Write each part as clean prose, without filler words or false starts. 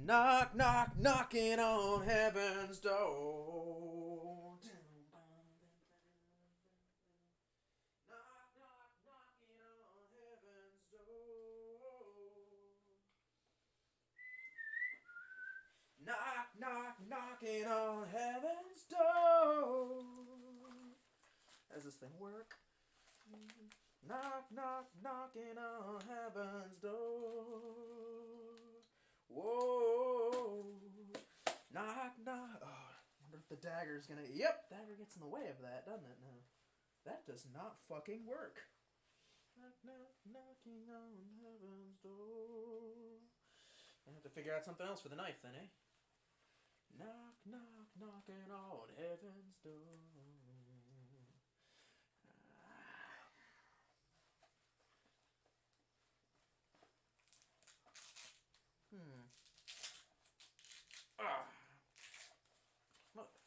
Knock, knock, knocking on heaven's door. Knock, knock, knocking on heaven's door. Knock, knock, knocking on heaven's door. How does this thing work? Knock, knock, knocking on heaven's door. Whoa. Knock, knock. Oh, I wonder if the dagger's gonna. Yep, dagger gets in the way of that, doesn't it? No. That does not fucking work. Knock, knock, knocking on heaven's door. I have to figure out something else for the knife then, eh? Knock, knock, knocking on heaven's door. Motherfucker.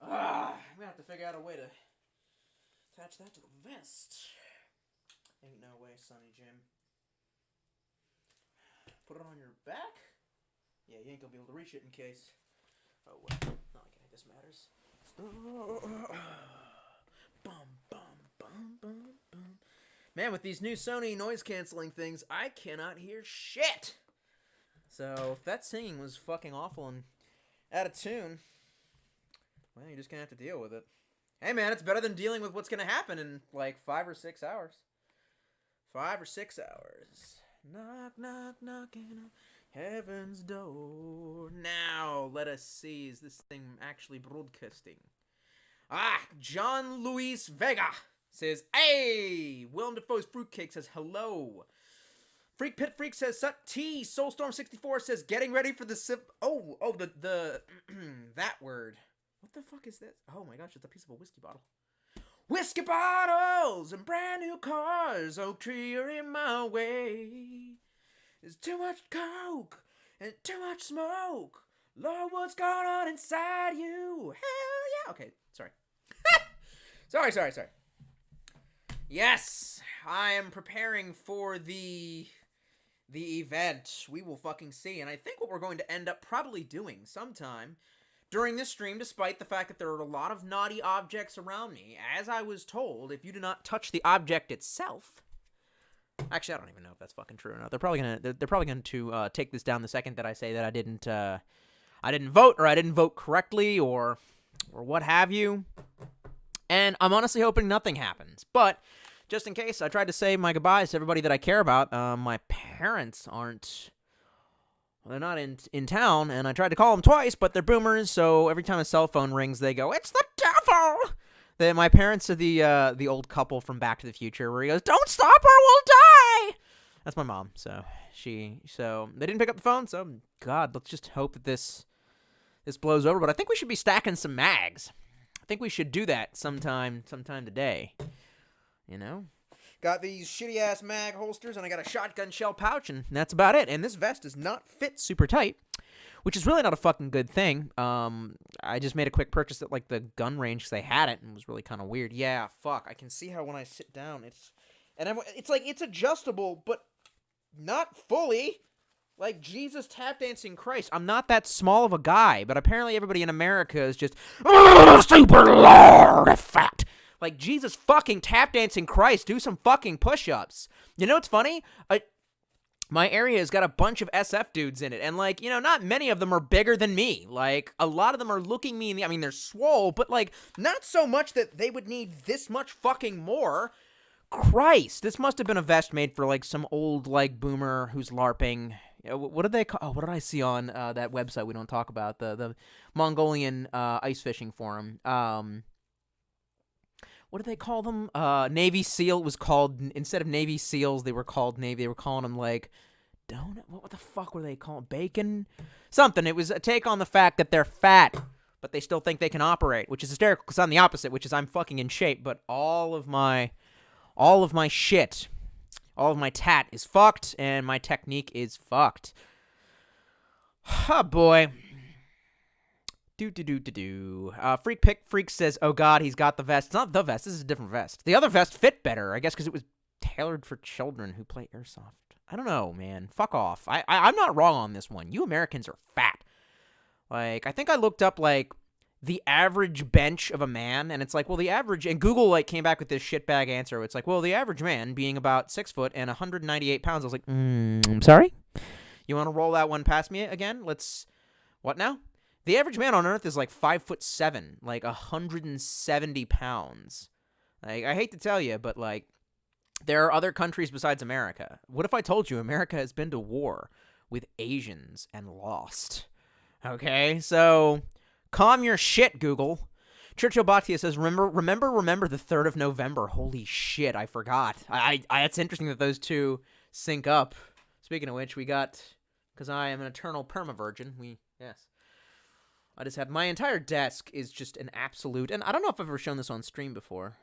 I'm gonna have to figure out a way to attach that to the vest. Ain't no way, Sonny Jim. Put it on your back? Yeah, you ain't gonna be able to reach it in case. Oh, well. Not like any of this matters. Bum, bum, bum, bum, bum. Man, with these new Sony noise canceling things, I cannot hear shit. So, if that singing was fucking awful and out of tune, well, you're just gonna have to deal with it. Hey, man, it's better than dealing with what's gonna happen in like 5 or 6 hours. 5 or 6 hours. Knock, knock, knocking on heaven's door. Now, let us see, is this thing actually broadcasting? John Luis Vega says, hey! Willem Dafoe's Fruitcake says, hello. Freak Pit Freak says, Sut T. Soulstorm64 says, getting ready for the sip. The that word. What the fuck is this? Oh my gosh, it's a piece of a whiskey bottle. Whiskey bottles and brand new cars. Oak tree, you're in my way. There's too much coke and too much smoke. Lord, what's going on inside you? Hell yeah. Okay, sorry. Sorry. Yes, I am preparing for the event. We will fucking see. And I think what we're going to end up probably doing sometime during this stream, despite the fact that there are a lot of naughty objects around me, as I was told, if you do not touch the object itself. Actually, I don't even know if that's fucking true or not. They're probably going to take this down the second that I say that I didn't vote, or I didn't vote correctly, or what have you. And I'm honestly hoping nothing happens. But just in case, I tried to say my goodbyes to everybody that I care about. My parents aren't. Well, they're not in town, and I tried to call them twice, but they're boomers, so every time a cell phone rings, they go, "It's the devil!" My parents are the old couple from Back to the Future, where he goes, "Don't stop or we'll die!" That's my mom, so they didn't pick up the phone, so God, let's just hope that this blows over. But I think we should be stacking some mags. I think we should do that sometime today. You know? Got these shitty-ass mag holsters, and I got a shotgun shell pouch, and that's about it. And this vest does not fit super tight, which is really not a fucking good thing. I just made a quick purchase at, like, the gun range because they had it, and it was really kind of weird. Yeah, fuck. I can see how when I sit down, it's adjustable, but not fully. Like, Jesus tap dancing Christ. I'm not that small of a guy, but apparently everybody in America is just, super Lord fat. Like, Jesus fucking tap dancing Christ, do some fucking push-ups. You know what's funny? My area has got a bunch of SF dudes in it, and, like, you know, not many of them are bigger than me. Like, a lot of them are looking me in the, I mean, they're swole, but, like, not so much that they would need this much fucking more. Christ, this must have been a vest made for, like, some old, like, boomer who's LARPing. What did they call? Oh, what did I see on that website we don't talk about? The Mongolian ice fishing forum. What did they call them? Navy SEAL was called, instead of Navy SEALs, they were called Navy. They were calling them, like, donut? What the fuck were they called? Bacon? Something. It was a take on the fact that they're fat, but they still think they can operate, which is hysterical because I'm the opposite, which is I'm fucking in shape, but all of my shit, all of my tat is fucked, and my technique is fucked. Oh, boy. Freak says, oh God, he's got the vest. It's not the vest. This is a different vest. The other vest fit better, I guess, because it was tailored for children who play airsoft. I don't know, man. Fuck off. I'm not wrong on this one. You Americans are fat. Like, I think I looked up, like, the average bench of a man, and it's like, well, the average, and Google, like, came back with this shitbag answer. It's like, well, the average man being about 6 foot and 198 pounds. I was like, I'm sorry? You want to roll that one past me again? What now? The average man on Earth is like 5'7", like 170 pounds. Like, I hate to tell you, but, like, there are other countries besides America. What if I told you America has been to war with Asians and lost? Okay, so calm your shit, Google. Churchill Bhatia says, remember the 3rd of November. Holy shit, I forgot. It's interesting that those two sync up. Speaking of which, we got, because I am an eternal perma-virgin, yes. I just have, my entire desk is just an absolute, and I don't know if I've ever shown this on stream before.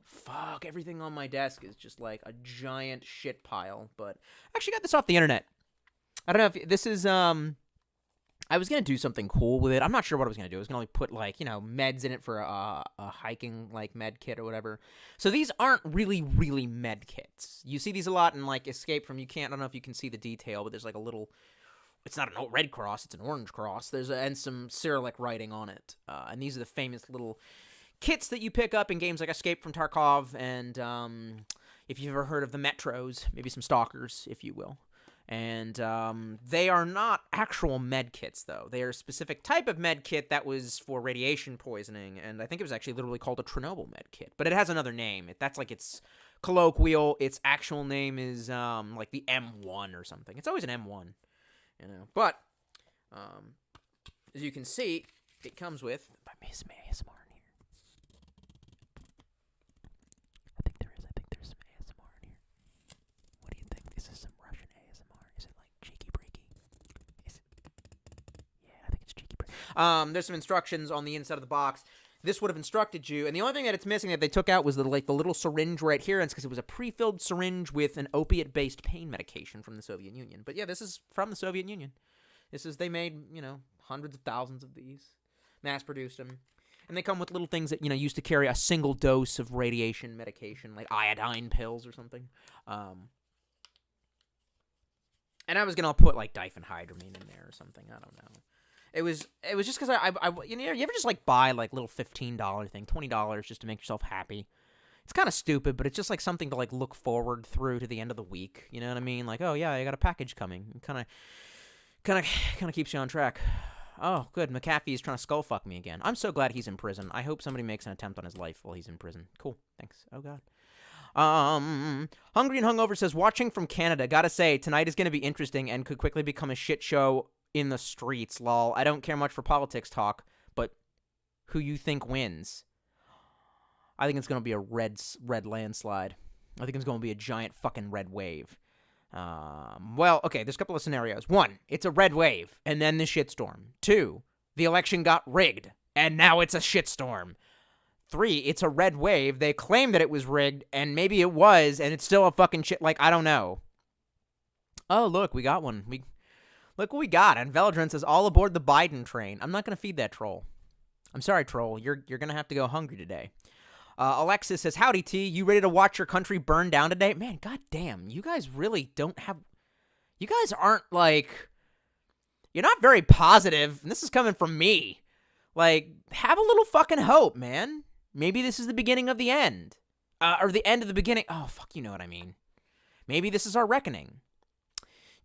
Fuck, everything on my desk is just like a giant shit pile, but I actually got this off the internet. I don't know if this is, I was going to do something cool with it. I'm not sure what I was going to do. I was going to like put like, meds in it for a hiking like med kit or whatever. So these aren't really med kits. You see these a lot in like Escape from, I don't know if you can see the detail, but there's like a little, it's not a red cross, it's an orange cross. And some Cyrillic writing on it. And these are the famous little kits that you pick up in games like Escape from Tarkov and if you've ever heard of the Metros, maybe some Stalkers, if you will. And they are not actual med kits, though. They are a specific type of med kit that was for radiation poisoning, and I think it was actually literally called a Chernobyl med kit. But it has another name. That's like its colloquial. Its actual name is like the M1 or something. It's always an M1, But as you can see, it comes with some ASMR in here. I think there's some ASMR in here. What do you think? This is some Russian ASMR. Is it like cheeky breaky? Yeah, I think it's cheeky breaky. There's some instructions on the inside of the box. This would have instructed you, and the only thing that it's missing that they took out was the little syringe right here, and it's because it was a pre-filled syringe with an opiate-based pain medication from the Soviet Union. But yeah, this is from the Soviet Union. They made, hundreds of thousands of these, mass-produced them. And they come with little things that, used to carry a single dose of radiation medication, like iodine pills or something. And I was going to put, like, diphenhydramine in there or something. I don't know. It was just because you ever just, like, buy, like, little $15 thing, $20 just to make yourself happy? It's kind of stupid, but it's just, like, something to, like, look forward through to the end of the week. You know what I mean? Like, oh, yeah, I got a package coming. It kind of keeps you on track. Oh, good. McAfee is trying to skull fuck me again. I'm so glad he's in prison. I hope somebody makes an attempt on his life while he's in prison. Cool. Thanks. Oh, God. Hungry and Hungover says, watching from Canada. Gotta say, tonight is going to be interesting and could quickly become a shit show in the streets. Lol. I don't care much for politics talk, but who you think wins? I think it's going to be a red landslide. I think it's going to be a giant fucking red wave. Well, okay, there's a couple of scenarios. 1, it's a red wave, and then the shitstorm. 2, the election got rigged, and now it's a shitstorm. 3, it's a red wave. They claim that it was rigged, and maybe it was, and it's still a fucking shit. Like, I don't know. Oh, look, we got one. Look what we got. And Veladrin says, all aboard the Biden train. I'm not going to feed that troll. I'm sorry, troll. You're going to have to go hungry today. Alexis says, howdy, T. You ready to watch your country burn down today? Man, goddamn. You guys really don't have... You guys aren't, like... You're not very positive. And this is coming from me. Like, have a little fucking hope, man. Maybe this is the beginning of the end. Or the end of the beginning. Oh, fuck, you know what I mean. Maybe this is our reckoning.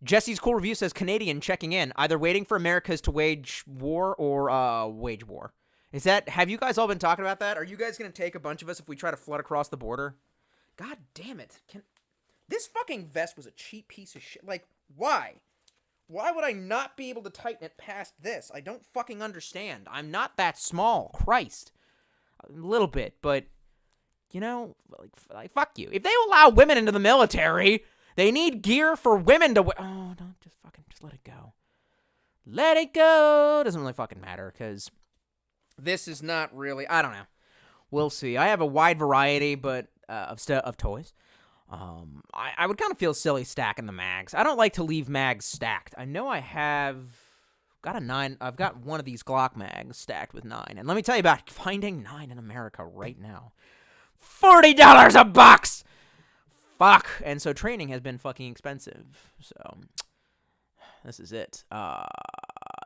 Jesse's Cool Review says, Canadian checking in. Either waiting for Americas to wage war or wage war. Have you guys all been talking about that? Are you guys going to take a bunch of us if we try to flood across the border? God damn it. This fucking vest was a cheap piece of shit. Like, why? Why would I not be able to tighten it past this? I don't fucking understand. I'm not that small. Christ. A little bit, but, like fuck you. If they allow women into the military, they need gear for women to wear. Oh, don't just let it go. Let it go. Doesn't really fucking matter, because... This is not really... I don't know. We'll see. I have a wide variety of toys. I would kind of feel silly stacking the mags. I don't like to leave mags stacked. I know I have got a 9. I've got one of these Glock mags stacked with 9. And let me tell you about finding 9 in America right now. $40 a box! Fuck. And so training has been fucking expensive. So this is it.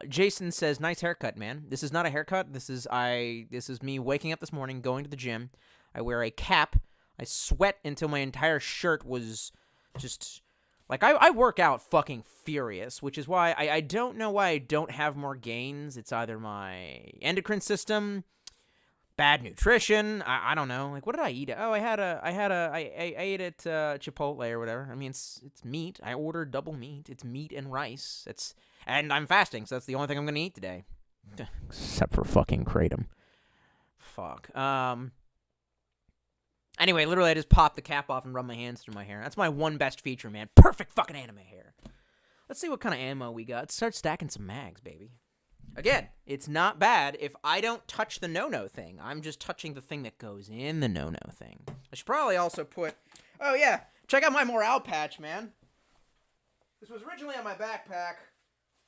Jason says, nice haircut, man. This is not a haircut. This is me waking up this morning, going to the gym. I wear a cap. I sweat until my entire shirt was just... Like, I work out fucking furious, which is why I don't know why I don't have more gains. It's either my endocrine system, bad nutrition, I don't know. Like, what did I eat? Oh, I ate at Chipotle or whatever. I mean, it's meat. I ordered double meat. It's meat and rice. And I'm fasting, so that's the only thing I'm going to eat today. Except for fucking Kratom. Fuck. Anyway, literally, I just popped the cap off and run my hands through my hair. That's my one best feature, man. Perfect fucking anime hair. Let's see what kind of ammo we got. Let's start stacking some mags, baby. Again, it's not bad if I don't touch the no-no thing. I'm just touching the thing that goes in the no-no thing. I should probably also put... Oh, yeah. Check out my morale patch, man. This was originally on my backpack,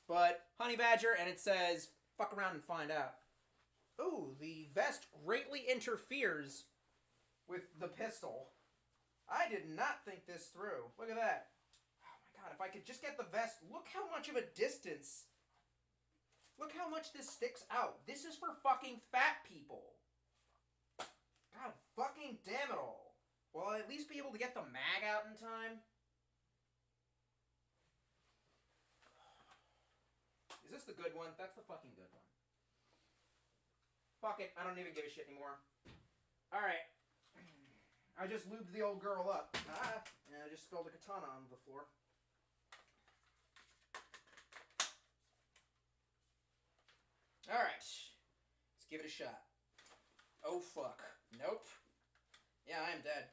but Honey Badger, and it says, fuck around and find out. Ooh, the vest greatly interferes with the pistol. I did not think this through. Look at that. Oh my god, if I could just get the vest, look how much of a distance. Look how much this sticks out. This is for fucking fat people. God fucking damn it all. Will I at least be able to get the mag out in time? Is this the good one? That's the fucking good one. Fuck it, I don't even give a shit anymore. Alright. I just lubed the old girl up. And I just spilled a katana on the floor. Alright. Let's give it a shot. Oh, fuck. Nope. Yeah, I am dead.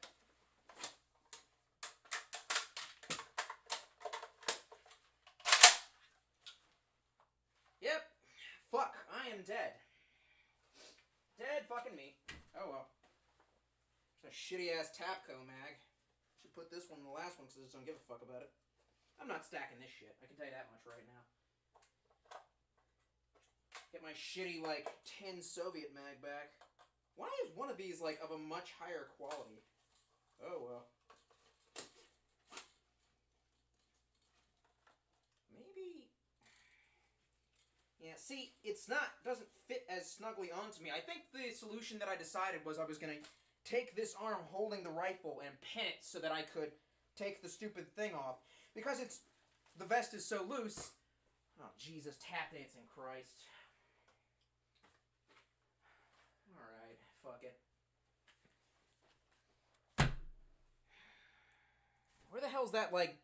Yep. Fuck. I am dead. Dead fucking me. Oh, well. A shitty-ass Tapco mag. Should put this one in the last one because I just don't give a fuck about it. I'm not stacking this shit. I can tell you that much right now. Get my shitty, like, tin Soviet mag back. Why is one of these, like, of a much higher quality? Oh, well. Maybe... Yeah, see, doesn't fit as snugly onto me. I think the solution that I decided was I was gonna take this arm holding the rifle and pin it so that I could take the stupid thing off. Because the vest is so loose. Oh, Jesus, tap dancing Christ. Alright, fuck it. Where the hell's that, like,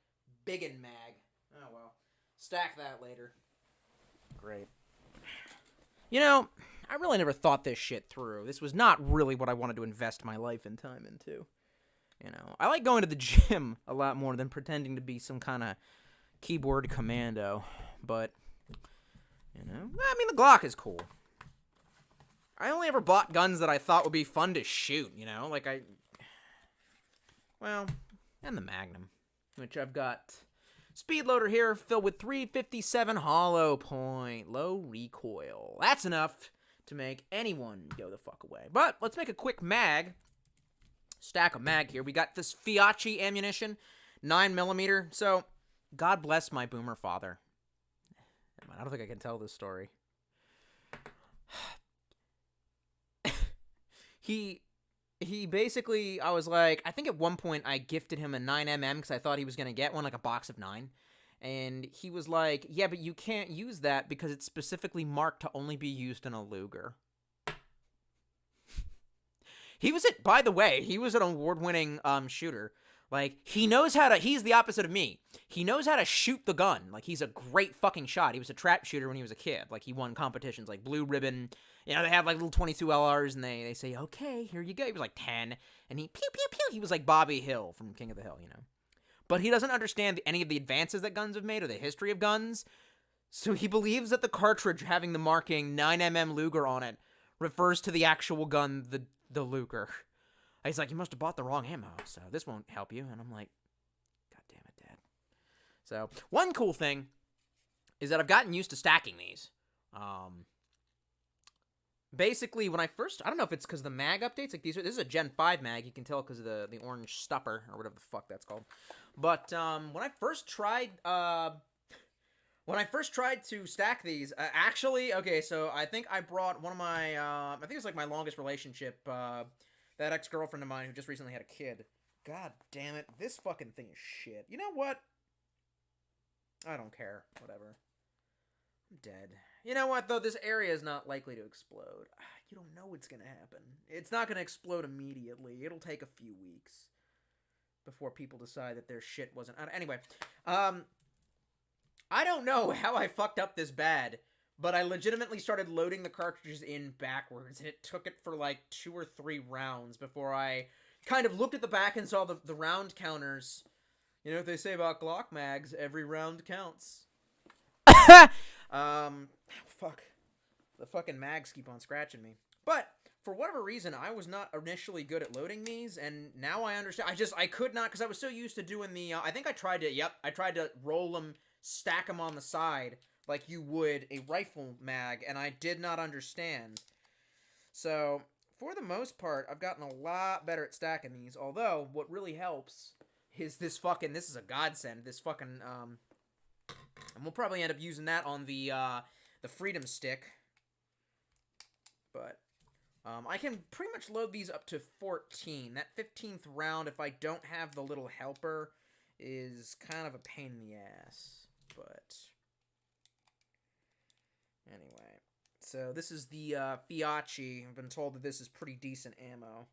biggin mag? Oh, well. Stack that later. Great. You know, I really never thought this shit through. This was not really what I wanted to invest my life and time into. You know, I like going to the gym a lot more than pretending to be some kind of keyboard commando. But, you know, I mean, the Glock is cool. I only ever bought guns that I thought would be fun to shoot, you know? Like, well, and the Magnum, which I've got... Speed loader here, filled with 357 hollow point. Low recoil. That's enough to make anyone go the fuck away. But let's make a quick mag. Stack of mag here. We got this Fiachi ammunition, 9mm. So, God bless my boomer father. I don't think I can tell this story. He basically, I was like, I think at one point I gifted him a 9mm because I thought he was going to get one, like a box of 9. And he was like, yeah, but you can't use that because it's specifically marked to only be used in a Luger. By the way, he was an award-winning shooter. Like, he knows how to, he's the opposite of me. He knows how to shoot the gun. Like, he's a great fucking shot. He was a trap shooter when he was a kid. Like, he won competitions like Blue Ribbon. You know, they have like little 22 LRs and they say, okay, here you go. He was like 10 and he pew, pew, pew. He was like Bobby Hill from King of the Hill, you know. But he doesn't understand any of the advances that guns have made or the history of guns. So he believes that the cartridge having the marking 9mm Luger on it refers to the actual gun, the Luger. He's like, you must have bought the wrong ammo, so this won't help you. And I'm like, God damn it, Dad. So, one cool thing is that I've gotten used to stacking these. basically, when I first, I don't know if it's because the mag updates, like this is a Gen 5 mag, you can tell because of the orange stopper, or whatever the fuck that's called. But, when I first tried to stack these, actually, okay, so I think I brought one of my, I think it's like my longest relationship, that ex-girlfriend of mine who just recently had a kid. God damn it, this fucking thing is shit. You know what? I don't care. Whatever. I'm dead. You know what, though? This area is not likely to explode. You don't know what's gonna happen. It's not gonna explode immediately. It'll take a few weeks before people decide that their shit wasn't... Anyway, I don't know how I fucked up this bad, but I legitimately started loading the cartridges in backwards, and it took it for like 2 or 3 rounds before I kind of looked at the back and saw the round counters. You know what they say about Glock mags? Every round counts. Fuck. The fucking mags keep on scratching me. But, for whatever reason, I was not initially good at loading these, and now I understand. I could not, because I was so used to doing the, I think I tried to roll them, stack them on the side, like you would a rifle mag, and I did not understand. So, for the most part, I've gotten a lot better at stacking these, although, what really helps is this is a godsend, this fucking, and we'll probably end up using that on the Freedom Stick. But, I can pretty much load these up to 14. That 15th round, if I don't have the little helper, is kind of a pain in the ass. But, anyway. So, this is the, Fiachi. I've been told that this is pretty decent ammo.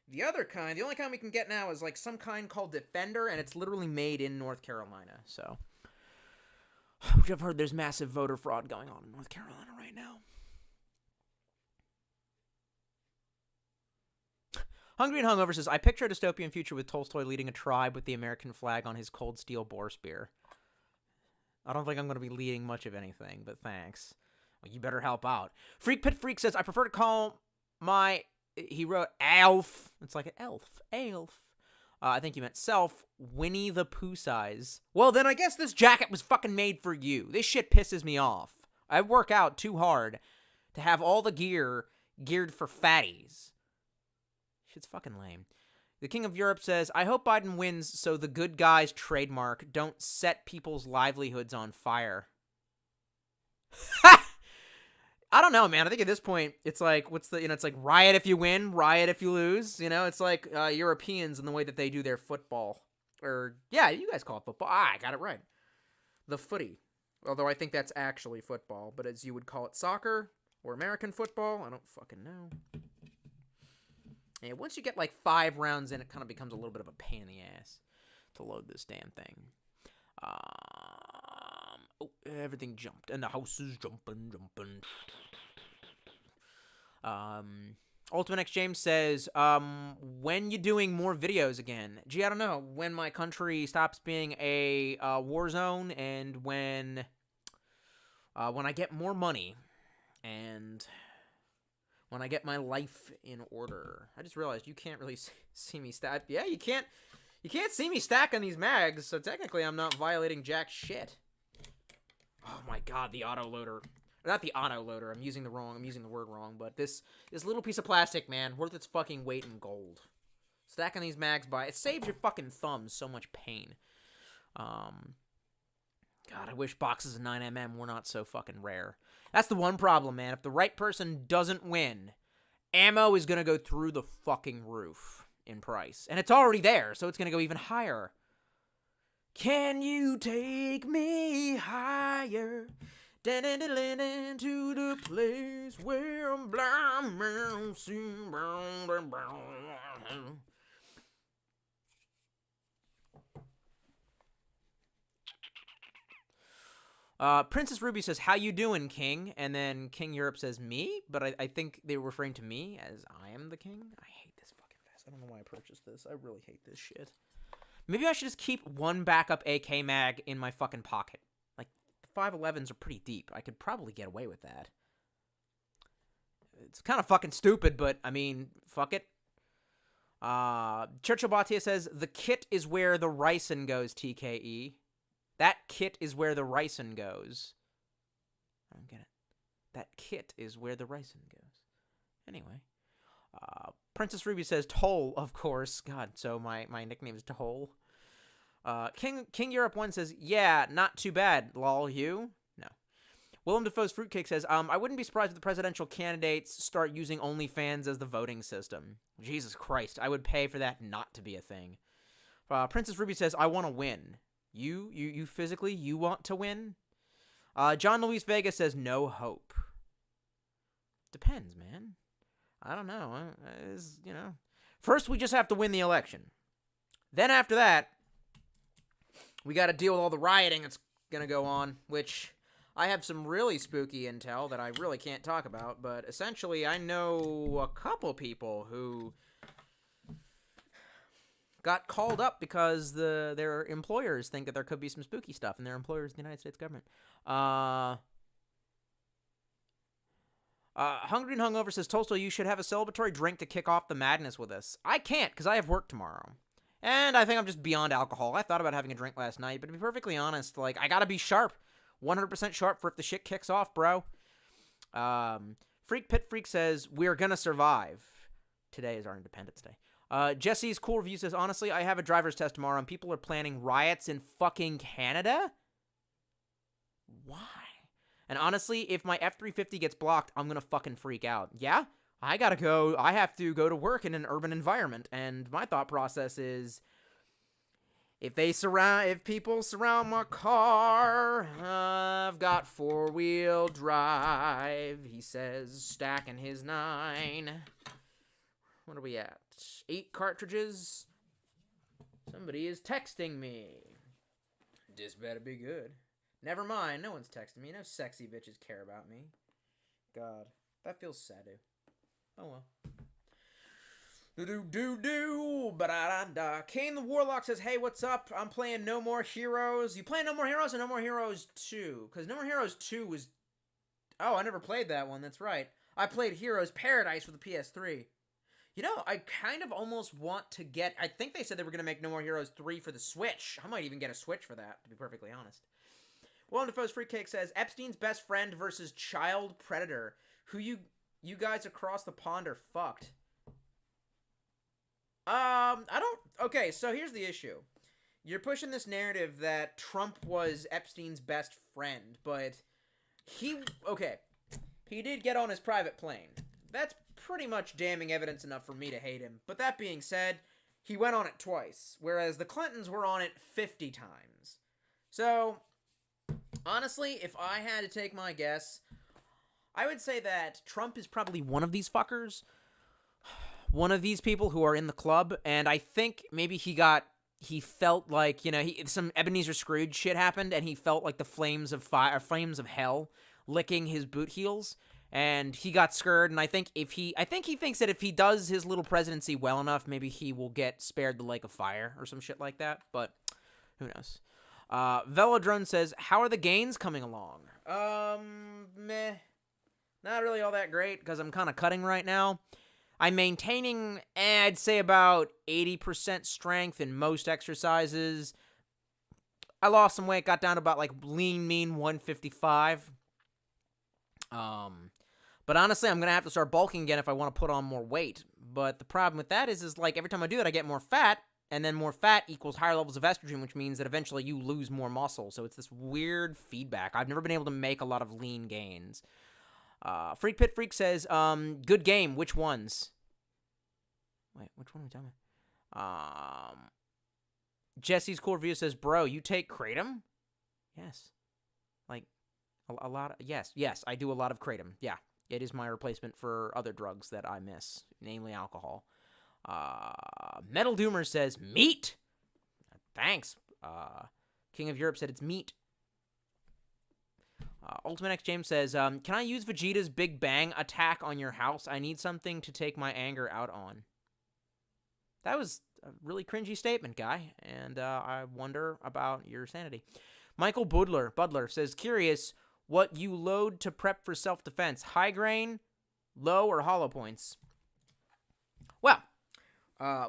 The other kind, the only kind we can get now is, like, some kind called Defender, and it's literally made in North Carolina, so... I've heard there's massive voter fraud going on in North Carolina right now. Hungry and Hungover says, I picture a dystopian future with Tolstoy leading a tribe with the American flag on his cold steel boar spear. I don't think I'm going to be leading much of anything, but thanks. Well, you better help out. Freak Pit Freak says, I prefer to call my... He wrote Alf. It's like an elf. Elf. I think you meant self. Winnie the Pooh size. Well, then I guess this jacket was fucking made for you. This shit pisses me off. I work out too hard to have all the gear geared for fatties. Shit's fucking lame. The King of Europe says, I hope Biden wins so the good guys trademark don't set people's livelihoods on fire. I don't know, man. I think at this point, it's like, it's like riot if you win, riot if you lose. You know, it's like Europeans in the way that they do their football. Or, yeah, you guys call it football. I got it right. The footy. Although I think that's actually football. But as you would call it soccer or American football, I don't fucking know. And once you get like 5 rounds in, it kind of becomes a little bit of a pain in the ass to load this damn thing. Oh, everything jumped. And the house is jumping. Ultimate X James says, when you doing more videos again? Gee, I don't know. When my country stops being a war zone and when I get more money and when I get my life in order. I just realized you can't really see me stack. Yeah, you can't see me stacking these mags, so technically I'm not violating jack shit. Oh my god, the autoloader. Not the autoloader, I'm using the word wrong, but this little piece of plastic, man, worth its fucking weight in gold. Stacking these mags it saves your fucking thumbs so much pain. God, I wish boxes of 9mm were not so fucking rare. That's the one problem, man. If the right person doesn't win, ammo is gonna go through the fucking roof in price. And it's already there, so it's gonna go even higher. Can you take me higher? To the place where I'm blind. Princess Ruby says, how you doing, King? And then King Europe says, me? But I think they were referring to me as I am the king. I hate this fucking vest. I don't know why I purchased this. I really hate this shit. Maybe I should just keep one backup AK mag in my fucking pocket. Like, the 5.11s are pretty deep. I could probably get away with that. It's kind of fucking stupid, but, I mean, fuck it. Churchill Batia says, the kit is where the ricin goes, TKE. That kit is where the ricin goes. I don't get it. That kit is where the ricin goes. Anyway. Princess Ruby says Toll, of course. God, so my nickname is Toll. King Europe 1 says, yeah, not too bad, lol, you? No. Willem Dafoe's Fruitcake says, I wouldn't be surprised if the presidential candidates start using OnlyFans as the voting system. Jesus Christ, I would pay for that not to be a thing. Princess Ruby says, I want to win. You physically, you want to win? John Luis Vega says, no hope. Depends, man. I don't know. First we just have to win the election. Then after that, we got to deal with all the rioting that's going to go on, which I have some really spooky intel that I really can't talk about, but essentially I know a couple people who got called up because their employers think that there could be some spooky stuff, and their employers in the United States government. Hungry and Hungover says, Tolstoy, you should have a celebratory drink to kick off the madness with us. I can't, because I have work tomorrow. And I think I'm just beyond alcohol. I thought about having a drink last night, but to be perfectly honest, like, I gotta be sharp. 100% sharp for if the shit kicks off, bro. Freak Pit Freak says, we're gonna survive. Today is our Independence Day. Jesse's Cool Review says, honestly, I have a driver's test tomorrow, and people are planning riots in fucking Canada? Why? And honestly, if my F-350 gets blocked, I'm gonna fucking freak out. Yeah? I gotta go. I have to go to work in an urban environment, and my thought process is, if people surround my car, I've got 4-wheel drive, he says, stacking his 9. What are we at? 8 cartridges? Somebody is texting me. This better be good. Never mind, no one's texting me. No sexy bitches care about me. God, that feels sad. Oh well. Kane the Warlock says, hey, what's up? I'm playing No More Heroes. You playing No More Heroes or No More Heroes 2? Because No More Heroes 2 was... Oh, I never played that one. That's right. I played Heroes Paradise for the PS3. You know, I kind of almost want to get... I think they said they were going to make No More Heroes 3 for the Switch. I might even get a Switch for that, to be perfectly honest. Willem Dafoe's Fruitcake says, Epstein's best friend versus child predator. Who you guys across the pond are fucked. Okay, so here's the issue. You're pushing this narrative that Trump was Epstein's best friend, but he did get on his private plane. That's pretty much damning evidence enough for me to hate him. But that being said, he went on it twice, whereas the Clintons were on it 50 times. So, honestly, if I had to take my guess, I would say that Trump is probably one of these fuckers. One of these people who are in the club, and I think maybe he felt like, some Ebenezer Scrooge shit happened, and he felt like the flames of hell licking his boot heels, and he got scared, and I think he thinks that if he does his little presidency well enough, maybe he will get spared the lake of fire, or some shit like that, but who knows. Velodrone says, how are the gains coming along? Meh. Not really all that great, because I'm kind of cutting right now. I'm maintaining, I'd say, about 80% strength in most exercises. I lost some weight, got down to about, lean, mean 155. But honestly, I'm going to have to start bulking again if I want to put on more weight. But the problem with that is every time I do it, I get more fat, and then more fat equals higher levels of estrogen, which means that eventually you lose more muscle. So it's this weird feedback. I've never been able to make a lot of lean gains. Freak Pit Freak says, good game. Which ones? Wait, which one are we talking about? Jesse's Cool Review says, bro, you take Kratom? Yes. A lot. Yes, I do a lot of Kratom. Yeah, it is my replacement for other drugs that I miss, namely alcohol. Metal Doomer says, meat? Thanks. King of Europe said it's meat. Ultimate X James says, can I use Vegeta's Big Bang attack on your house? I need something to take my anger out on. That was a really cringy statement, guy, and I wonder about your sanity. Michael Budler says, curious what you load to prep for self-defense, high grain, low, or hollow points? Well,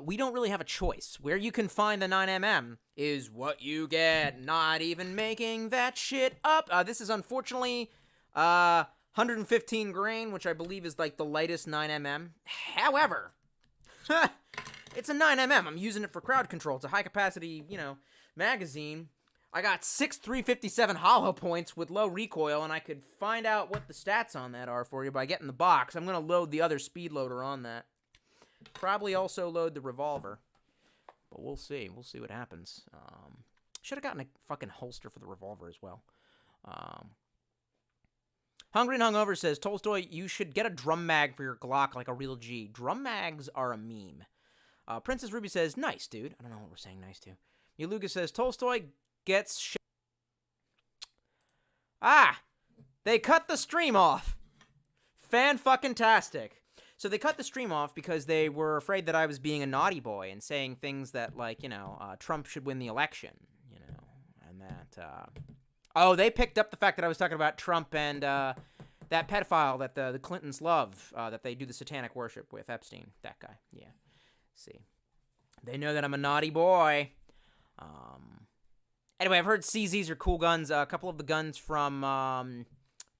we don't really have a choice. Where you can find the 9mm is what you get. Not even making that shit up. This is unfortunately high 115 grain, which I believe is like the lightest 9mm. However, it's a 9mm. I'm using it for crowd control. It's a high capacity, magazine. I got 6 357 hollow points with low recoil, and I could find out what the stats on that are for you by getting the box. I'm going to load the other speed loader on that. Probably also load the revolver. But we'll see. We'll see what happens. Should have gotten a fucking holster for the revolver as well. Hungry and Hungover says, Tolstoy, you should get a drum mag for your Glock like a real G. Drum mags are a meme. Princess Ruby says, nice, dude. I don't know what we're saying nice to. Yaluga says, Tolstoy gets they cut the stream off. Fan-fucking-tastic. So they cut the stream off because they were afraid that I was being a naughty boy and saying things that, like, Trump should win the election, and that, they picked up the fact that I was talking about Trump and, that pedophile that the Clintons love, that they do the satanic worship with, Epstein, that guy, yeah. See. They know that I'm a naughty boy. Anyway, I've heard CZs are cool guns. A couple of the guns from,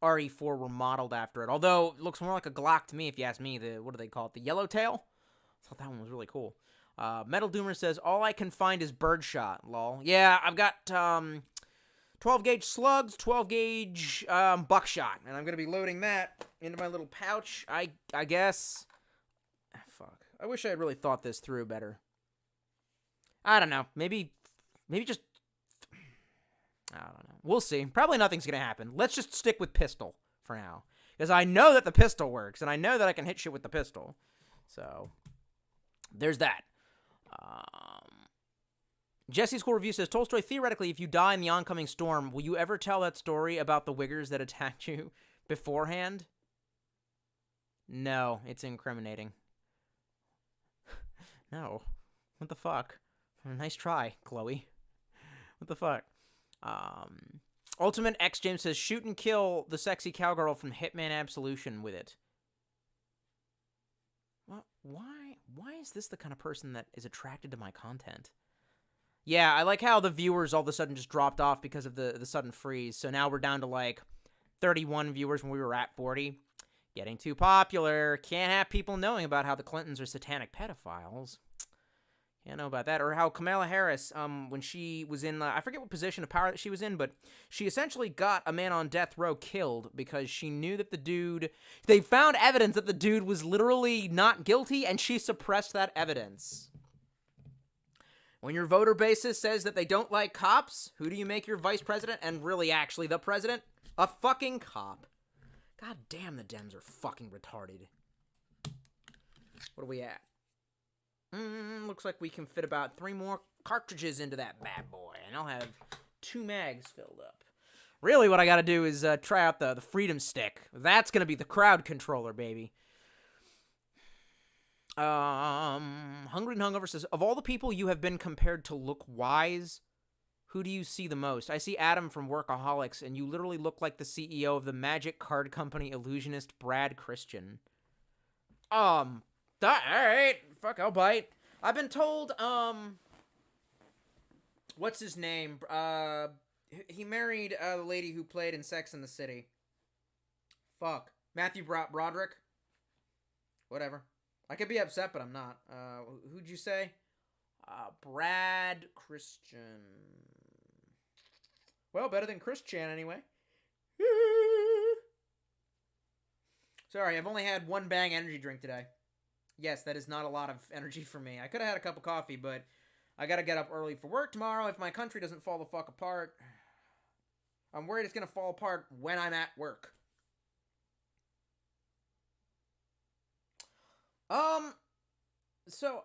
RE4 were modeled after it, although it looks more like a Glock to me, if you ask me. What do they call it? The Yellowtail? I thought that one was really cool. Metal Doomer says, all I can find is birdshot, lol. Yeah, I've got 12-gauge slugs, 12-gauge buckshot, and I'm going to be loading that into my little pouch, I guess. Fuck. I wish I had really thought this through better. I don't know. Maybe just... I don't know. We'll see. Probably nothing's going to happen. Let's just stick with pistol for now. Because I know that the pistol works, and I know that I can hit shit with the pistol. So, there's that. Jesse's Cool Review says, Tolstoy, theoretically, if you die in the oncoming storm, will you ever tell that story about the Wiggers that attacked you beforehand? No, it's incriminating. No. What the fuck? Nice try, Chloe. What the fuck? Ultimate X James says, shoot and kill the sexy cowgirl from Hitman Absolution with it. What? Why is this the kind of person that is attracted to my content? Yeah, I like how the viewers all of a sudden just dropped off because of the sudden freeze. So now we're down to like 31 viewers when we were at 40. Getting too popular. Can't have people knowing about how the Clintons are satanic pedophiles. Can't know about that. Or how Kamala Harris, when she was in, I forget what position of power that she was in, but she essentially got a man on death row killed because she knew that the dude, they found evidence that the dude was literally not guilty, and she suppressed that evidence. When your voter basis says that they don't like cops, who do you make your vice president and really actually the president? A fucking cop. God damn, the Dems are fucking retarded. What are we at? Looks like we can fit about 3 more cartridges into that bad boy, and I'll have 2 mags filled up. Really, what I gotta do is try out the Freedom Stick. That's gonna be the crowd controller, baby. Hungry and Hungover says, of all the people you have been compared to look wise, who do you see the most? I see Adam from Workaholics, and you literally look like the CEO of the Magic Card Company illusionist Brad Christian. Alright, fuck, I'll bite. I've been told, what's his name? He married the lady who played in Sex and the City. Fuck. Matthew Broderick? Whatever. I could be upset, but I'm not. Who'd you say? Brad Christian. Well, better than Christian, anyway. Sorry, I've only had 1 Bang energy drink today. Yes, that is not a lot of energy for me. I could have had a cup of coffee, but I gotta get up early for work tomorrow if my country doesn't fall the fuck apart. I'm worried it's gonna fall apart when I'm at work. So,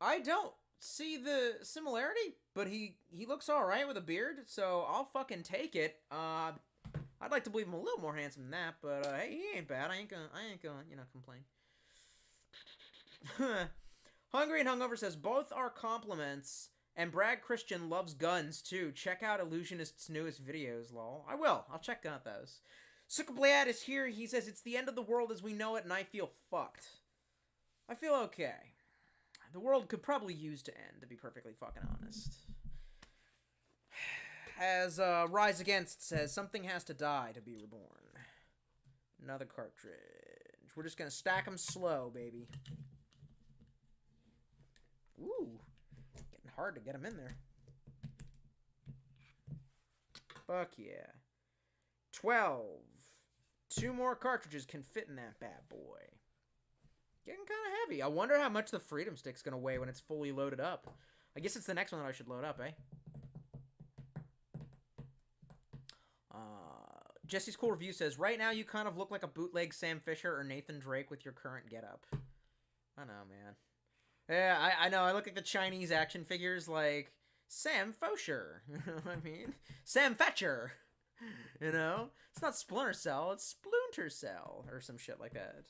I don't see the similarity, but he looks alright with a beard, so I'll fucking take it. I'd like to believe him a little more handsome than that, but, hey, he ain't bad. I ain't gonna, complain. Hungry and Hungover says, both are compliments, and Brad Christian loves guns, too. Check out Illusionist's newest videos, lol. I will. I'll check out those. Sukabliad is here. He says, it's the end of the world as we know it, and I feel fucked. I feel okay. The world could probably use to end, to be perfectly fucking honest. As Rise Against says, something has to die to be reborn. Another cartridge. We're just gonna stack them slow, baby. Ooh. Getting hard to get them in there. Fuck yeah. 12. 2 more cartridges can fit in that bad boy. Getting kind of heavy. I wonder how much the Freedom Stick's gonna weigh when it's fully loaded up. I guess it's the next one that I should load up, eh? Jesse's Cool Review says, right now you kind of look like a bootleg Sam Fisher or Nathan Drake with your current getup. I know, man. Yeah, I know. I look at the Chinese action figures like Sam Fosher. You know what I mean? Sam Fetcher. You know? It's not Splinter Cell, it's Splinter Cell or some shit like that.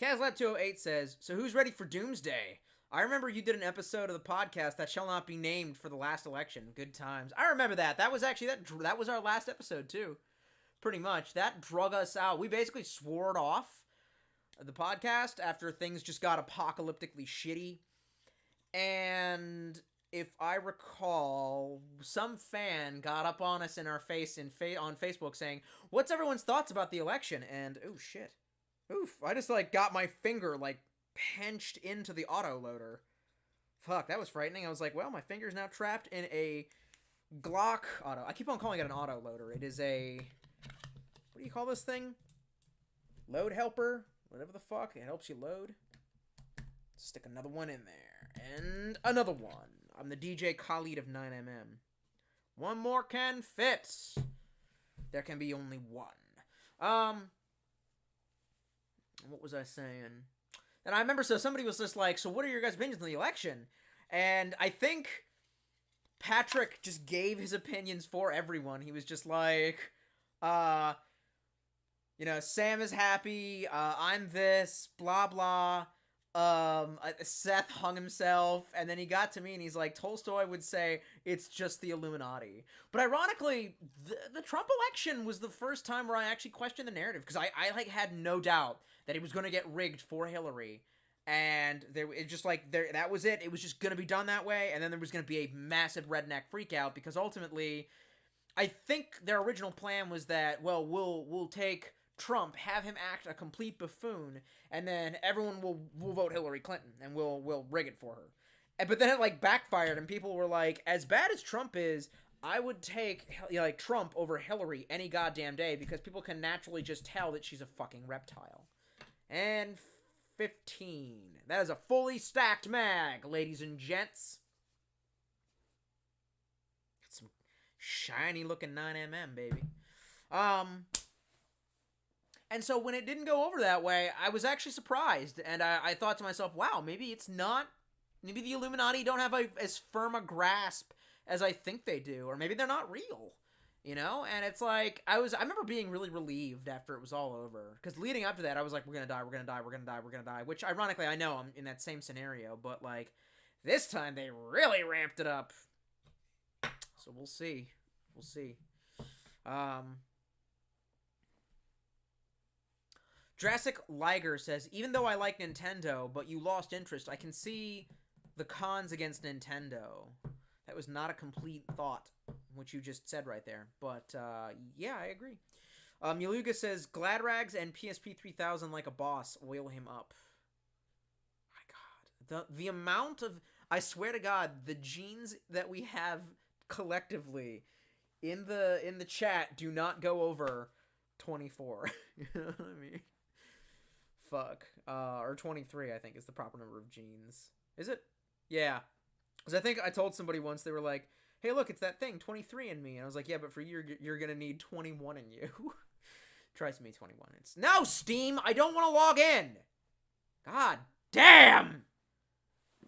Kazlab208 says, so who's ready for Doomsday? I remember you did an episode of the podcast that shall not be named for the last election. Good times. I remember that. That was actually, that was our last episode too. Pretty much. That drug us out. We basically swore it off the podcast after things just got apocalyptically shitty. And if I recall, some fan got up on us in our face on Facebook saying, what's everyone's thoughts about the election? And, oh shit. Oof. I just got my finger pinched into the autoloader. Fuck, that was frightening. I was like, well, my finger's now trapped in a Glock auto. I keep on calling it an autoloader. It is a, what do you call this thing? Load helper? Whatever the fuck. It helps you load. Stick another one in there. And another one. I'm the DJ Khalid of 9mm. One more can fit. There can be only one. What was I saying? And I remember, so somebody was just like, so what are your guys' opinions on the election? And I think Patrick just gave his opinions for everyone. He was just like, you know, Sam is happy, I'm this, blah, blah. Seth hung himself, and then he got to me, and he's like, Tolstoy would say, it's just the Illuminati. But ironically, the Trump election was the first time where I actually questioned the narrative, because I had no doubt that it was going to get rigged for Hillary, and that was it. It was just going to be done that way, and then there was going to be a massive redneck freakout, because ultimately, I think their original plan was that, well, we'll take Trump, have him act a complete buffoon, and then everyone will vote Hillary Clinton, and we'll rig it for her. But then it backfired, and people were like, as bad as Trump is, I would take Trump over Hillary any goddamn day, because people can naturally just tell that she's a fucking reptile. And 15. That is a fully stacked mag, ladies and gents. Got some shiny looking 9mm, baby. And so when it didn't go over that way, I was actually surprised. And I thought to myself, wow, maybe the Illuminati don't have as firm a grasp as I think they do. Or maybe they're not real, you know? And it's like, I remember being really relieved after it was all over. Because leading up to that, I was like, we're gonna die, we're gonna die, we're gonna die, we're gonna die. Which, ironically, I know I'm in that same scenario. But, this time they really ramped it up. So we'll see. We'll see. Jurassic Liger says, even though I like Nintendo, but you lost interest, I can see the cons against Nintendo. That was not a complete thought, which you just said right there. But, yeah, I agree. Yaluga says, Gladrags and PSP 3000 like a boss. Oil him up. My God. The amount of, I swear to God, the genes that we have collectively in the chat do not go over 24. You know what I mean? Fuck. Or 23, I think, is the proper number of genes. Is it? Yeah. Because I think I told somebody once, they were like, hey, look, it's that thing, 23 in me. And I was like, yeah, but for you, you're going to need 21 in you. Tries me 21. It's, no, Steam, I don't want to log in. God damn.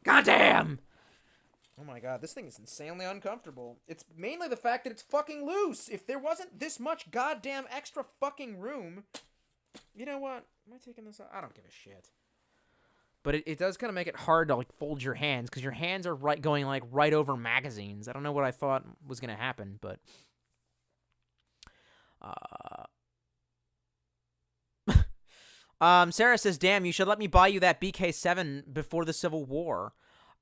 God damn. Oh my God, this thing is insanely uncomfortable. It's mainly the fact that it's fucking loose. If there wasn't this much goddamn extra fucking room... You know what? Am I taking this out? I don't give a shit. But it does kind of make it hard to fold your hands, because your hands are going right over magazines. I don't know what I thought was going to happen, but Sarah says, "Damn, you should let me buy you that BK7 before the Civil War."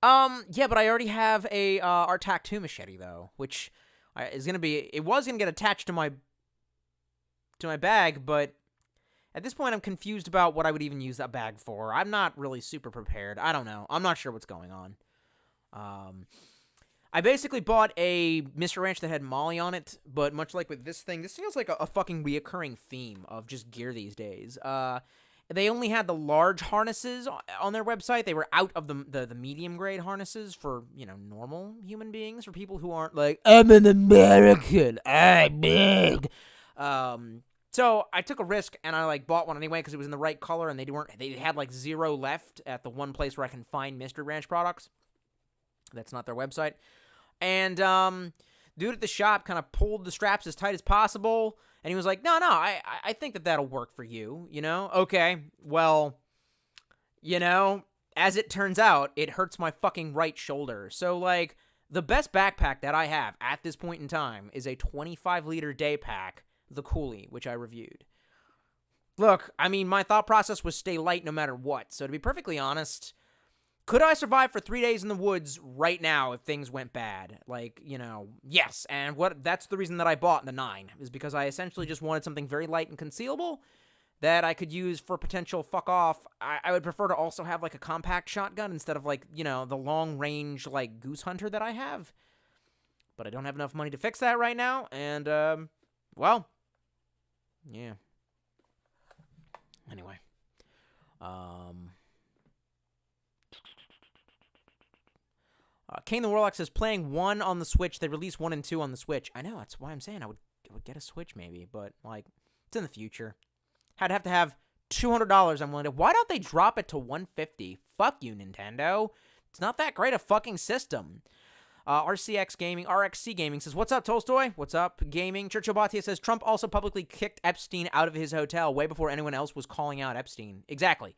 Yeah, but I already have a RTAC 2 machete though, which is going to be, it was going to get attached to my to my bag, but at this point I'm confused about what I would even use that bag for. I'm not really super prepared. I don't know. I'm not sure what's going on. I basically bought a Mr. Ranch that had Molly on it, but much like with this feels like a fucking reoccurring theme of just gear these days. They only had the large harnesses on their website. They were out of the medium grade harnesses for, normal human beings, for people who aren't like, I'm an American, I'm big. So I took a risk and I bought one anyway because it was in the right color, and they had 0 left at the one place where I can find Mr. Ranch products. That's not their website. And dude at the shop kind of pulled the straps as tight as possible, and he was like, no, I think that'll work for you, Okay, well, as it turns out, it hurts my fucking right shoulder. So, the best backpack that I have at this point in time is a 25-liter day pack, the Coolie, which I reviewed. Look, I mean, my thought process was stay light no matter what. So to be perfectly honest, could I survive for 3 days in the woods right now if things went bad? Yes. And that's the reason that I bought the 9, is because I essentially just wanted something very light and concealable that I could use for potential fuck off. I would prefer to also have a compact shotgun instead of the long range Goose Hunter that I have. But I don't have enough money to fix that right now. And, well, yeah. Anyway. Kane the Warlock says, playing 1 on the Switch. They released 1 and 2 on the Switch. I know, that's why I'm saying I would get a Switch maybe, but, it's in the future. I'd have to have $200 I'm willing to. Why don't they drop it to $150? Fuck you, Nintendo. It's not that great a fucking system. RXC Gaming says, what's up, Tolstoy? What's up, Gaming? Churchill Batia says, Trump also publicly kicked Epstein out of his hotel way before anyone else was calling out Epstein. Exactly.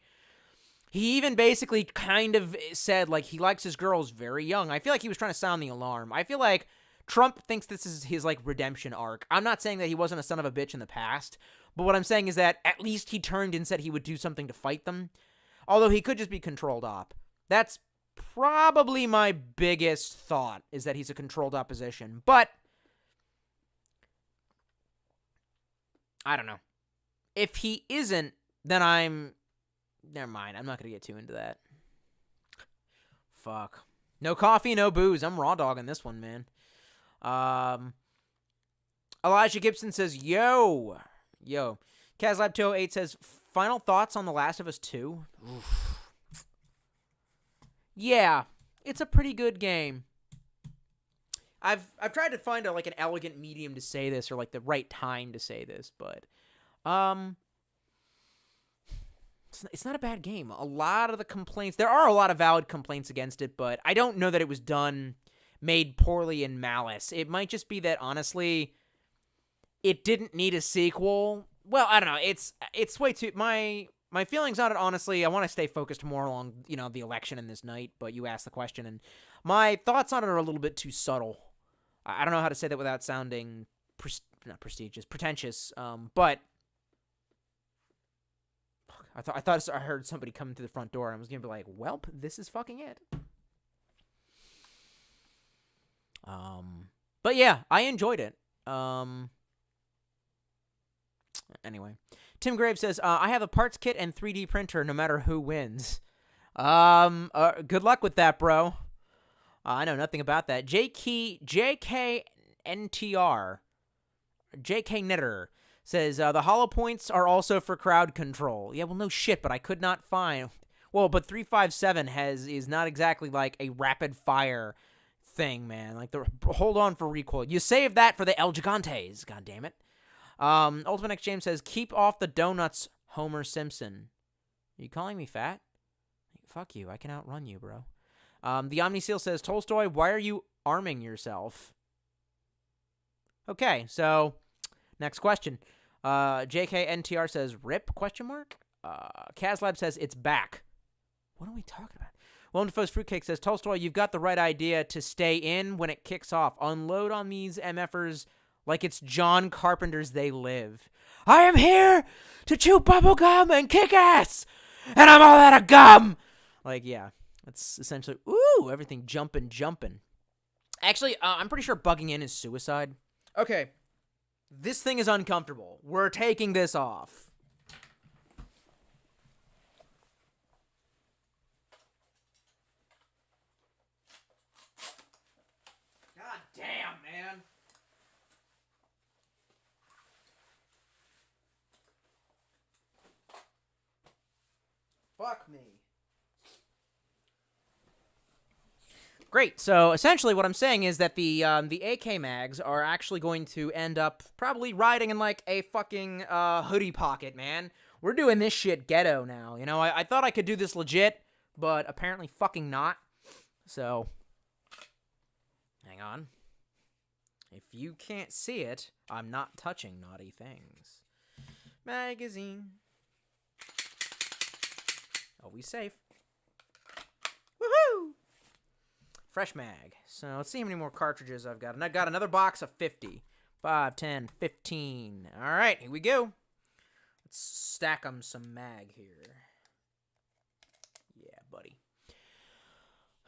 He even basically kind of said, he likes his girls very young. I feel like he was trying to sound the alarm. I feel like Trump thinks this is his, redemption arc. I'm not saying that he wasn't a son of a bitch in the past, but what I'm saying is that at least he turned and said he would do something to fight them. Although he could just be controlled op. That's probably my biggest thought, is that he's a controlled opposition. But I don't know. If he isn't, then never mind. I'm not going to get too into that. Fuck. No coffee, no booze. I'm raw dogging this one, man. Elijah Gibson says, Yo. KazLab208 says, final thoughts on The Last of Us 2? Oof. Yeah, it's a pretty good game. I've tried to find an elegant medium to say this, or the right time to say this, but it's not a bad game. A lot of the complaints, there are a lot of valid complaints against it, but I don't know that it was made poorly in malice. It might just be that, honestly, it didn't need a sequel. Well, I don't know. It's way too... My feelings on it, honestly, I want to stay focused more along, the election and this night, but you asked the question, and my thoughts on it are a little bit too subtle. I don't know how to say that without sounding not prestigious, pretentious, but I thought I heard somebody coming through the front door, and I was going to be like, welp, this is fucking it. But yeah, I enjoyed it. Anyway. Tim Graves says, I have a parts kit and 3D printer no matter who wins. Good luck with that, bro. I know nothing about that. JK Knitter says, the hollow points are also for crowd control. Yeah, well, no shit, but I could not find... Well, but 357 is not exactly a rapid fire thing, man. Hold on for recoil. You saved that for the El Gigantes, god damn it. Ultimate X James says, keep off the donuts, Homer Simpson. Are you calling me fat? Fuck you, I can outrun you, bro. The Omni Seal says, Tolstoy, why are you arming yourself? Okay, so, next question. JKNTR says, rip, question mark? Kazlab says, it's back. What are we talking about? Willem Dafoe's Fruitcake says, Tolstoy, you've got the right idea to stay in when it kicks off. Unload on these MFers like it's John Carpenter's They Live. I am here to chew bubblegum and kick ass, and I'm all out of gum. Yeah, that's essentially, everything jumping. Actually, I'm pretty sure bugging in is suicide. Okay. This thing is uncomfortable. We're taking this off. God damn, man. Fuck me. Great. So essentially, what I'm saying is that the AK mags are actually going to end up probably riding in like a fucking hoodie pocket, man. We're doing this shit ghetto now. You know, I thought I could do this legit, but apparently fucking not. So, hang on. If you can't see it, I'm not touching naughty things. Magazine. Always safe. Woohoo! Fresh mag. So let's see how many more cartridges I've got. And I got another box of 50. 5, 10, 15. All right, here we go. Let's stack them some mag here. Yeah, buddy.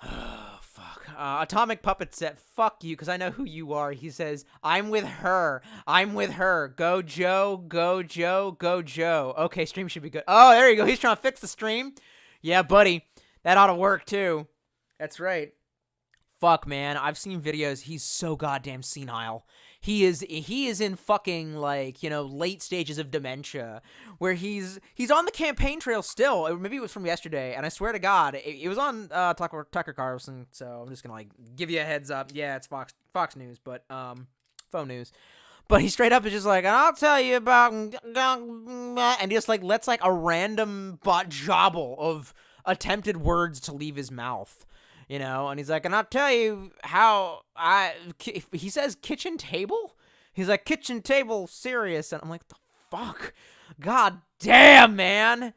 Oh, fuck. Atomic Puppet said, fuck you, because I know who you are. He says, I'm with her. I'm with her. Go, Joe. Go, Joe. Go, Joe. Okay, stream should be good. Oh, there you go. He's trying to fix the stream. Yeah, buddy. That ought to work, too. That's right. Fuck, man. I've seen videos. He's so goddamn senile. He is in fucking, like, you know, late stages of dementia, where he's on the campaign trail still. Or maybe it was from yesterday, and I swear to God, it was on Tucker Carlson, so I'm just gonna, like, give you a heads up. Yeah, it's Fox News, but, phone news. But he straight up is just like, I'll tell you about, and he just, like, lets, like, a random jobble of attempted words to leave his mouth. You know, and he's like, and I'll tell you how he says kitchen table? He's like, kitchen table serious. And I'm like, the fuck? God damn, man.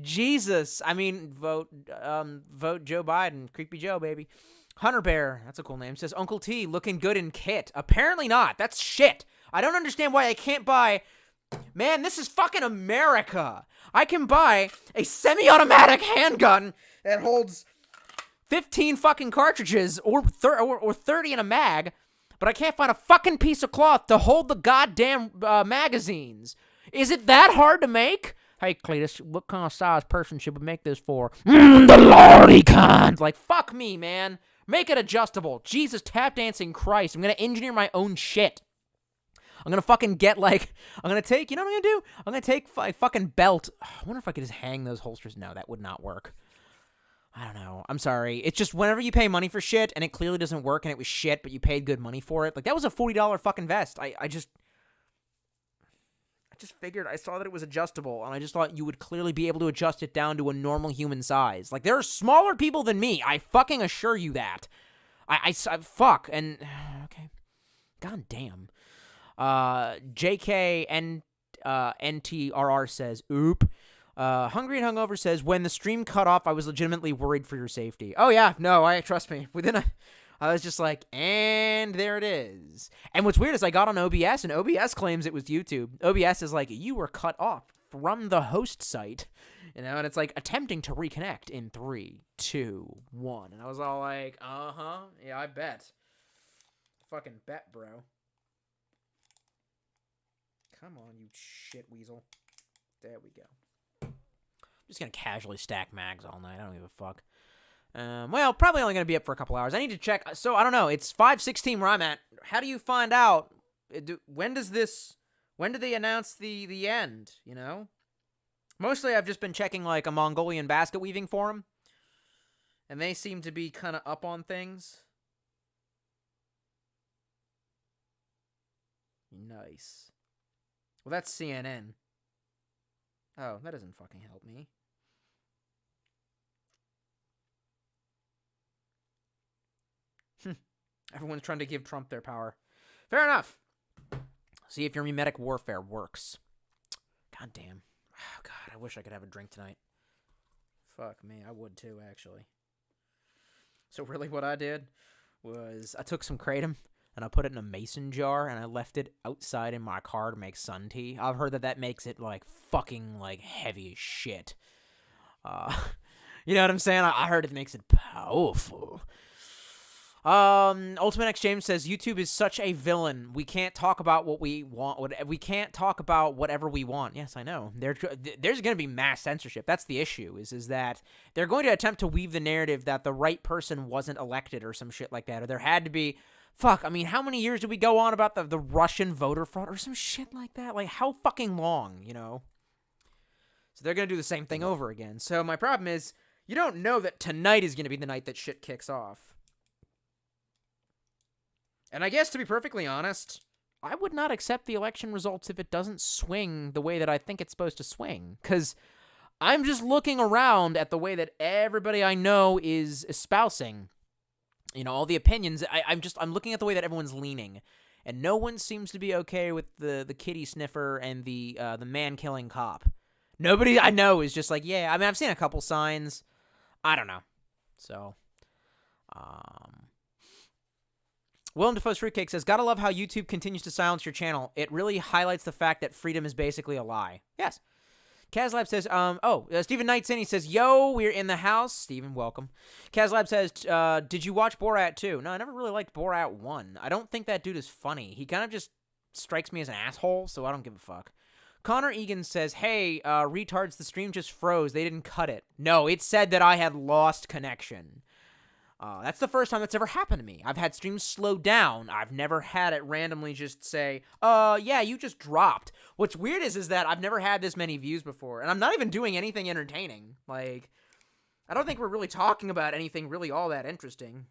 Jesus. I mean, vote Joe Biden. Creepy Joe, baby. Hunter Bear. That's a cool name. Says, Uncle T looking good in kit. Apparently not. That's shit. I don't understand why I can't buy... Man, this is fucking America. I can buy a semi-automatic handgun that holds 15 fucking cartridges or 30 in a mag, but I can't find a fucking piece of cloth to hold the goddamn magazines. Is it that hard to make? Hey, Cletus, what kind of size person should we make this for? The lordy kind. Like, fuck me, man. Make it adjustable. Jesus, tap dancing Christ. I'm gonna engineer my own shit. I'm gonna fucking get, like, I'm gonna take, you know what I'm gonna do? I'm gonna take a fucking belt. I wonder if I could just hang those holsters. No, that would not work. I don't know. I'm sorry. It's just whenever you pay money for shit and it clearly doesn't work and it was shit, but you paid good money for it. Like, that was a $40 fucking vest. I just figured, I saw that it was adjustable, and I just thought you would clearly be able to adjust it down to a normal human size. Like, there are smaller people than me. I fucking assure you that. I fuck. And, okay. God damn. JK and NTRR says, oop. Hungry and Hungover says, when the stream cut off, I was legitimately worried for your safety. Oh, yeah. No, trust me. I was just like, and there it is. And what's weird is I got on OBS, and OBS claims it was YouTube. OBS is like, you were cut off from the host site. You know, and it's like attempting to reconnect in 3, 2, 1. And I was all like, uh-huh. Yeah, I bet. Fucking bet, bro. Come on, you shit weasel. There we go. I'm just going to casually stack mags all night. I don't give a fuck. Well, probably only going to be up for a couple hours. I need to check. So, I don't know. It's 5:16 where I'm at. How do you find out? When do they announce the end, you know? Mostly I've just been checking, like, a Mongolian basket weaving forum. And they seem to be kind of up on things. Nice. Well, that's CNN. Oh, that doesn't fucking help me. Everyone's trying to give Trump their power. Fair enough. See if your memetic warfare works. God damn. Oh, God, I wish I could have a drink tonight. Fuck me, I would too, actually. So really what I did was I took some kratom and I put it in a mason jar and I left it outside in my car to make sun tea. I've heard that makes it, like, fucking, like, heavy as shit. You know what I'm saying? I heard it makes it powerful. Ultimate X James says YouTube is such a villain. We can't talk about what we want. We can't talk about whatever we want. Yes, I know. There's going to be mass censorship. That's the issue. Is that they're going to attempt to weave the narrative that the right person wasn't elected or some shit like that, or there had to be. Fuck. I mean, how many years did we go on about the Russian voter fraud or some shit like that? Like, how fucking long? You know. So they're going to do the same thing over again. So my problem is, you don't know that tonight is going to be the night that shit kicks off. And I guess, to be perfectly honest, I would not accept the election results if it doesn't swing the way that I think it's supposed to swing. Because I'm just looking around at the way that everybody I know is espousing, you know, all the opinions. I'm looking at the way that everyone's leaning. And no one seems to be okay with the kitty sniffer and the man-killing cop. Nobody I know is just like, yeah, I mean, I've seen a couple signs. I don't know. So, Willem Dafoe's Fruitcake says, gotta love how YouTube continues to silence your channel. It really highlights the fact that freedom is basically a lie. Yes. Kazlab says, Stephen Knight's in. He says, yo, we're in the house. Stephen, welcome. Kazlab says, did you watch Borat 2? No, I never really liked Borat 1. I don't think that dude is funny. He kind of just strikes me as an asshole, so I don't give a fuck. Connor Egan says, hey, retards, the stream just froze. They didn't cut it. No, it said that I had lost connection. That's the first time that's ever happened to me. I've had streams slow down. I've never had it randomly just say, yeah, you just dropped. What's weird is that I've never had this many views before, and I'm not even doing anything entertaining. Like, I don't think we're really talking about anything really all that interesting.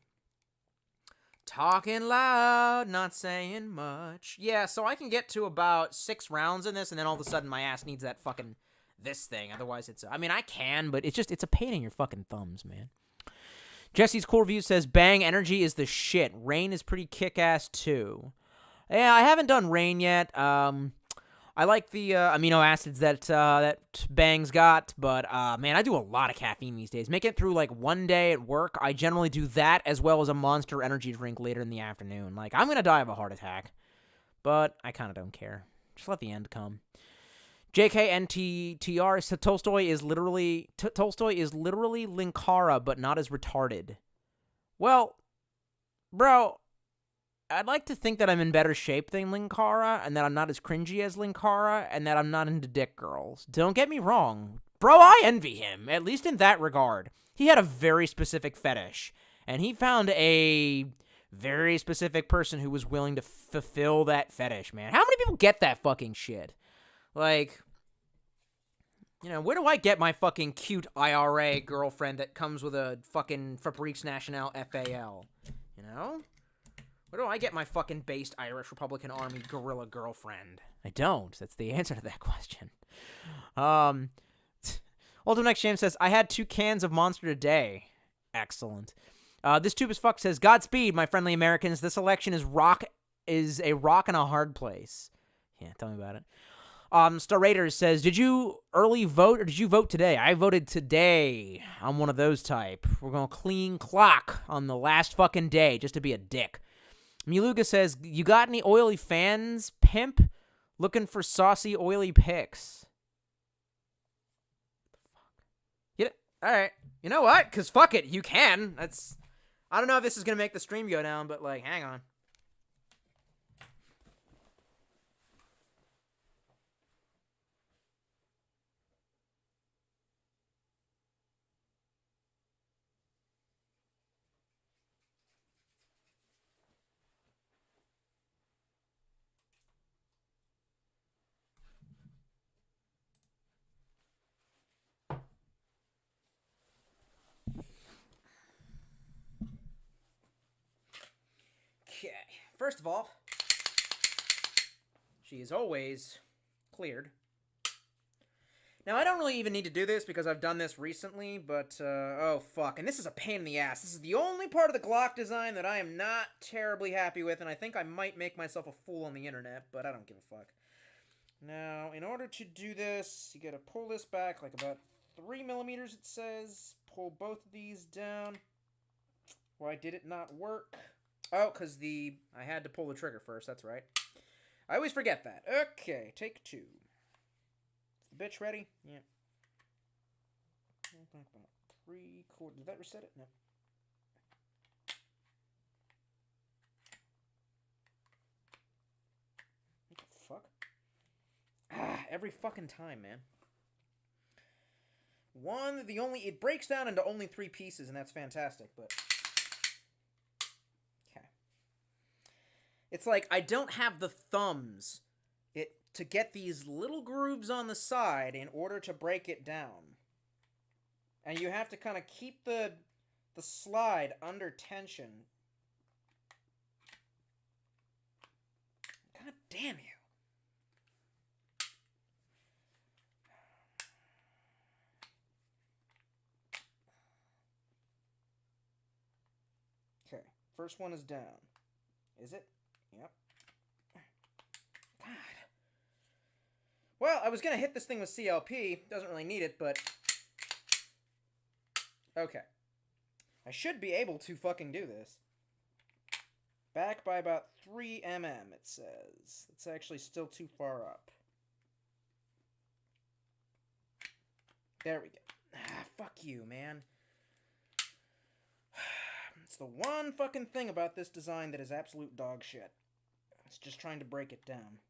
Talking loud, not saying much. Yeah, so I can get to about 6 rounds in this, and then all of a sudden my ass needs that fucking this thing. Otherwise, I mean, I can, but it's a pain in your fucking thumbs, man. Jesse's Cool Review says, Bang Energy is the shit. Rain is pretty kick-ass, too. Yeah, I haven't done Rain yet. I like the amino acids that Bang's got, but, man, I do a lot of caffeine these days. Make it through, like, one day at work. I generally do that as well as a Monster Energy drink later in the afternoon. Like, I'm gonna die of a heart attack, but I kind of don't care. Just let the end come. JKNTTR said Tolstoy is literally Linkara, but not as retarded. Well, bro, I'd like to think that I'm in better shape than Linkara, and that I'm not as cringy as Linkara, and that I'm not into dick girls. Don't get me wrong. Bro, I envy him, at least in that regard. He had a very specific fetish, and he found a very specific person who was willing to fulfill that fetish, man. How many people get that fucking shit? Like, you know, where do I get my fucking cute IRA girlfriend that comes with a fucking Fabrice Nationale FAL? You know? Where do I get my fucking based Irish Republican Army guerrilla girlfriend? I don't. That's the answer to that question. Ultimate X James says, I had 2 cans of Monster today. Excellent. This tube as fuck says, Godspeed, my friendly Americans. This election is a rock and a hard place. Yeah, tell me about it. Star Raiders says, did you early vote or did you vote today? I voted today. I'm one of those type. We're going to clean clock on the last fucking day just to be a dick. Miluga says, you got any oily fans, pimp? Looking for saucy, oily pics. Yeah, all right. You know what? Because fuck it. You can. I don't know if this is going to make the stream go down, but, like, hang on. Okay, first of all, she is always cleared. Now, I don't really even need to do this because I've done this recently, but, oh, fuck. And this is a pain in the ass. This is the only part of the Glock design that I am not terribly happy with, and I think I might make myself a fool on the internet, but I don't give a fuck. Now, in order to do this, you gotta pull this back like about 3 millimeters, it says. Pull both of these down. Why did it not work? Oh, because I had to pull the trigger first, that's right. I always forget that. Okay, take 2. Is the bitch ready? Yeah. 3/4. Did that reset it? No. every fucking time, man. It breaks down into only 3 pieces, and that's fantastic, but... Okay. It's like, I don't have the thumbs to get these little grooves on the side in order to break it down. And you have to kind of keep the slide under tension. God damn you. Okay, first one is down. Is it? Yep. God. Well, I was gonna hit this thing with CLP. Doesn't really need it, but... Okay. I should be able to fucking do this. Back by about 3 mm, it says. It's actually still too far up. There we go. Ah, fuck you, man. It's the one fucking thing about this design that is absolute dog shit. It's just trying to break it down.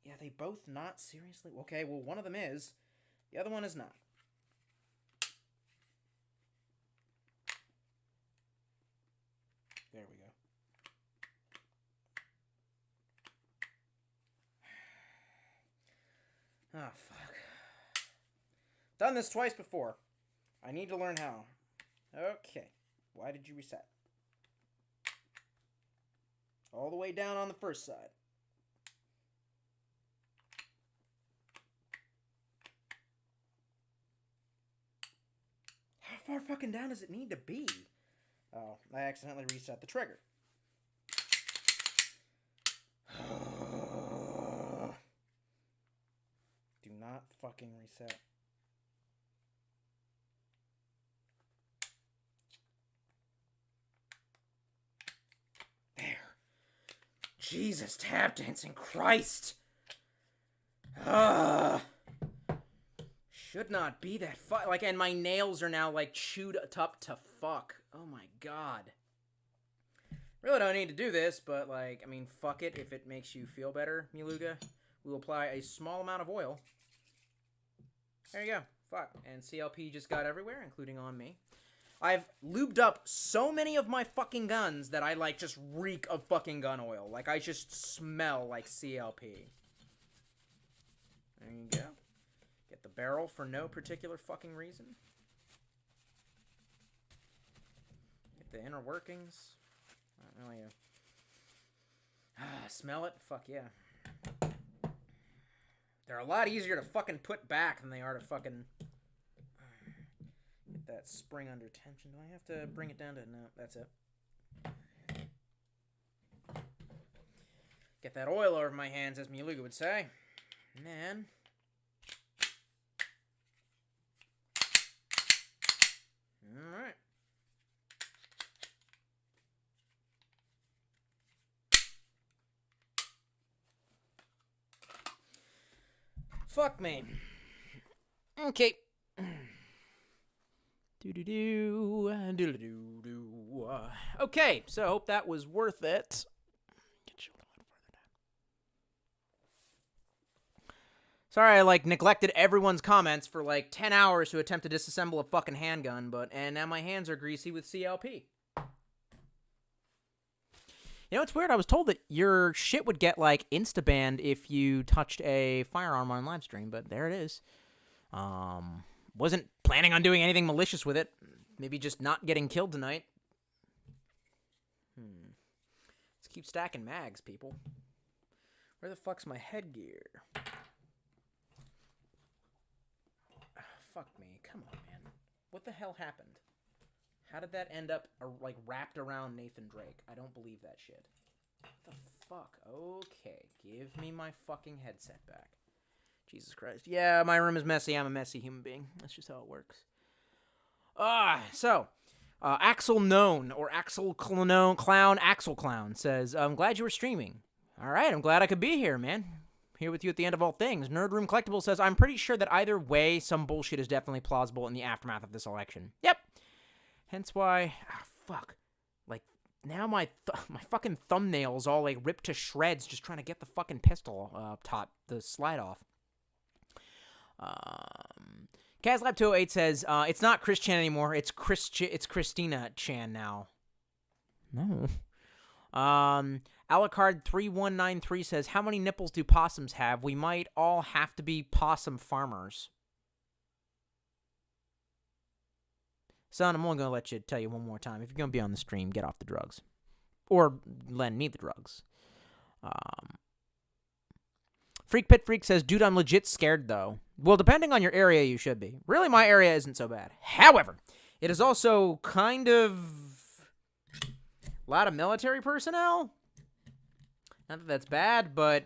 Yeah, they both not? Seriously? Okay, well, one of them is. The other one is not. There we go. Oh, fuck. Done this twice before. I need to learn how. Okay. Why did you reset? All the way down on the first side. How far fucking down does it need to be? Oh, I accidentally reset the trigger. Do not fucking reset. There. Jesus, tap dancing, Christ! Should not be that like, and my nails are now, like, chewed up to fuck. Oh my god. Really don't need to do this, but, like, I mean, fuck it if it makes you feel better, Miluga. We will apply a small amount of oil. There you go. Fuck. And CLP just got everywhere, including on me. I've lubed up so many of my fucking guns that I, like, just reek of fucking gun oil. Like, I just smell like CLP. There you go. Get the barrel for no particular fucking reason. Get the inner workings. Not really smell it? Fuck yeah. They're a lot easier to fucking put back than they are to fucking get that spring under tension. Do I have to bring it down to... No, that's it. Get that oil over my hands, as Miluga would say. And then... Alright. Fuck me. Okay. Okay, so I hope that was worth it. Get you a little further down. Sorry, I, like, neglected everyone's comments for, like, 10 hours to attempt to disassemble a fucking handgun, and now my hands are greasy with CLP. You know, it's weird. I was told that your shit would get, like, insta-banned if you touched a firearm on live stream, but there it is. Wasn't planning on doing anything malicious with it. Maybe just not getting killed tonight. Let's keep stacking mags, people. Where the fuck's my headgear? Fuck me. Come on, man. What the hell happened? How did that end up, like, wrapped around Nathan Drake? I don't believe that shit. What the fuck? Okay. Give me my fucking headset back. Jesus Christ. Yeah, my room is messy. I'm a messy human being. That's just how it works. Axel Known, or Axel Clown, Axel Clown, says, I'm glad you were streaming. All right, I'm glad I could be here, man. Here with you at the end of all things. Nerd Room Collectible says, I'm pretty sure that either way, some bullshit is definitely plausible in the aftermath of this election. Yep. Hence why, fuck. Like, now my fucking thumbnails all like ripped to shreds just trying to get the fucking pistol the slide off. KazLab208 says, it's not Chris Chan anymore. It's Christina Chan now. No. Alucard3193 says, how many nipples do possums have? We might all have to be possum farmers. Son, I'm only going to let you tell you one more time. If you're going to be on the stream, get off the drugs. Or lend me the drugs. Freak Pit Freak says, dude, I'm legit scared, though. Well, depending on your area, you should be. Really, my area isn't so bad. However, it is also kind of a lot of military personnel. Not that that's bad, but,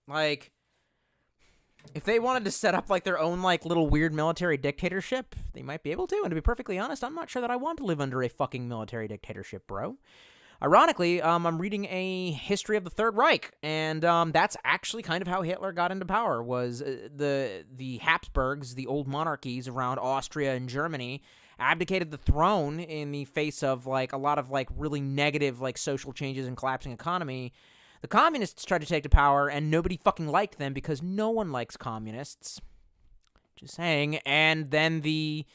like, if they wanted to set up, like, their own, like, little weird military dictatorship, they might be able to. And to be perfectly honest, I'm not sure that I want to live under a fucking military dictatorship, bro. Ironically, I'm reading a history of the Third Reich, and that's actually kind of how Hitler got into power, was the Habsburgs, the old monarchies around Austria and Germany, abdicated the throne in the face of, like, a lot of, like, really negative, like, social changes and collapsing economy. The communists tried to take to power, and nobody fucking liked them because no one likes communists. Just saying. And then the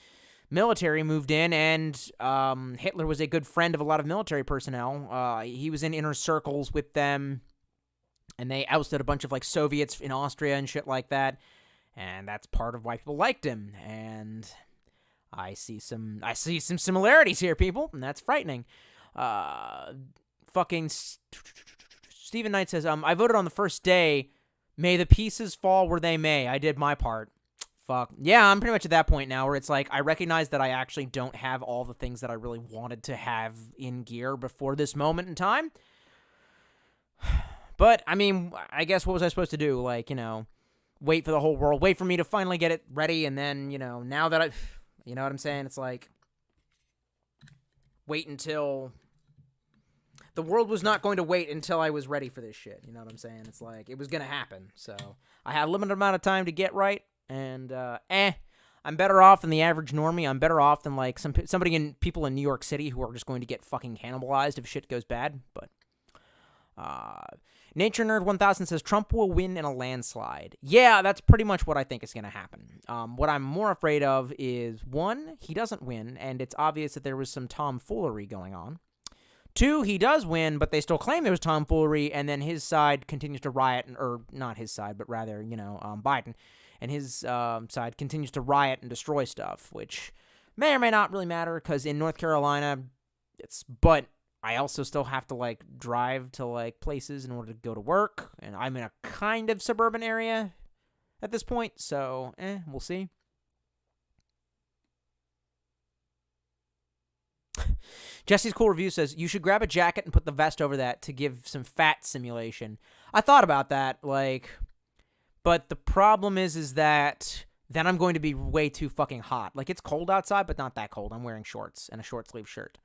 military moved in, and Hitler was a good friend of a lot of military personnel. He was in inner circles with them, and they ousted a bunch of, like, Soviets in Austria and shit like that, and that's part of why people liked him. And I see some similarities here, people, and that's frightening. Fucking Stephen Knight says, I voted on the first day. May the pieces fall where they may. I did my part. Fuck. Yeah, I'm pretty much at that point now where it's like, I recognize that I actually don't have all the things that I really wanted to have in gear before this moment in time. But, I mean, I guess what was I supposed to do? Like, you know, wait for the whole world, wait for me to finally get it ready, and then, you know, now that you know what I'm saying? It's like, wait until... The world was not going to wait until I was ready for this shit. You know what I'm saying? It's like, it was going to happen. So, I had a limited amount of time to get right. And, I'm better off than the average normie. I'm better off than, like, people in New York City who are just going to get fucking cannibalized if shit goes bad. But, Nature Nerd 1000 says, Trump will win in a landslide. Yeah, that's pretty much what I think is going to happen. What I'm more afraid of is, 1, he doesn't win, and it's obvious that there was some tomfoolery going on. 2, he does win, but they still claim there was tomfoolery, and then his side continues to riot, or not his side, but rather, you know, Biden, and his side continues to riot and destroy stuff, which may or may not really matter, because in North Carolina, but I also still have to, like, drive to, like, places in order to go to work, and I'm in a kind of suburban area at this point, so, we'll see. Jesse's Cool Review says, you should grab a jacket and put the vest over that to give some fat simulation. I thought about that, like, but the problem is that then I'm going to be way too fucking hot. Like, it's cold outside, but not that cold. I'm wearing shorts and a short sleeve shirt.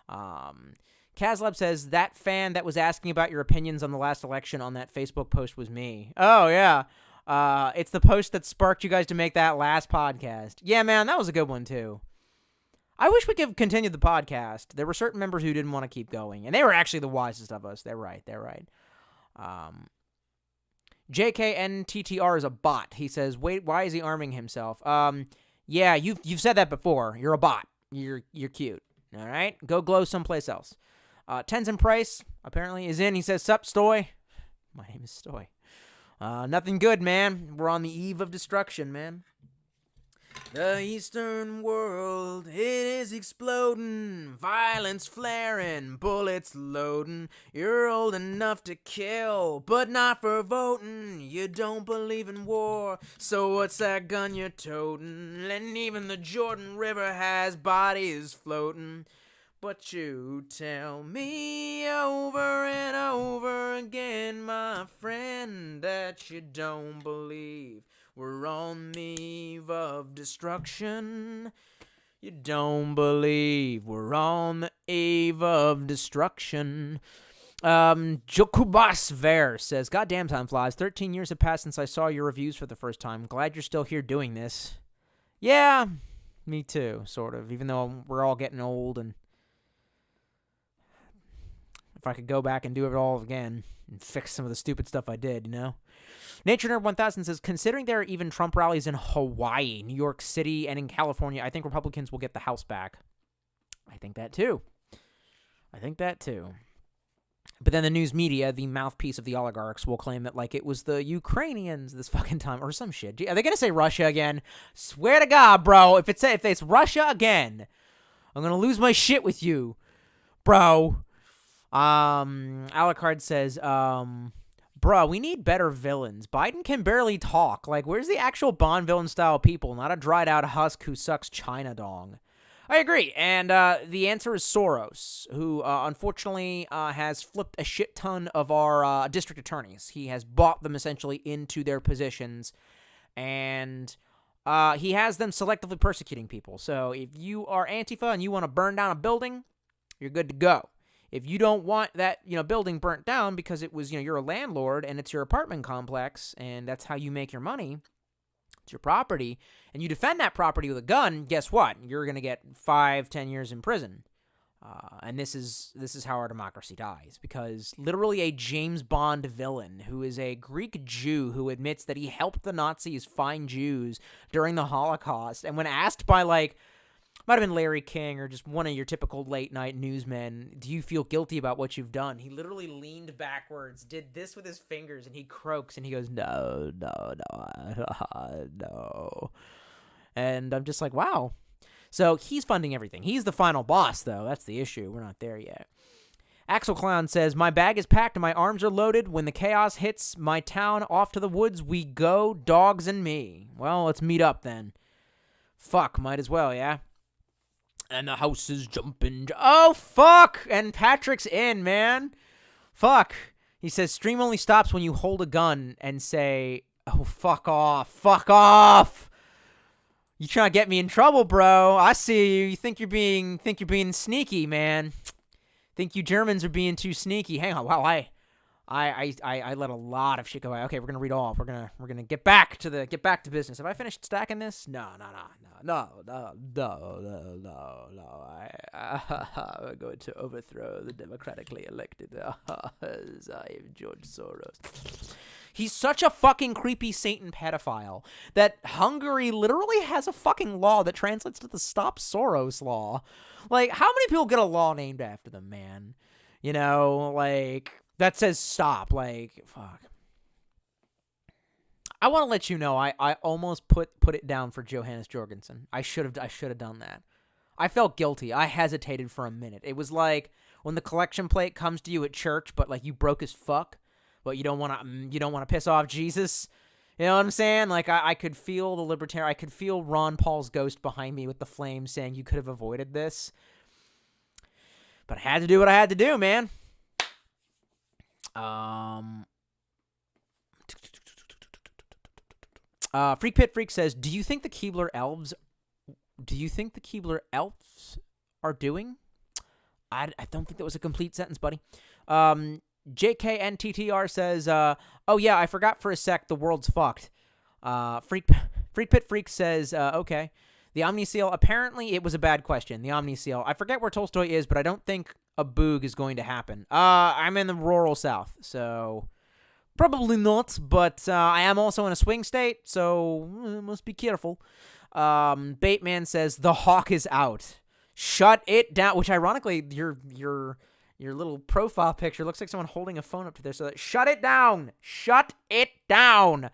Kazlab says, that fan that was asking about your opinions on the last election on that Facebook post was me. Oh, yeah. It's the post that sparked you guys to make that last podcast. Yeah, man, that was a good one, too. I wish we could continue the podcast. There were certain members who didn't want to keep going, and they were actually the wisest of us. They're right. JKNTTR is a bot. He says, wait, why is he arming himself? Yeah, you've said that before. You're a bot. You're cute. All right? Go glow someplace else. Tenzin Price, apparently, is in. He says, sup, Stoy? My name is Stoy. Nothing good, man. We're on the eve of destruction, man. The Eastern world, it is exploding, violence flaring, bullets loading. You're old enough to kill, but not for voting. You don't believe in war, so what's that gun you're toting? And even the Jordan River has bodies floating. But you tell me over and over again, my friend, that you don't believe we're on the eve of destruction. You don't believe we're on the eve of destruction. Jokubas Ver says, goddamn, time flies. 13 years have passed since I saw your reviews for the first time. Glad you're still here doing this. Yeah, me too, sort of. Even though we're all getting old and if I could go back and do it all again and fix some of the stupid stuff I did, Nature Nerd 1000 says, considering there are even Trump rallies in Hawaii, New York City, and in California, I think Republicans will get the House back. I think that too. But then the news media, the mouthpiece of the oligarchs, will claim that, like, it was the Ukrainians this fucking time, or some shit. Are they going to say Russia again? Swear to God, bro, if it's Russia again, I'm going to lose my shit with you, bro. Alucard says, bro, we need better villains. Biden can barely talk. Like, where's the actual Bond villain style people, not a dried out husk who sucks China dong? I agree, and the answer is Soros, who unfortunately has flipped a shit ton of our district attorneys. He has bought them essentially into their positions, and he has them selectively persecuting people. So if you are Antifa and you want to burn down a building, you're good to go. If you don't want that building burnt down because it was you're a landlord and it's your apartment complex and that's how you make your money, it's your property, and you defend that property with a gun, guess what? You're going to get 5-10 years in prison. And this is how our democracy dies, because literally a James Bond villain who is a Greek Jew who admits that he helped the Nazis find Jews during the Holocaust, and when asked by, might have been Larry King or just one of your typical late-night newsmen, do you feel guilty about what you've done? He literally leaned backwards, did this with his fingers, and he croaks, and he goes, no. And I'm just like, wow. So he's funding everything. He's the final boss, though. That's the issue. We're not there yet. Axel Clown says, my bag is packed and my arms are loaded. When the chaos hits my town, off to the woods we go, dogs and me. Well, let's meet up then. Fuck, might as well, yeah? And the house is jumping. Oh, fuck! And Patrick's in, man. Fuck. He says, stream only stops when you hold a gun and say, oh, fuck off. Fuck off! You trying to get me in trouble, bro. I see you. You think you're being sneaky, man. Think you Germans are being too sneaky. Hang on. Wow, I let a lot of shit go by. Okay, we're gonna read all. We're gonna get back to business. Have I finished stacking this? No. I'm going to overthrow the democratically elected. I am George Soros. He's such a fucking creepy Satan pedophile that Hungary literally has a fucking law that translates to the Stop Soros law. Like, how many people get a law named after them, man? That says stop. Fuck. I want to let you know I almost put it down for Johannes Jorgensen. I should have done that. I felt guilty. I hesitated for a minute. It was like when the collection plate comes to you at church, but you broke as fuck, but you don't want to piss off Jesus. You know what I'm saying? I could feel the libertarian. I could feel Ron Paul's ghost behind me with the flame saying you could have avoided this. But I had to do what I had to do, man. Freak Pit Freak says, do you think the Keebler elves are doing? I don't think that was a complete sentence, buddy. JKNTTR says, oh yeah, I forgot for a sec, the world's fucked. Freak Pit Freak says, okay. The Omniseal, apparently it was a bad question. The Omniseal, I forget where Tolstoy is, but I don't think a boog is going to happen. I'm in the rural south, so probably not, but I am also in a swing state, so must be careful. Bateman says, the hawk is out. Shut it down, which ironically, your little profile picture looks like someone holding a phone up to there, so shut it down. Shut it down.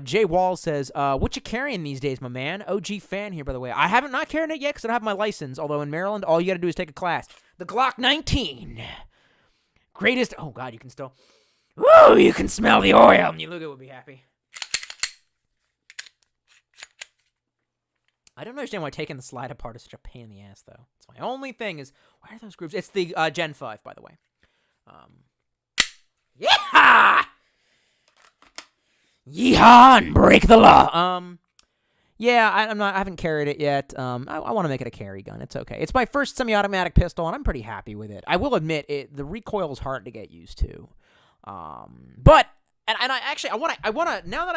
Jay Wall says, what you carrying these days, my man? OG fan here, by the way. I haven't not carrying it yet because I don't have my license, although in Maryland, all you got to do is take a class. The Glock 19. Greatest. Oh, God, you can still. Woo, you can smell the oil. And Luga would be happy. I don't understand why taking the slide apart is such a pain in the ass, though. It's my only thing is, why are those groups? It's the Gen 5, by the way. Yeah! Yeehaw and break the law. Yeah, I haven't carried it yet. I want to make it a carry gun. It's okay. It's my first semi-automatic pistol, and I'm pretty happy with it. I will admit, the recoil is hard to get used to. But I want to now that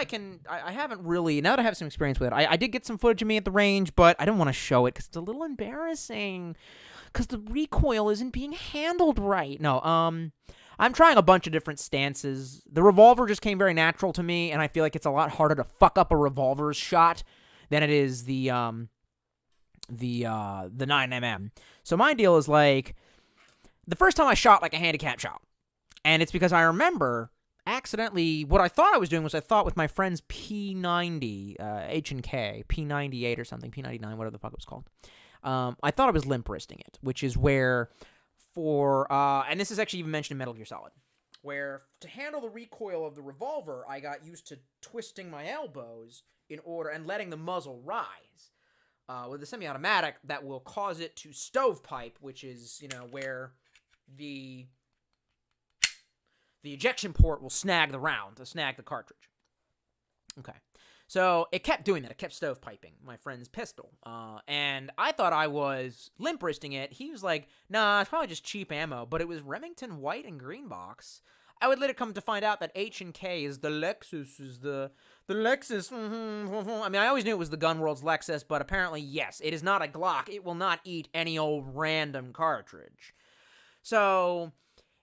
I haven't really, now that I have some experience with it, I did get some footage of me at the range, but I don't want to show it because it's a little embarrassing. because the recoil isn't being handled right. No, I'm trying a bunch of different stances. The revolver just came very natural to me, and I feel like it's a lot harder to fuck up a revolver's shot than it is the 9mm. So my deal is like, the first time I shot like a handicap shot, and it's because I remember accidentally, what I thought I was doing was I thought with my friend's P90, H&K, P98 or something, P99, whatever the fuck it was called. I thought I was limp wristing it, which is where and this is actually even mentioned in Metal Gear Solid, where to handle the recoil of the revolver, I got used to twisting my elbows in order and letting the muzzle rise. With the semi-automatic, that will cause it to stovepipe, which is, where the ejection port will snag the round, to snag the cartridge. Okay. So it kept doing that. It kept stovepiping my friend's pistol. And I thought I was limp wristing it. He was like, nah, it's probably just cheap ammo. But it was Remington white and green box. I would later come to find out that H&K is the Lexus, is the Lexus. I mean, I always knew it was the Gun World's Lexus, but apparently, yes, it is not a Glock. It will not eat any old random cartridge. So,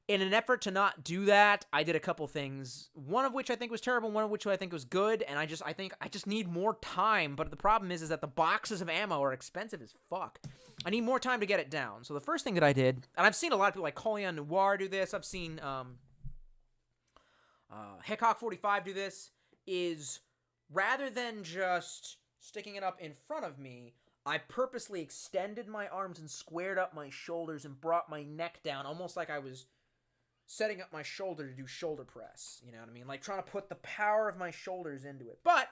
in an effort to not do that, I did a couple things, one of which I think was terrible, one of which I think was good, and I think I just need more time, but the problem is that the boxes of ammo are expensive as fuck. I need more time to get it down. So the first thing that I did, and I've seen a lot of people like Colion Noir do this, I've seen Hickok 45 do this, is rather than just sticking it up in front of me, I purposely extended my arms and squared up my shoulders and brought my neck down, almost like I was setting up my shoulder to do shoulder press, you know what I mean? Like trying to put the power of my shoulders into it. But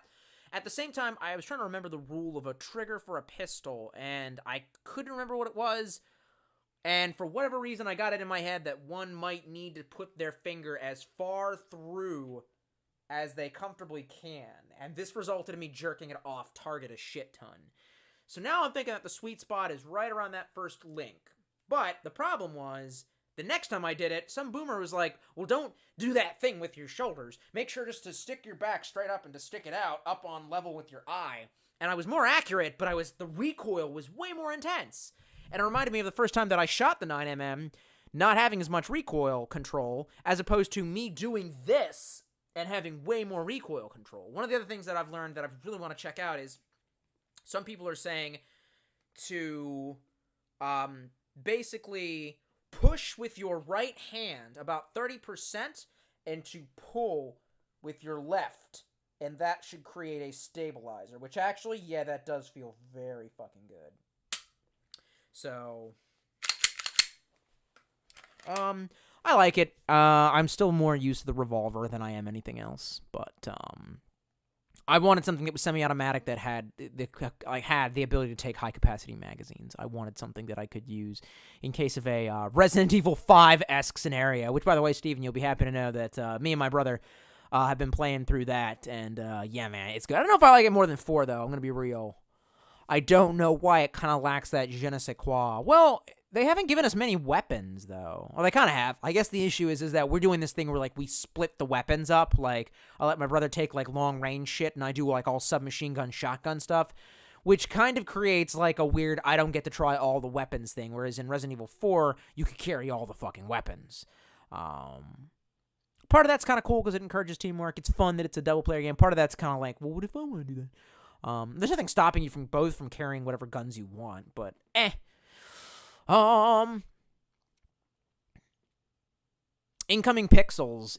at the same time, I was trying to remember the rule of a trigger for a pistol, and I couldn't remember what it was. And for whatever reason, I got it in my head that one might need to put their finger as far through as they comfortably can. And this resulted in me jerking it off target a shit ton. So now I'm thinking that the sweet spot is right around that first link. But the problem was, the next time I did it, some boomer was like, well, don't do that thing with your shoulders. Make sure just to stick your back straight up and to stick it out up on level with your eye. And I was more accurate, but the recoil was way more intense. And it reminded me of the first time that I shot the 9mm, not having as much recoil control, as opposed to me doing this and having way more recoil control. One of the other things that I've learned that I really want to check out is some people are saying to basically push with your right hand about 30% and to pull with your left, and that should create a stabilizer, which actually, yeah, that does feel very fucking good. So, I like it. I'm still more used to the revolver than I am anything else, but I wanted something that was semi-automatic that had the ability to take high-capacity magazines. I wanted something that I could use in case of a Resident Evil 5-esque scenario, which, by the way, Steven, you'll be happy to know that me and my brother have been playing through that, and yeah, man, it's good. I don't know if I like it more than 4, though. I'm going to be real. I don't know why it kind of lacks that je ne sais quoi. Well, they haven't given us many weapons, though. Well, they kind of have. I guess the issue is that we're doing this thing where, we split the weapons up. I let my brother take, long-range shit, and I do, all submachine gun, shotgun stuff, which kind of creates, a weird I don't get to try all the weapons thing, whereas in Resident Evil 4, you could carry all the fucking weapons. Part of that's kind of cool because it encourages teamwork. It's fun that it's a double-player game. Part of that's kind of well, what if I want to do that? There's nothing stopping you from carrying whatever guns you want, but Incoming Pixels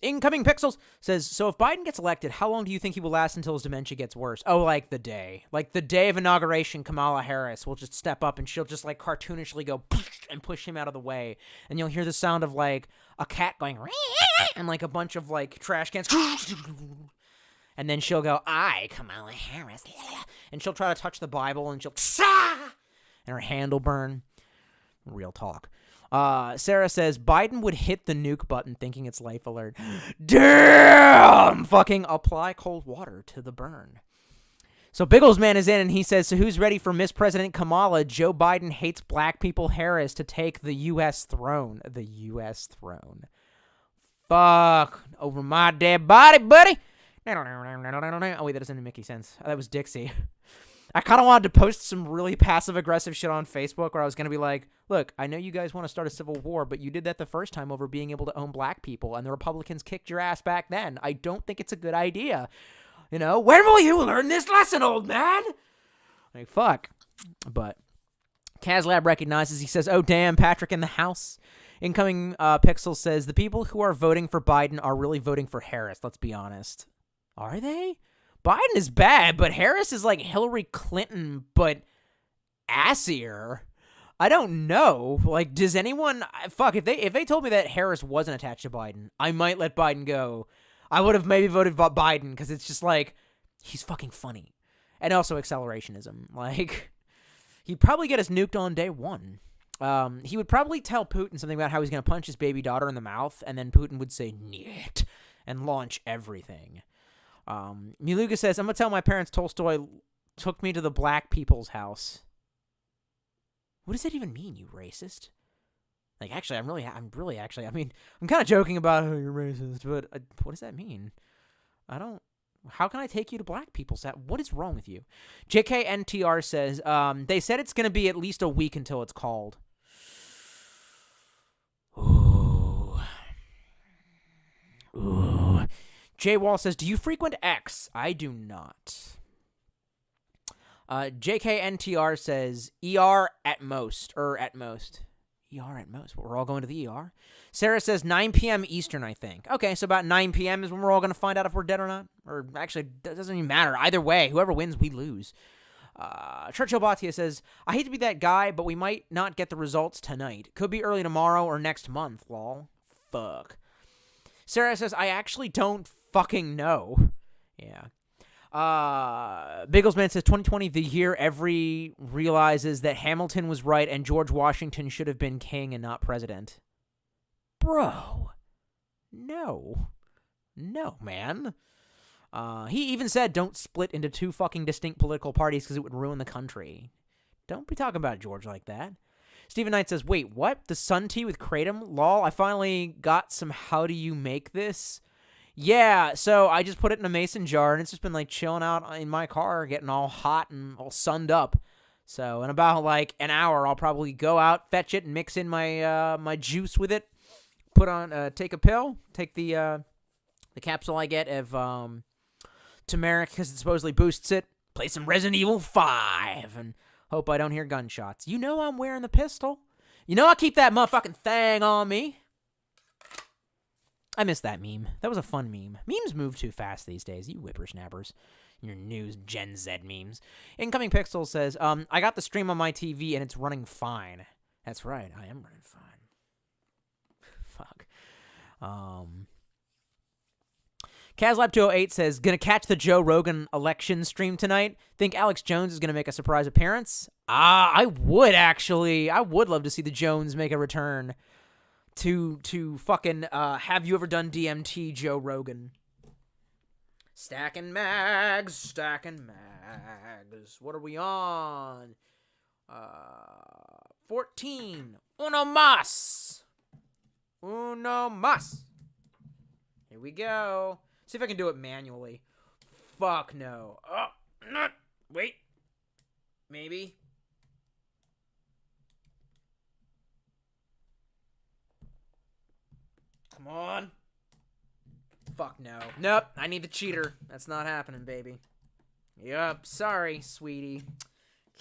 says, so if Biden gets elected, how long do you think he will last until his dementia gets worse? Oh, the day. The day of inauguration, Kamala Harris will just step up and she'll just cartoonishly go and push him out of the way. And you'll hear the sound of a cat going and a bunch of trash cans. And then she'll go, I, Kamala Harris. And she'll try to touch the Bible and she'll and her hand will burn. Real talk. Sarah says, Biden would hit the nuke button thinking it's life alert. Damn! Fucking apply cold water to the burn. So Bigglesman is in and he says, so who's ready for Miss President Kamala? Joe Biden hates black people Harris to take the U.S. throne. The U.S. throne. Fuck. Over my dead body, buddy. Oh, wait, that doesn't make any sense. That was Dixie. I kind of wanted to post some really passive-aggressive shit on Facebook where I was going to be like, look, I know you guys want to start a civil war, but you did that the first time over being able to own black people, and the Republicans kicked your ass back then. I don't think it's a good idea. You know, when will you learn this lesson, old man? Like, fuck. But Kazlab recognizes, he says, oh, damn, Patrick in the house. Incoming Pixel says, the people who are voting for Biden are really voting for Harris, let's be honest. Are they? Biden is bad, but Harris is like Hillary Clinton, but assier. I don't know. Like, does anyone... Fuck, if they told me that Harris wasn't attached to Biden, I might let Biden go. I would have maybe voted for Biden, because it's just like, he's fucking funny. And also accelerationism. Like, he'd probably get us nuked on day one. He would probably tell Putin something about how he's going to punch his baby daughter in the mouth, and then Putin would say, "Niet," and launch everything. Miluga says, I'm going to tell my parents Tolstoy took me to the black people's house. What does that even mean, you racist? Like, actually, I'm really, I mean, I'm kind of joking about, oh, you're racist, but what does that mean? How can I take you to black people's house? What is wrong with you? JKNTR says, they said it's going to be at least a week until it's called. Ooh. Jay Wall says, do you frequent X? I do not. JKNTR says, ER at most. ER at most. We're all going to the ER. Sarah says 9 p.m. Eastern, I think. Okay, so about 9 p.m. is when we're all going to find out if we're dead or not. Or actually, it doesn't even matter. Either way, whoever wins, we lose. Churchill Batia says, I hate to be that guy, but we might not get the results tonight. Could be early tomorrow or next month, lol. Fuck. Sarah says, I actually don't fucking know. Yeah. Bigglesman says 2020, the year every realizes that Hamilton was right and George Washington should have been king and not president. Bro. No, man. He even said don't split into two fucking distinct political parties because it would ruin the country. Don't be talking about George like that. Stephen Knight says, wait, what? The Sun Tea with Kratom? Lol, I finally got some how do you make this? Yeah, so I just put it in a mason jar, and it's just been, like, chilling out in my car, getting all hot and all sunned up. So in about, like, an hour, I'll probably go out, fetch it, and mix in my my juice with it. Take a pill, take the capsule I get of turmeric, because it supposedly boosts it, play some Resident Evil 5, and hope I don't hear gunshots. You know I'm wearing the pistol. You know I keep that motherfucking thing on me. I missed that meme. That was a fun meme. Memes move too fast these days, you whippersnappers. Your new Gen Z memes. Incoming Pixel says, I got the stream on my TV and it's running fine. That's right, I am running fine. Fuck. Kazlab208 says, gonna catch the Joe Rogan election stream tonight. Think Alex Jones is gonna make a surprise appearance? I would actually. I would love to see the Jones make a return to fucking have you ever done DMT, Joe Rogan. Stacking mags. What are we on? 14. Uno mas. Here we go. See if I can do it manually. Fuck no. Oh, not. Wait. Maybe. Come on. Fuck no. Nope, I need the cheater. That's not happening, baby. Yup, sorry, sweetie.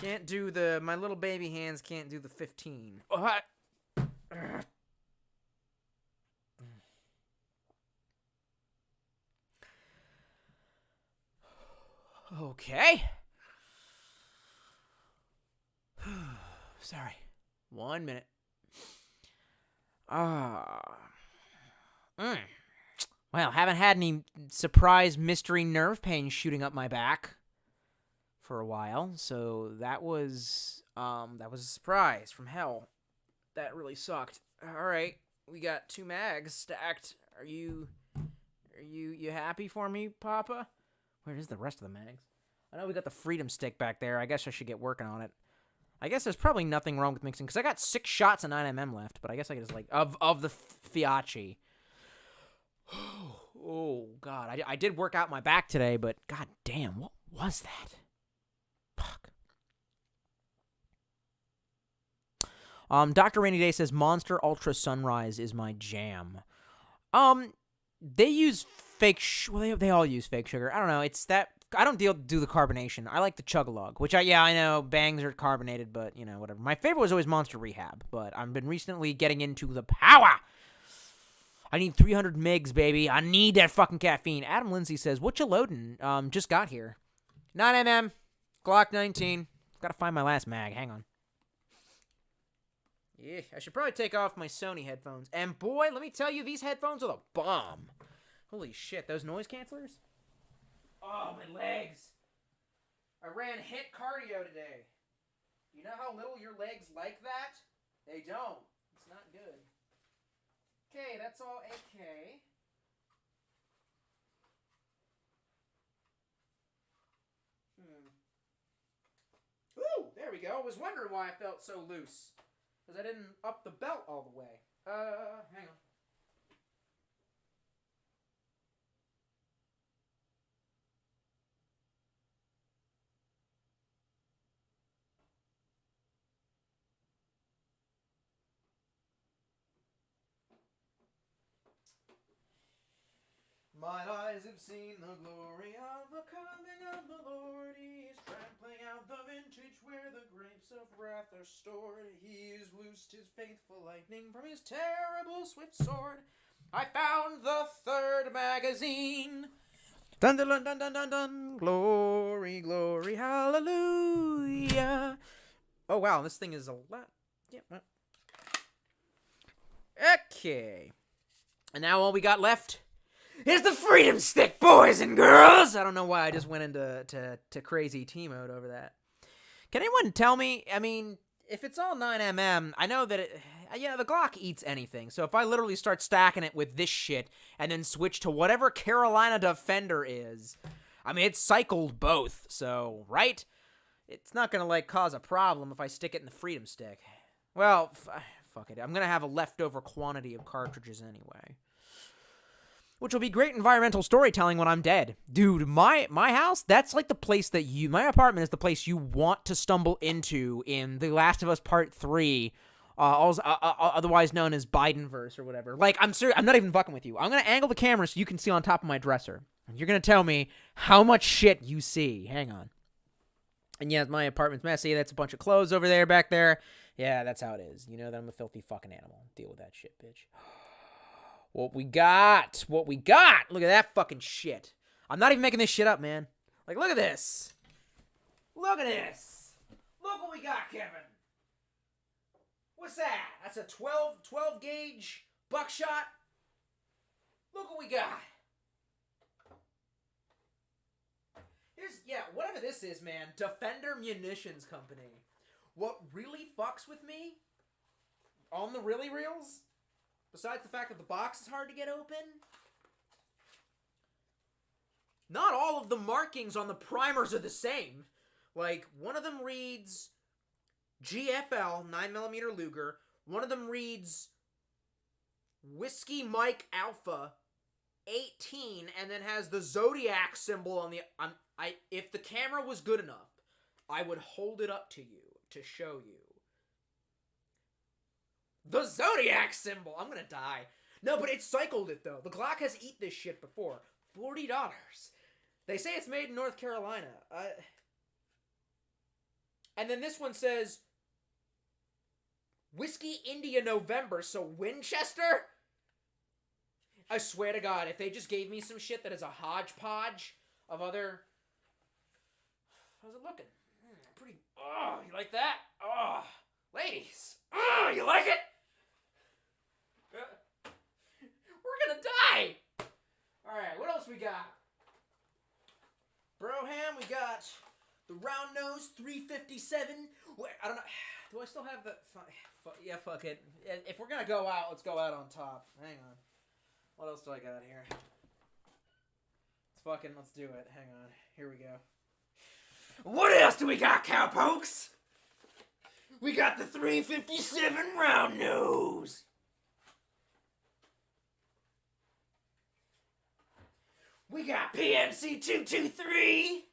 Can't do my little baby hands can't do the 15. Okay. Sorry. 1 minute. Well, haven't had any surprise mystery nerve pain shooting up my back for a while, so that was a surprise from hell. That really sucked. All right, we got 2 mags stacked. Are you happy for me, Papa? Where is the rest of the mags? I know we got the Freedom Stick back there. I guess I should get working on it. I guess there's probably nothing wrong with mixing, because I got 6 shots of 9mm left, but I guess I could just, like, of the Fiachi. Oh, God. I did work out my back today, but god damn, what was that? Fuck. Dr. Rainy Day says Monster Ultra Sunrise is my jam. They use fake well, they all use fake sugar. I don't know. It's that I don't do the carbonation. I like the Chug-a-Lug, which I know bangs are carbonated, but you know, whatever. My favorite was always Monster Rehab, but I've been recently getting into the power. I need 300 megs, baby. I need that fucking caffeine. Adam Lindsay says, "What you loading? Just got here. 9mm, Glock 19. Gotta find my last mag. Hang on. Yeah, I should probably take off my Sony headphones. And boy, let me tell you, these headphones are the bomb. Holy shit, those noise cancelers? Oh, my legs. I ran HIIT cardio today. You know how little your legs like that? They don't. It's not good. Okay, that's all AK. Ooh, there we go. I was wondering why I felt so loose. Because I didn't up the belt all the way. Hang on. Mine eyes have seen the glory of the coming of the Lord. He is trampling out the vintage where the grapes of wrath are stored. He has loosed his faithful lightning from his terrible swift sword. I found the third magazine. Dun dun dun dun dun dun dun. Glory, glory, hallelujah. Oh wow, this thing is a lot. Yeah. Okay. And now all we got left is the Freedom Stick, boys and girls. I don't know why I just went into crazy T mode over that. Can anyone tell me? I mean, if it's all 9mm, I know that the Glock eats anything. So if I literally start stacking it with this shit and then switch to whatever Carolina Defender is, I mean, it's cycled both. So right, it's not gonna cause a problem if I stick it in the Freedom Stick. Well, fuck it. I'm gonna have a leftover quantity of cartridges anyway. Which will be great environmental storytelling when I'm dead. Dude, my house, that's like the place that my apartment is the place you want to stumble into in The Last of Us Part 3, otherwise known as Bidenverse or whatever. I'm serious, I'm not even fucking with you. I'm going to angle the camera so you can see on top of my dresser. And you're going to tell me how much shit you see. Hang on. And yeah, my apartment's messy. That's a bunch of clothes over there, back there. Yeah, that's how it is. You know that I'm a filthy fucking animal. Deal with that shit, bitch. What we got? Look at that fucking shit. I'm not even making this shit up, man. Look at this. Look at this. Look what we got, Kevin. What's that? That's a 12 gauge buckshot. Look what we got. Whatever this is, man. Defender Munitions Company. What really fucks with me on the really reels, besides the fact that the box is hard to get open, not all of the markings on the primers are the same. One of them reads GFL 9mm Luger. One of them reads Whiskey Mike Alpha 18, and then has the Zodiac symbol on the... if the camera was good enough, I would hold it up to you to show you. The Zodiac symbol! I'm gonna die. No, but it cycled it, though. The Glock has eat this shit before. $40. They say it's made in North Carolina. And then this one says Whiskey India November, so Winchester? I swear to God, if they just gave me some shit that is a hodgepodge of other... How's it looking? Pretty... Oh, you like that? Oh, ladies. Oh, you like it? We're gonna die! Alright, what else we got? Broham, we got the round nose 357. Wait, I don't know. Do I still have the... Yeah, fuck it. If we're gonna go out, let's go out on top. Hang on. What else do I got here? Let's do it. Hang on. Here we go. What else do we got, cowpokes? We got the 357 round nose. We got PMC 223.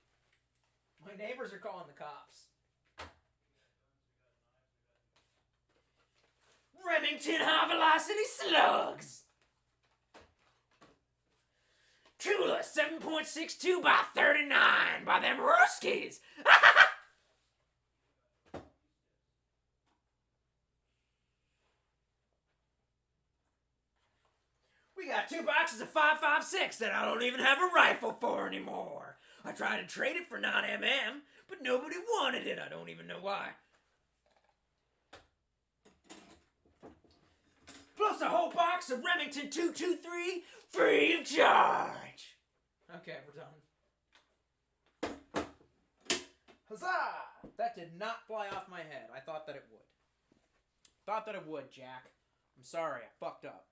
My neighbors are calling the cops. Remington High Velocity Slugs! Tula 7.62 by 39 by them Ruskies! We got 2 boxes of 5.56 that I don't even have a rifle for anymore. I tried to trade it for 9mm, but nobody wanted it. I don't even know why. Plus a whole box of Remington 223 free of charge. Okay, we're done. Huzzah! That did not fly off my head. I thought that it would. Thought that it would, Jack. I'm sorry, I fucked up.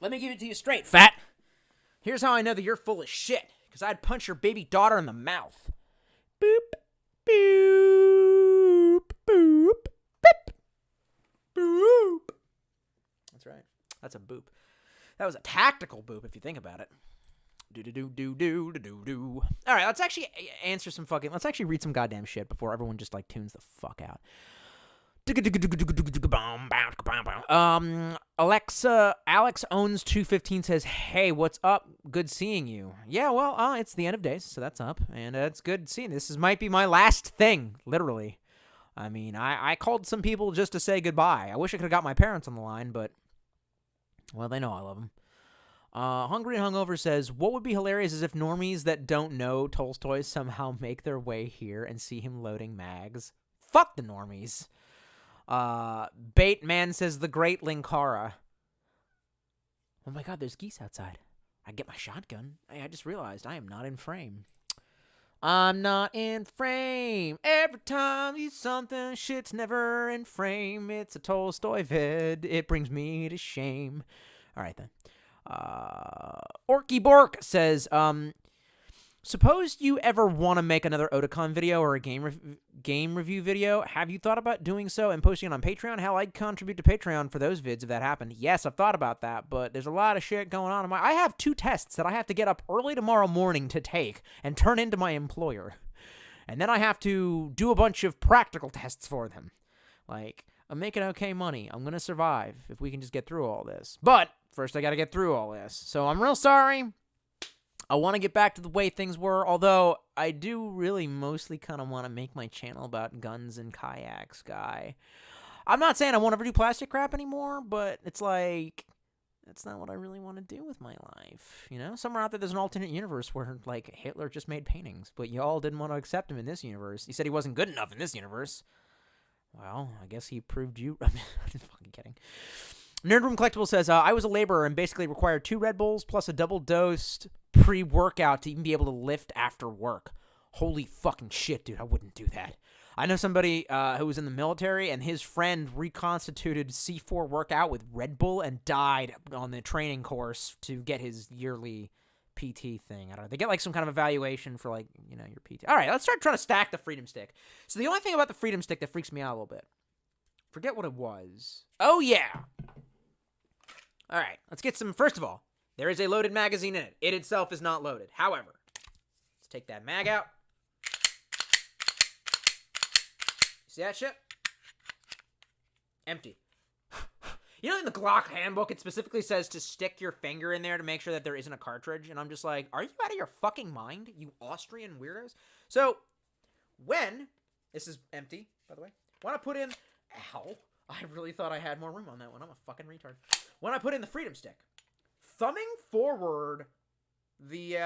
Let me give it to you straight, fat. Here's how I know that you're full of shit. Because I'd punch your baby daughter in the mouth. Boop, boop, boop, boop, boop. That's right. That's a boop. That was a tactical boop if you think about it. Do-do-do-do-do-do-do. All right, let's actually answer some fucking... Let's actually read some goddamn shit before everyone just, like, tunes the fuck out. Alex owns 215 says, hey, what's up? Good seeing you. Yeah, well, it's the end of days, so that's up. And it's good seeing. This might be my last thing, literally. I mean, I called some people just to say goodbye. I wish I could have got my parents on the line, but, well, they know I love them. Hungry and Hungover says, what would be hilarious is if normies that don't know Tolstoy somehow make their way here and see him loading mags. Fuck the normies. Bait Man says the great Linkara. Oh my god, there's geese outside. I get my shotgun. I just realized I am not in frame. I'm not in frame. Every time you something, shit's never in frame. It's a Tolstoy vid. It brings me to shame. Alright then. Orky Bork says, suppose you ever want to make another Otakon video or a game review video. Have you thought about doing so and posting it on Patreon? Hell, I'd contribute to Patreon for those vids if that happened. Yes, I've thought about that, but there's a lot of shit going on. I have 2 tests that I have to get up early tomorrow morning to take and turn into my employer. And then I have to do a bunch of practical tests for them. Like, I'm making okay money. I'm going to survive if we can just get through all this. But first, I got to get through all this. So I'm real sorry. I want to get back to the way things were, although I do really mostly kind of want to make my channel about guns and kayaks, guy. I'm not saying I won't ever do plastic crap anymore, but it's like, that's not what I really want to do with my life, you know? Somewhere out there's an alternate universe where, like, Hitler just made paintings, but y'all didn't want to accept him in this universe. He said he wasn't good enough in this universe. Well, I guess he proved you... I'm just fucking kidding. Nerdroom Collectible says, I was a laborer and basically required 2 Red Bulls plus a double-dosed pre-workout to even be able to lift after work. Holy fucking shit, dude. I wouldn't do that. I know somebody who was in the military, and his friend reconstituted C4 workout with Red Bull and died on the training course to get his yearly PT thing. I don't know. They get, like, some kind of evaluation for, like, you know, your PT. All right, let's start trying to stack the Freedom Stick. So the only thing about the Freedom Stick that freaks me out a little bit, forget what it was. Oh, yeah. All right, let's get some. First of all, there is a loaded magazine in it. It itself is not loaded. However, let's take that mag out. See that shit? Empty. You know, in the Glock handbook, it specifically says to stick your finger in there to make sure that there isn't a cartridge. And I'm just like, are you out of your fucking mind, you Austrian weirdos? So, when, this is empty, by the way, when I put in, ow, I really thought I had more room on that one. I'm a fucking retard. When I put in the Freedom Stick, thumbing forward the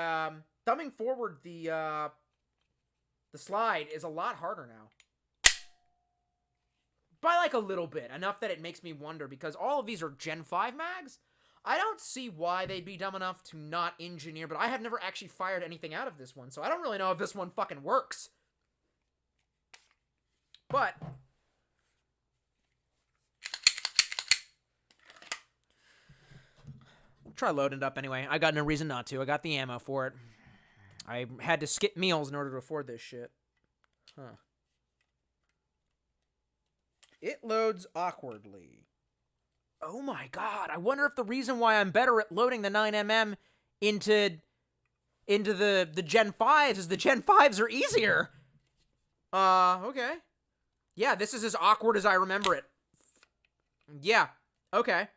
slide is a lot harder now. By like a little bit, enough that it makes me wonder, because all of these are Gen 5 mags. I don't see why they'd be dumb enough to not engineer, but I have never actually fired anything out of this one, so I don't really know if this one fucking works. But try loading it up anyway. I got no reason not to. I got the ammo for it. I had to skip meals in order to afford this shit. Huh. It loads awkwardly. Oh my god. I wonder if the reason why I'm better at loading the 9mm into into the Gen 5s is the Gen 5s are easier. Okay. Yeah, this is as awkward as I remember it. Yeah, okay.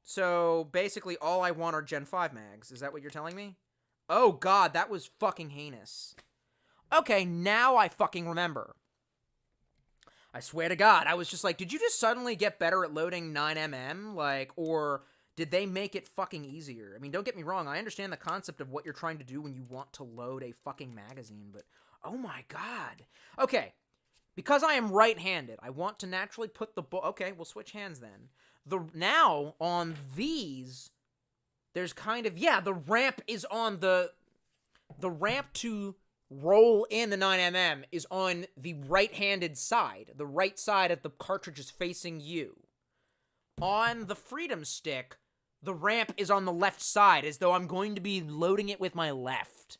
So, basically, all I want are Gen 5 mags. Is that what you're telling me? Oh, God, that was fucking heinous. Okay, now I fucking remember. I swear to God, I was just like, did you just suddenly get better at loading 9mm? Like, or did they make it fucking easier? I mean, don't get me wrong, I understand the concept of what you're trying to do when you want to load a fucking magazine, but oh my God. Okay, because I am right-handed, I want to naturally put the okay, we'll switch hands then. Now, on these, there's kind of, yeah, the ramp is on the ramp to roll in the 9mm is on the right-handed side. The right side of the cartridge is facing you. On the Freedom Stick, the ramp is on the left side, as though I'm going to be loading it with my left.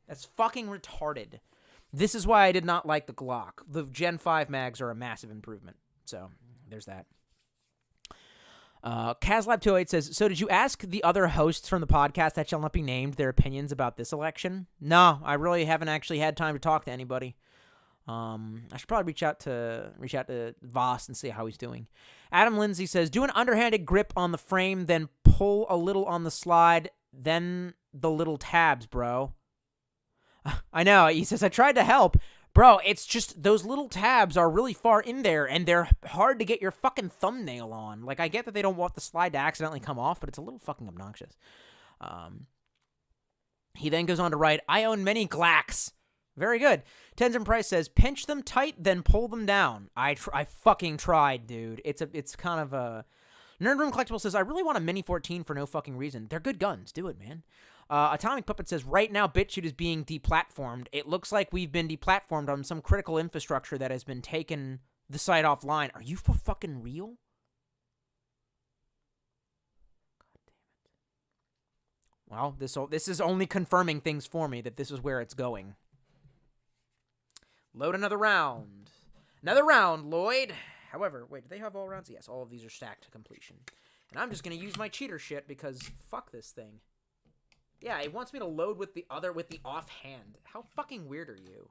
That's fucking retarded. This is why I did not like the Glock. The Gen 5 mags are a massive improvement. So, there's that. Kazlab208 says, so did you ask the other hosts from the podcast that shall not be named their opinions about this election? No, I really haven't actually had time to talk to anybody. I should probably reach out to Voss and see how he's doing. Adam Lindsay says, do an underhanded grip on the frame, then pull a little on the slide, then the little tabs, bro. I know, he says, I tried to help. Bro, it's just those little tabs are really far in there, and they're hard to get your fucking thumbnail on. Like, I get that they don't want the slide to accidentally come off, but it's a little fucking obnoxious. He then goes on to write, I own many Glacks. Very good. Tenzin Price says, pinch them tight, then pull them down. I fucking tried, dude. It's kind of a... Nerd Room Collectible says, I really want a Mini 14 for no fucking reason. They're good guns. Do it, man. Atomic Puppet says, right now BitChute is being deplatformed. It looks like we've been deplatformed on some critical infrastructure that has been taking the site offline. Are you for fucking real? God damn it. Well, this is only confirming things for me that this is where it's going. Load another round. Another round, Lloyd. However, wait, do they have all rounds? Yes, all of these are stacked to completion. And I'm just going to use my cheater shit because fuck this thing. Yeah, it wants me to load with the offhand. How fucking weird are you?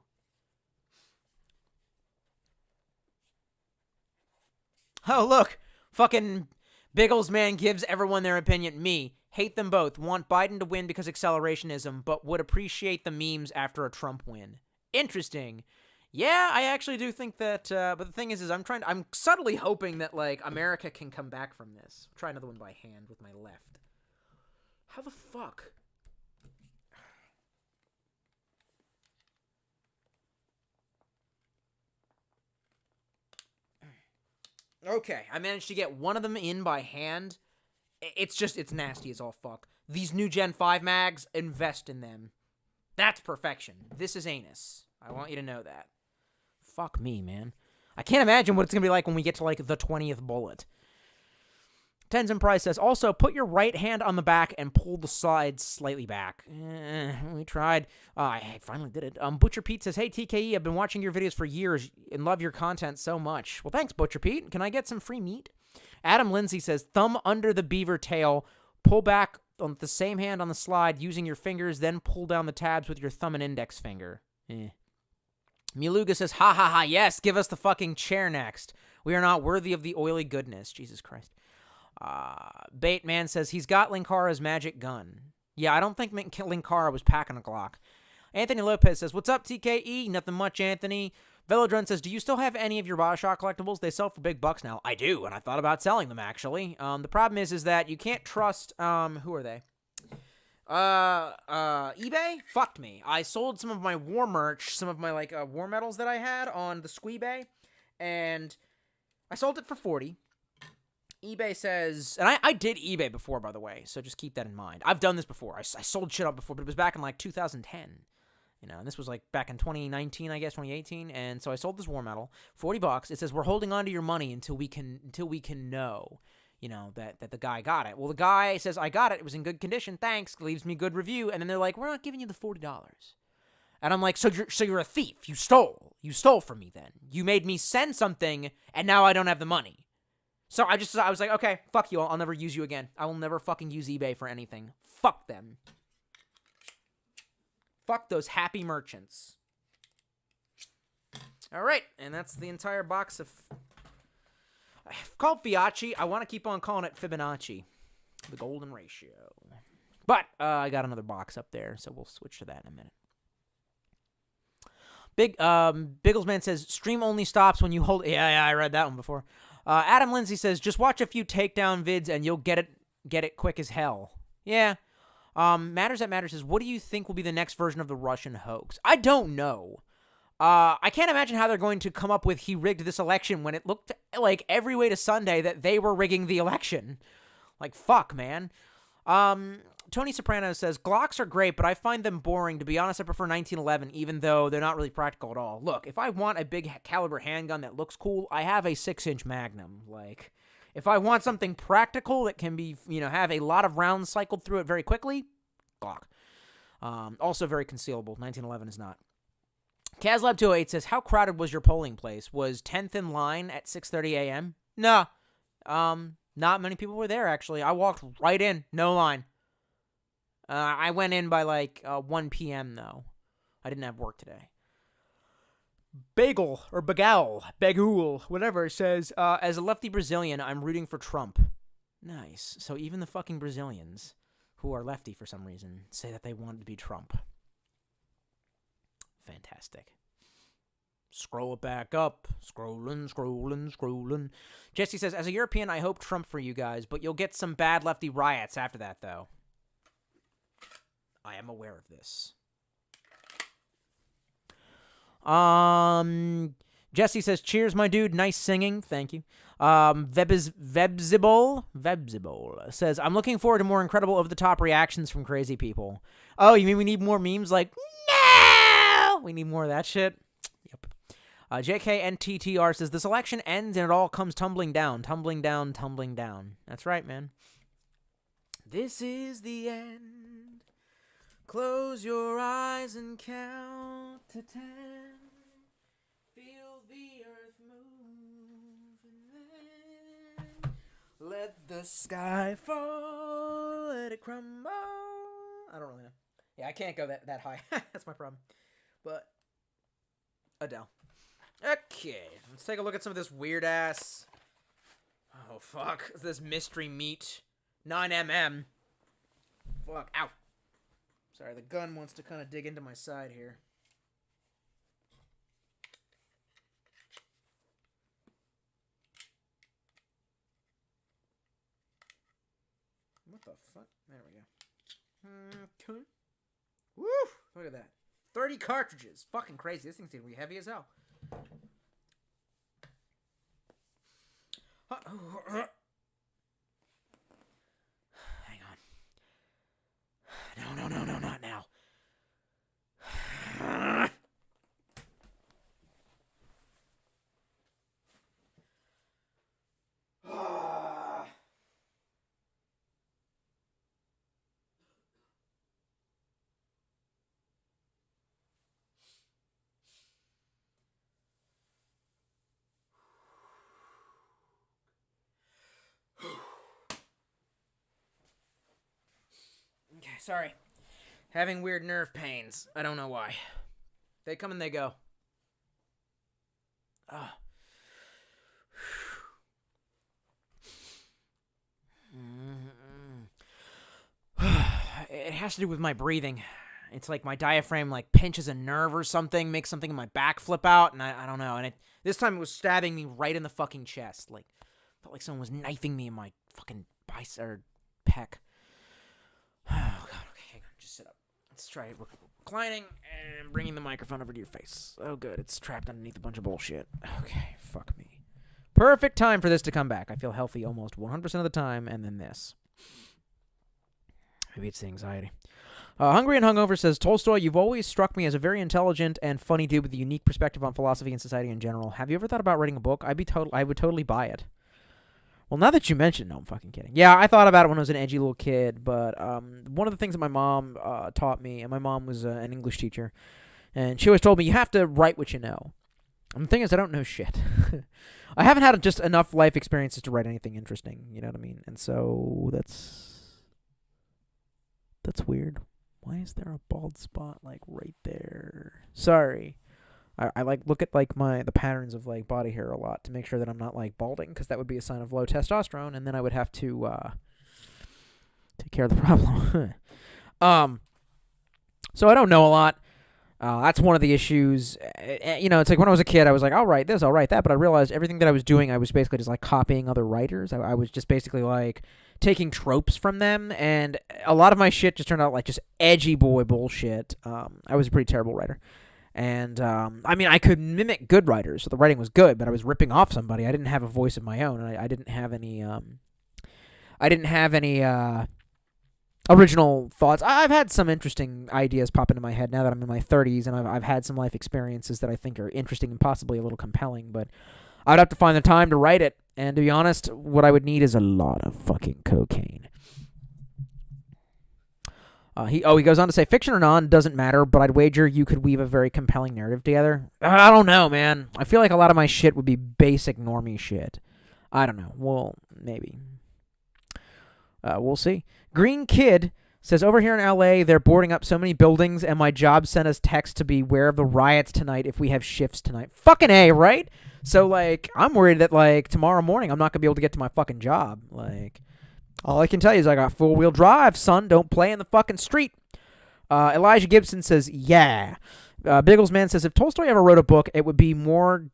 Oh, look. Fucking Biggles man gives everyone their opinion. Me. Hate them both. Want Biden to win because accelerationism, but would appreciate the memes after a Trump win. Interesting. Yeah, I actually do think that, but the thing is I'm subtly hoping that, like, America can come back from this. Try another one by hand with my left. How the fuck? Okay, I managed to get one of them in by hand. It's nasty as all fuck. These new Gen 5 mags, invest in them. That's perfection. This is anus. I want you to know that. Fuck me, man. I can't imagine what it's going to be like when we get to, like, the 20th bullet. Tenzin Price says, also, put your right hand on the back and pull the sides slightly back. We tried. I finally did it. Butcher Pete says, hey, TKE, I've been watching your videos for years and love your content so much. Well, thanks, Butcher Pete. Can I get some free meat? Adam Lindsay says, thumb under the beaver tail, pull back on the same hand on the slide using your fingers, then pull down the tabs with your thumb and index finger. Miluga says, ha ha ha, yes, give us the fucking chair next. We are not worthy of the oily goodness. Jesus Christ. Bateman says, he's got Linkara's magic gun. Yeah, I don't think Linkara was packing a Glock. Anthony Lopez says, what's up, TKE? Nothing much, Anthony. Velodrun says, do you still have any of your Bioshock collectibles? They sell for big bucks now. I do, and I thought about selling them, actually. The problem is that you can't trust, who are they? eBay fucked me. I sold some of my war merch, some of my, like, war medals that I had on the Squeebay, and I sold it for $40. eBay says, and I did eBay before, by the way, so just keep that in mind. I've done this before. I sold shit up before, but it was back in, like, 2010. You know, and this was, like, back in 2019, I guess, 2018, and so I sold this war medal, $40. It says, we're holding on to your money until we can know, you know, that the guy got it. Well, the guy says, I got it. It was in good condition. Thanks. Leaves me good review. And then they're like, we're not giving you the $40. And I'm like, so you're a thief. You stole. You stole from me then. You made me send something, and now I don't have the money. So I was like, okay, fuck you. I'll never use you again. I will never fucking use eBay for anything. Fuck them. Fuck those happy merchants. All right, and that's the entire box of... I've called Fiachi. I want to keep on calling it Fibonacci. The golden ratio. But I got another box up there, so we'll switch to that in a minute. Bigglesman says, stream only stops when you hold... Yeah, I read that one before. Adam Lindsay says, just watch a few takedown vids and you'll get it quick as hell. Yeah. Matters That Matters says, what do you think will be the next version of the Russian hoax? I don't know. I can't imagine how they're going to come up with he rigged this election when it looked like every way to Sunday that they were rigging the election. Like, fuck, man. Tony Soprano says, Glocks are great, but I find them boring. To be honest, I prefer 1911, even though they're not really practical at all. Look, if I want a big caliber handgun that looks cool, I have a 6-inch Magnum. Like, if I want something practical that can be, have a lot of rounds cycled through it very quickly, Glock. Also very concealable. 1911 is not. Kazlab208 says, how crowded was your polling place? Was 10th in line at 6:30 a.m.? No. Not many people were there, actually. I walked right in. No line. I went in by, 1 p.m., though. I didn't have work today. Bagel, or Bagul, whatever, says, as a lefty Brazilian, I'm rooting for Trump. Nice. So even the fucking Brazilians, who are lefty for some reason, say that they want to be Trump. Fantastic. Scroll it back up. Scrolling. Jesse says, as a European, I hope Trump for you guys, but you'll get some bad lefty riots after that, though. I am aware of this. Jesse says, cheers, my dude. Nice singing. Thank you. Vebzibol says, I'm looking forward to more incredible over-the-top reactions from crazy people. Oh, you mean we need more memes like, no! We need more of that shit? Yep. JKNTTR says, this election ends and it all comes tumbling down. That's right, man. This is the end. Close your eyes and count to 10. Feel the earth move and then let the sky fall, let it crumble. I don't really know. Yeah, I can't go that high. That's my problem. But Adele. Okay, let's take a look at some of this weird ass. Oh fuck, this mystery meat 9mm. Fuck, ow. Sorry, the gun wants to kind of dig into my side here. What the fuck? There we go. Woo! Look at that. 30 cartridges. Fucking crazy. This thing's gonna be heavy as hell. Hang on. No, not now. Okay, sorry. Having weird nerve pains. I don't know why. They come and they go. It has to do with my breathing. It's like my diaphragm pinches a nerve or something, makes something in my back flip out, and I don't know. And this time it was stabbing me right in the fucking chest. Felt like someone was knifing me in my fucking bicep or pec. Oh god, okay, hang on, just sit up. Let's try reclining and bringing the microphone over to your face. Oh good, it's trapped underneath a bunch of bullshit. Okay, fuck me. Perfect time for this to come back. I feel healthy almost 100% of the time, and then this. Maybe it's the anxiety. Hungry and Hungover says, Tolstoy, you've always struck me as a very intelligent and funny dude with a unique perspective on philosophy and society in general. Have you ever thought about writing a book? I would totally buy it. Well, now that you mention it, no, I'm fucking kidding. Yeah, I thought about it when I was an edgy little kid, but one of the things that my mom taught me, and my mom was an English teacher, and she always told me, you have to write what you know. And the thing is, I don't know shit. I haven't had just enough life experiences to write anything interesting, you know what I mean? And so that's weird. Why is there a bald spot like right there? Sorry. I like look at like the patterns of like body hair a lot to make sure that I'm not like balding, because that would be a sign of low testosterone, and then I would have to take care of the problem. So I don't know a lot. That's one of the issues. It's like when I was a kid, I was like, I'll write this, I'll write that, but I realized everything that I was doing, I was basically just like copying other writers. I was just basically like taking tropes from them, and a lot of my shit just turned out like just edgy boy bullshit. I was a pretty terrible writer. And, I could mimic good writers, so the writing was good, but I was ripping off somebody. I didn't have a voice of my own, and I didn't have any, original thoughts. I've had some interesting ideas pop into my head now that I'm in my 30s, and I've had some life experiences that I think are interesting and possibly a little compelling, but I'd have to find the time to write it, and to be honest, what I would need is a lot of fucking cocaine. He goes on to say, fiction or non, doesn't matter, but I'd wager you could weave a very compelling narrative together. I don't know, man. I feel like a lot of my shit would be basic normie shit. I don't know. Well, maybe. We'll see. Green Kid says, over here in LA, they're boarding up so many buildings, and my job sent us text to beware of the riots tonight if we have shifts tonight. Fucking A, right? So, like, I'm worried that, like, tomorrow morning I'm not going to be able to get to my fucking job. Like, all I can tell you is I got four-wheel drive, son. Don't play in the fucking street. Elijah Gibson says, yeah. Bigglesman says, if Tolstoy ever wrote a book, it would be more...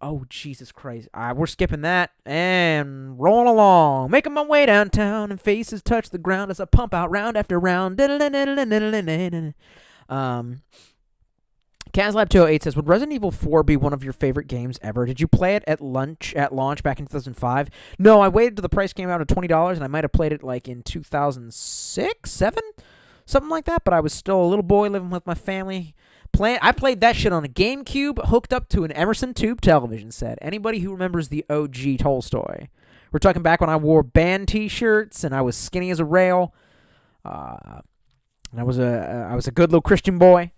Oh, Jesus Christ. We're skipping that and rolling along. Making my way downtown and faces touch the ground as I pump out round after round. Kazlab208 says, would Resident Evil 4 be one of your favorite games ever? Did you play it at launch back in 2005? No, I waited till the price came out at $20, and I might have played it like in 2006, 7? Something like that, but I was still a little boy living with my family. I played that shit on a GameCube hooked up to an Emerson tube television set. Anybody who remembers the OG Tolstoy. We're talking back when I wore band t-shirts and I was skinny as a rail. And I was a good little Christian boy.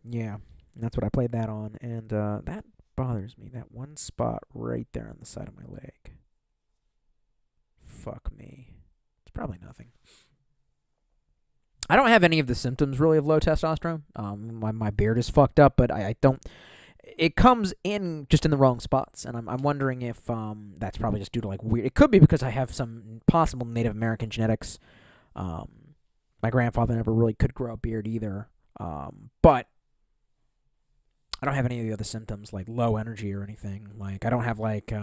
Yeah, that's what I played that on. And that bothers me. That one spot right there on the side of my leg. Fuck me. It's probably nothing. I don't have any of the symptoms, really, of low testosterone. My beard is fucked up, but I don't... It comes in just in the wrong spots, and I'm wondering if that's probably just due to, like, weird... It could be because I have some possible Native American genetics. My grandfather never really could grow a beard either. But I don't have any of the other symptoms, like low energy or anything. Like, I don't have, like...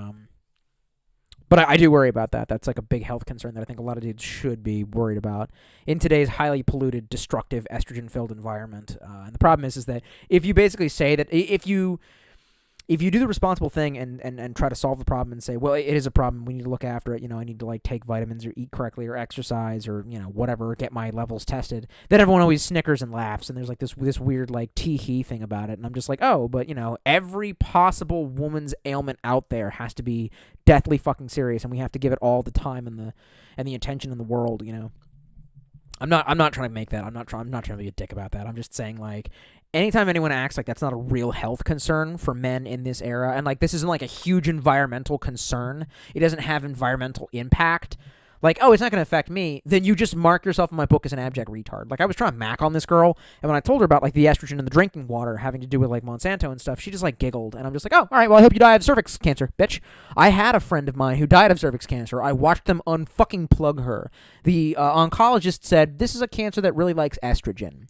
But I do worry about that. That's like a big health concern that I think a lot of dudes should be worried about in today's highly polluted, destructive, estrogen-filled environment. And the problem is that if you basically say that if you do the responsible thing and try to solve the problem and say, well, it is a problem, we need to look after it, I need to like take vitamins or eat correctly or exercise or, whatever, get my levels tested, then everyone always snickers and laughs, and there's like this weird like tee-hee thing about it, and I'm just like, oh, but every possible woman's ailment out there has to be deathly fucking serious, and we have to give it all the time and the attention in the world, I'm not trying to make that. I'm not trying to be a dick about that. I'm just saying, like, anytime anyone acts like that's not a real health concern for men in this era, and like this isn't like a huge environmental concern, it doesn't have environmental impact, like, oh, it's not going to affect me, then you just mark yourself in my book as an abject retard. Like, I was trying to mac on this girl, and when I told her about like the estrogen in the drinking water having to do with like Monsanto and stuff, she just like giggled, and I'm just like, oh, all right, well, I hope you die of cervix cancer, bitch. I had a friend of mine who died of cervix cancer. I watched them unfucking plug her. The oncologist said, this is a cancer that really likes estrogen.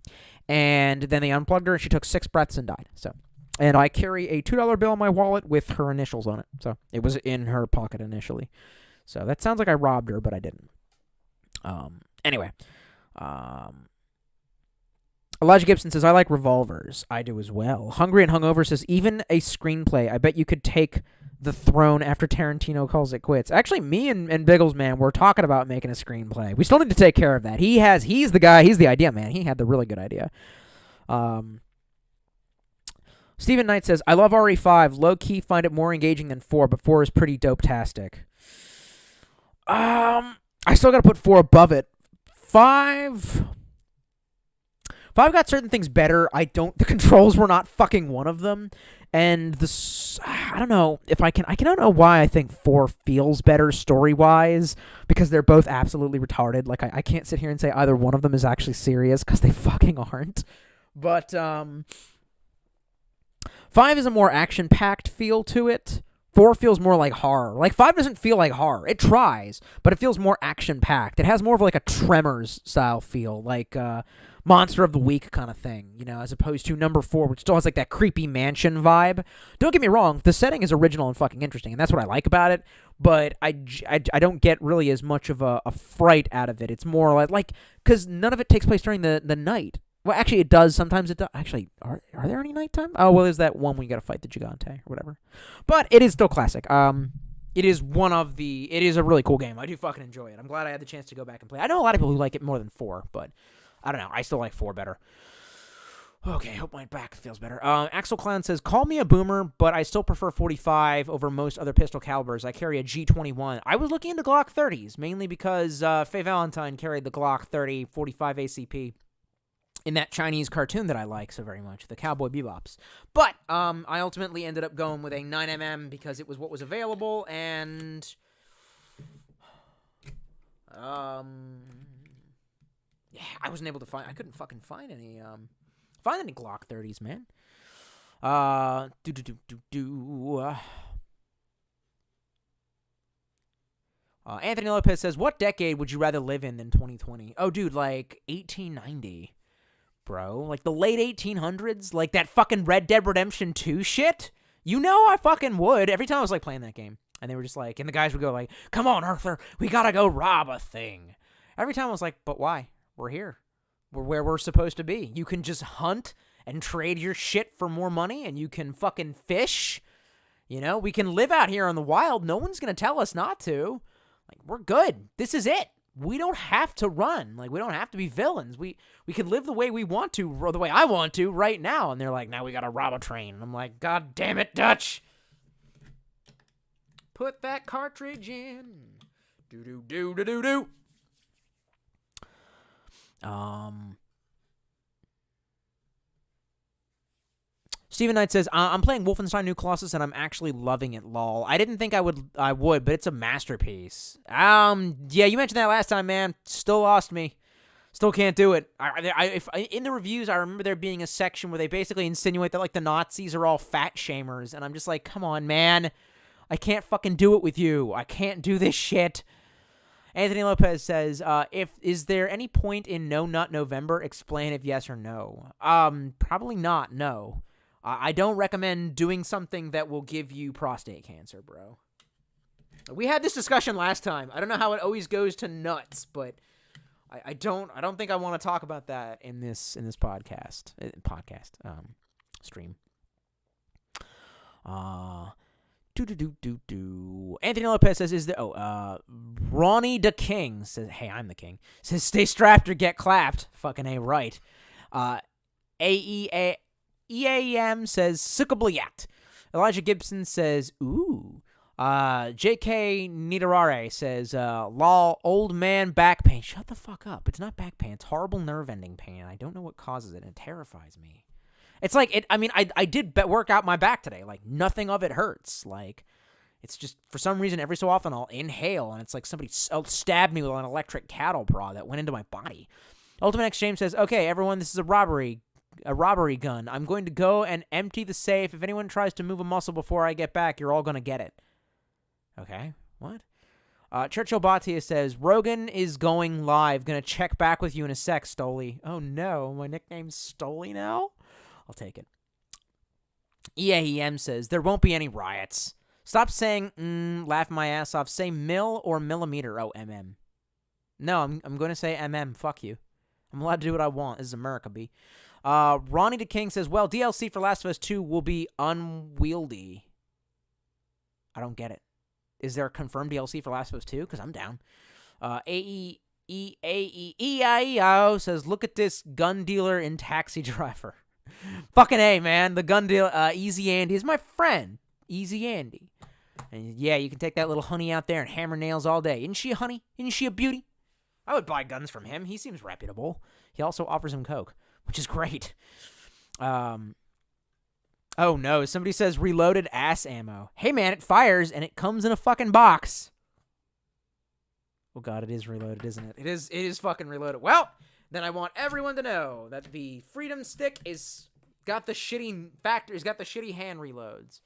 And then they unplugged her, and she took 6 breaths and died. So, and I carry a $2 bill in my wallet with her initials on it. So it was in her pocket initially. So that sounds like I robbed her, but I didn't. Anyway. Elijah Gibson says, I like revolvers. I do as well. Hungry and Hungover says, even a screenplay. I bet you could take the throne after Tarantino calls it quits. Actually, me and Biggles, man, we're talking about making a screenplay. We still need to take care of that. He's the guy. He's the idea, man. He had the really good idea. Stephen Knight says, I love RE5. Low-key find it more engaging than 4, but 4 is pretty dope-tastic. I still got to put 4 above it. 5 got certain things better. The controls were not fucking one of them. And I don't know if I don't know why I think 4 feels better story-wise, because they're both absolutely retarded. Like, I can't sit here and say either one of them is actually serious, because they fucking aren't. But, 5 is a more action-packed feel to it. 4 feels more like horror. Like, 5 doesn't feel like horror. It tries, but it feels more action-packed. It has more of like a Tremors-style feel, like, Monster of the Week kind of thing, you know, as opposed to number 4, which still has like that creepy mansion vibe. Don't get me wrong, the setting is original and fucking interesting, and that's what I like about it, but I don't get really as much of a fright out of it. It's more like because none of it takes place during the night. Well, actually, it does. Sometimes it does. Actually, are there any nighttime? Oh, well, there's that one when you gotta fight the Gigante or whatever. But it is still classic. It is it is a really cool game. I do fucking enjoy it. I'm glad I had the chance to go back and play. I know a lot of people who like it more than 4, but I don't know. I still like 4 better. Okay, hope my back feels better. Axel Clown says, call me a boomer, but I still prefer 45 over most other pistol calibers. I carry a G21. I was looking into Glock 30s, mainly because Faye Valentine carried the Glock 30 45 ACP in that Chinese cartoon that I like so very much, the Cowboy Bebops. But I ultimately ended up going with a 9mm because it was what was available, and yeah, I wasn't able to find. I couldn't fucking find any Glock 30s, man. Anthony Lopez says, "What decade would you rather live in than 2020?" Oh, dude, like 1890, bro. Like the late 1800s, like that fucking Red Dead Redemption 2 shit. You know, I fucking would. Every time I was like playing that game, and they were just like, and the guys would go like, "Come on, Arthur, we gotta go rob a thing." Every time I was like, "But why? We're here. We're where we're supposed to be. You can just hunt and trade your shit for more money, and you can fucking fish. You know, we can live out here in the wild. No one's going to tell us not to. Like, we're good. This is it. We don't have to run. Like, we don't have to be villains. We can live the way we want to, or the way I want to right now." And they're like, "Now we got to rob a train." And I'm like, "God damn it, Dutch. Put that cartridge in. Do-do-do-do-do-do." Steven Knight says, "I'm playing Wolfenstein New Colossus and I'm actually loving it, lol. I didn't think I would, but it's a masterpiece." Yeah, you mentioned that last time, man. Still lost me. Still can't do it. In the reviews, I remember there being a section where they basically insinuate that, like, the Nazis are all fat shamers, and I'm just like, come on, man. I can't fucking do it with you. I can't do this shit. Anthony Lopez says, is there any point in No Nut November? Explain if yes or no. Probably not, no. I don't recommend doing something that will give you prostate cancer, bro. We had this discussion last time. I don't know how it always goes to nuts, but I don't think I want to talk about that in this podcast stream. Anthony Lopez says, Ronnie the King says, "Hey, I'm the king." Says, "Stay strapped or get clapped." Fucking A right. EAM says, "Sukabliat." Elijah Gibson says, "Ooh." JK Nidarare says, "Lol, old man back pain." Shut the fuck up. It's not back pain. It's horrible nerve-ending pain. I don't know what causes it. It terrifies me. It's like, I did work out my back today. Like, nothing of it hurts. Like, it's just, for some reason, every so often I'll inhale, and it's like somebody stabbed me with an electric cattle prod that went into my body. Ultimate Exchange says, "Okay, everyone, this is a robbery gun. I'm going to go and empty the safe. If anyone tries to move a muscle before I get back, you're all going to get it." Okay, what? Churchill Batia says, "Rogan is going live. Gonna check back with you in a sec, Stoli." Oh no, my nickname's Stoli now? I'll take it. EAEM says, "There won't be any riots. Stop saying, laugh my ass off. Say mil or millimeter." Oh, MM. No, I'm going to say MM. Fuck you. I'm allowed to do what I want. This is America, B. Ronnie the King says, "Well, DLC for Last of Us 2 will be unwieldy." I don't get it. Is there a confirmed DLC for Last of Us 2? Because I'm down. AEIEO says, "Look at this gun dealer in Taxi Driver." Fucking A, man. The gun dealer, Easy Andy, is my friend. Easy Andy. And yeah, you can take that little honey out there and hammer nails all day. Isn't she a honey? Isn't she a beauty? I would buy guns from him. He seems reputable. He also offers him coke, which is great. Oh no, somebody says reloaded ass ammo. Hey man, it fires and it comes in a fucking box. Oh god, it is reloaded, isn't it? It is fucking reloaded. Well, then I want everyone to know that the Freedom Stick is got the shitty factor. It's got the shitty hand reloads.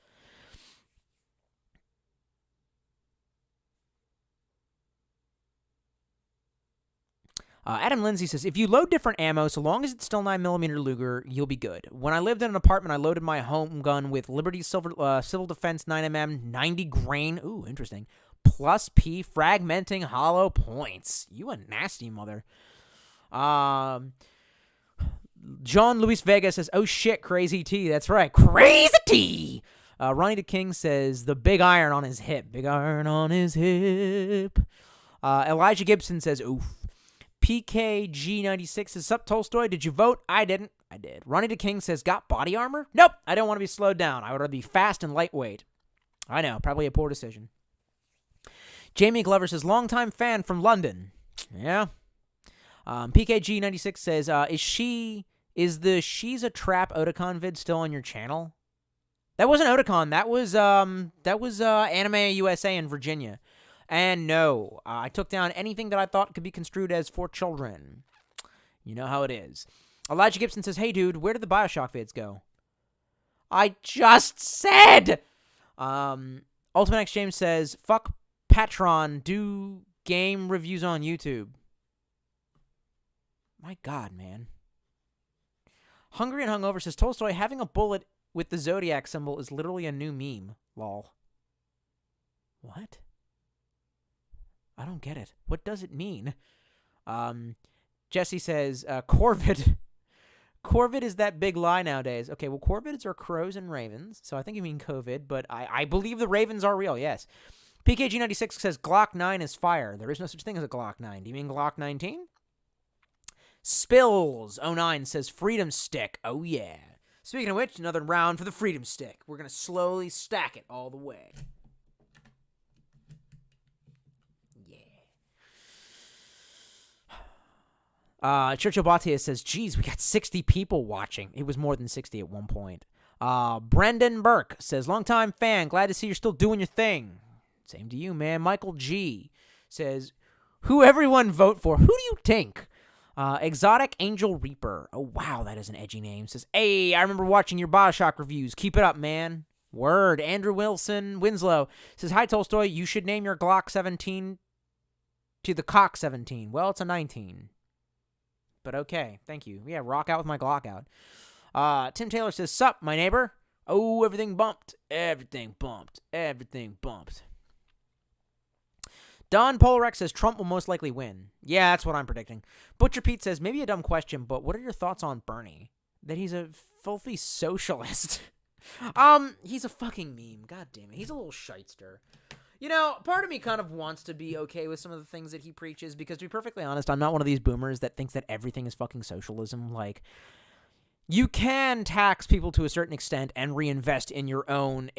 Adam Lindsay says, if you load different ammo, so long as it's still 9mm Luger, you'll be good. When I lived in an apartment, I loaded my home gun with Liberty Civil Defense 9mm, 90 grain. Ooh, interesting. Plus P, fragmenting hollow points. You a nasty mother. John Luis Vega says, oh shit, Crazy T. That's right, Crazy T. Ronnie the King says, the big iron on his hip. Big iron on his hip. Elijah Gibson says, oof. PKG96 says, sup, Tolstoy? Did you vote? I didn't. I did. Ronnie the King says, got body armor? Nope. I don't want to be slowed down. I would rather be fast and lightweight. I know. Probably a poor decision. Jamie Glover says, longtime fan from London. Yeah. PKG96 says, is the She's a Trap Otakon vid still on your channel? That wasn't Otakon. That was Anime USA in Virginia. And no, I took down anything that I thought could be construed as for children. You know how it is. Elijah Gibson says, hey, dude, where did the Bioshock vids go? I just said! Ultimate X James says, fuck Patron, do game reviews on YouTube. My God, man. Hungry and Hungover says, Tolstoy, having a bullet with the Zodiac symbol is literally a new meme. Lol. What? I don't get it. What does it mean? Jesse says, Corvid. Corvid is that big lie nowadays. Okay, well, Corvids are crows and ravens, so I think you mean COVID, but I believe the ravens are real, yes. PKG96 says, Glock 9 is fire. There is no such thing as a Glock 9. Do you mean Glock 19? Spills09 says, Freedom Stick. Oh, yeah. Speaking of which, another round for the Freedom Stick. We're going to slowly stack it all the way. Churchill Batia says, geez, we got 60 people watching. It was more than 60 at one point. Brendan Burke says, longtime fan, glad to see you're still doing your thing. Same to you, man. Michael G says, who everyone vote for? Who do you think? Exotic Angel Reaper. Oh, wow, that is an edgy name. Says, hey, I remember watching your Bioshock reviews. Keep it up, man. Word. Andrew Wilson Winslow says, hi, Tolstoy. You should name your Glock 17 to the Cock 17. Well, it's a 19. But okay, thank you. Yeah, rock out with my Glock out. Tim Taylor says, sup, my neighbor? Oh, everything bumped. Everything bumped. Everything bumped. Don Polarex says, Trump will most likely win. Yeah, that's what I'm predicting. Butcher Pete says, maybe a dumb question, but what are your thoughts on Bernie? That he's a filthy socialist. He's a fucking meme. God damn it. He's a little shyster. You know, part of me kind of wants to be okay with some of the things that he preaches, because to be perfectly honest, I'm not one of these boomers that thinks that everything is fucking socialism. Like, you can tax people to a certain extent and reinvest in your own,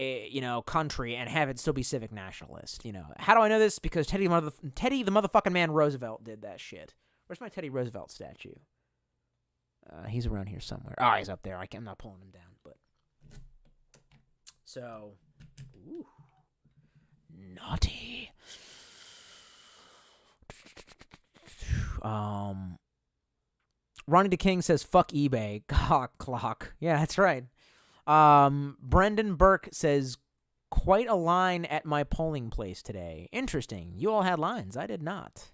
country and have it still be civic nationalist. You know, how do I know this? Because Teddy the motherfucking man Roosevelt did that shit. Where's my Teddy Roosevelt statue? He's around here somewhere. Oh, he's up there. I'm not pulling him down, but so, ooh. Naughty. Ronnie the King says, fuck eBay. Clock. Yeah, that's right. Brendan Burke says, quite a line at my polling place today. Interesting. You all had lines. I did not.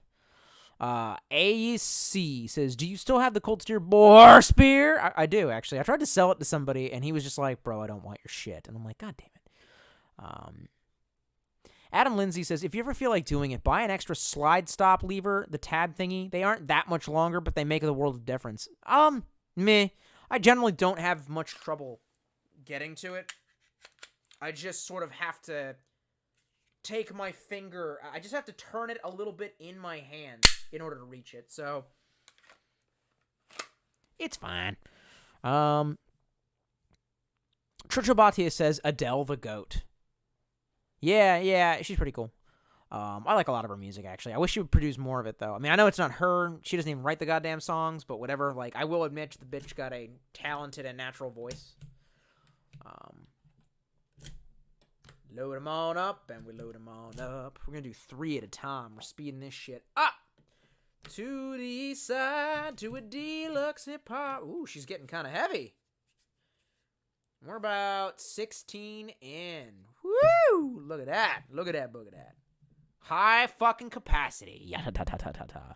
AC says, do you still have the Cold Steel Boar Spear? I do, actually. I tried to sell it to somebody, and he was just like, bro, I don't want your shit. And I'm like, God damn it. Adam Lindsay says, if you ever feel like doing it, buy an extra slide stop lever, the tab thingy. They aren't that much longer, but they make a world of difference. Meh. I generally don't have much trouble getting to it. I just sort of have to take my finger. I just have to turn it a little bit in my hand in order to reach it. So, it's fine. Churchill Batia says, Adele the Goat. Yeah, she's pretty cool. I like a lot of her music, actually. I wish she would produce more of it, though. I mean, I know it's not her. She doesn't even write the goddamn songs, but whatever. Like, I will admit the bitch got a talented and natural voice. Load them on up, and we load them on up. We're going to do 3 at a time. We're speeding this shit up. To the east side, to a deluxe hip-hop. Ooh, she's getting kind of heavy. We're about 16 in. Woo! Look at that. Look at that. Look at that. High fucking capacity. Yada-da-da-da-da-da.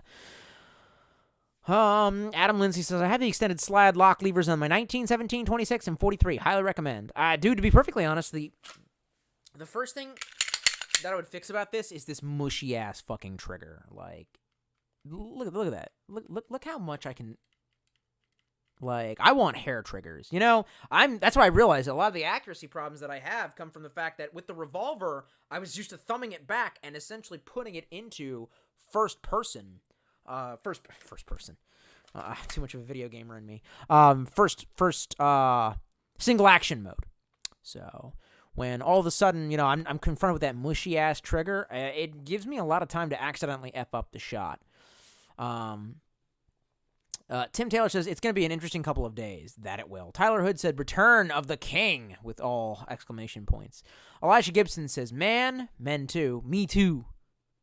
Adam Lindsay says, I have the extended slide lock levers on my 19, 17, 26, and 43. Highly recommend. Dude, to be perfectly honest, the first thing that I would fix about this is this mushy-ass fucking trigger. Like, look at that. Look how much I can... Like, I want hair triggers, you know? That's why I realized a lot of the accuracy problems that I have come from the fact that with the revolver, I was used to thumbing it back and essentially putting it into first person. First person. Too much of a video gamer in me. First single action mode. So when all of a sudden, you know, I'm confronted with that mushy ass trigger, it gives me a lot of time to accidentally F up the shot. Tim Taylor says, it's going to be an interesting couple of days. That it will. Tyler Hood said, Return of the King, with all exclamation points. Elijah Gibson says, man too, me too.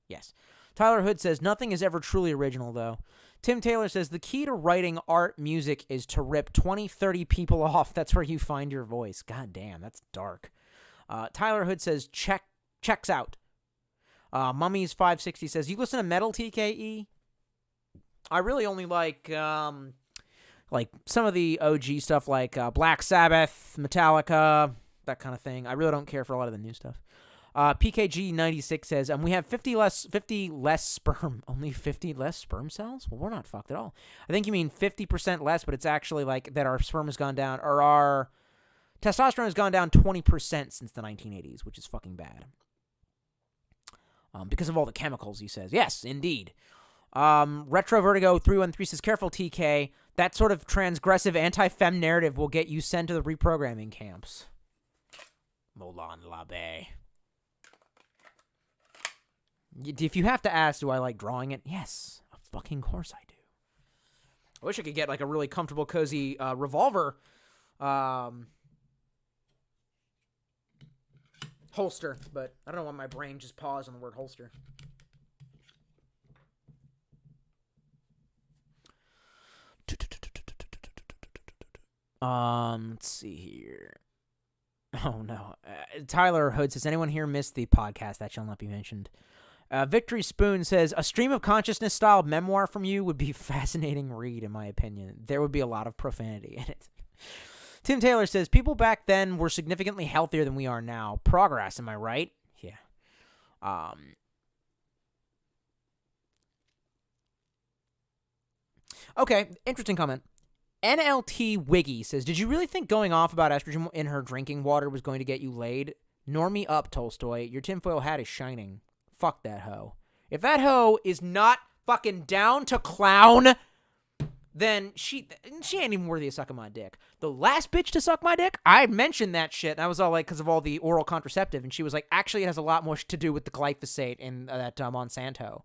Yes. Tyler Hood says, nothing is ever truly original, though. Tim Taylor says, the key to writing art music is to rip 20, 30 people off. That's where you find your voice. God damn, that's dark. Tyler Hood says, checks out. Mummies560 says, you listen to metal, TKE? I really only like some of the OG stuff like Black Sabbath, Metallica, that kind of thing. I really don't care for a lot of the new stuff. PKG96 says, we have 50 less sperm. Only 50 less sperm cells? Well, we're not fucked at all. I think you mean 50% less, but it's actually like that our sperm has gone down, or our testosterone has gone down 20% since the 1980s, which is fucking bad. Because of all the chemicals, he says. Yes, indeed. Retro Vertigo 313 says, careful, TK. That sort of transgressive anti-fem narrative will get you sent to the reprogramming camps. Molan Labe. If you have to ask, do I like drawing it? Yes, of fucking course I do. I wish I could get like a really comfortable, cozy revolver holster, but I don't know why my brain just paused on the word holster. Let's see here. Oh, no. Tyler Hood says, anyone here missed the podcast? That shall not be mentioned. Victory Spoon says, a stream of consciousness style memoir from you would be a fascinating read, in my opinion. There would be a lot of profanity in it. Tim Taylor says, people back then were significantly healthier than we are now. Progress, am I right? Yeah. Okay, interesting comment. NLT Wiggy says, did you really think going off about estrogen in her drinking water was going to get you laid? Normie up, Tolstoy. Your tinfoil hat is shining. Fuck that hoe. If that hoe is not fucking down to clown, then she ain't even worthy of sucking my dick. The last bitch to suck my dick, I mentioned that shit, and I was all like, because of all the oral contraceptive, and she was like, actually, it has a lot more to do with the glyphosate in that Monsanto.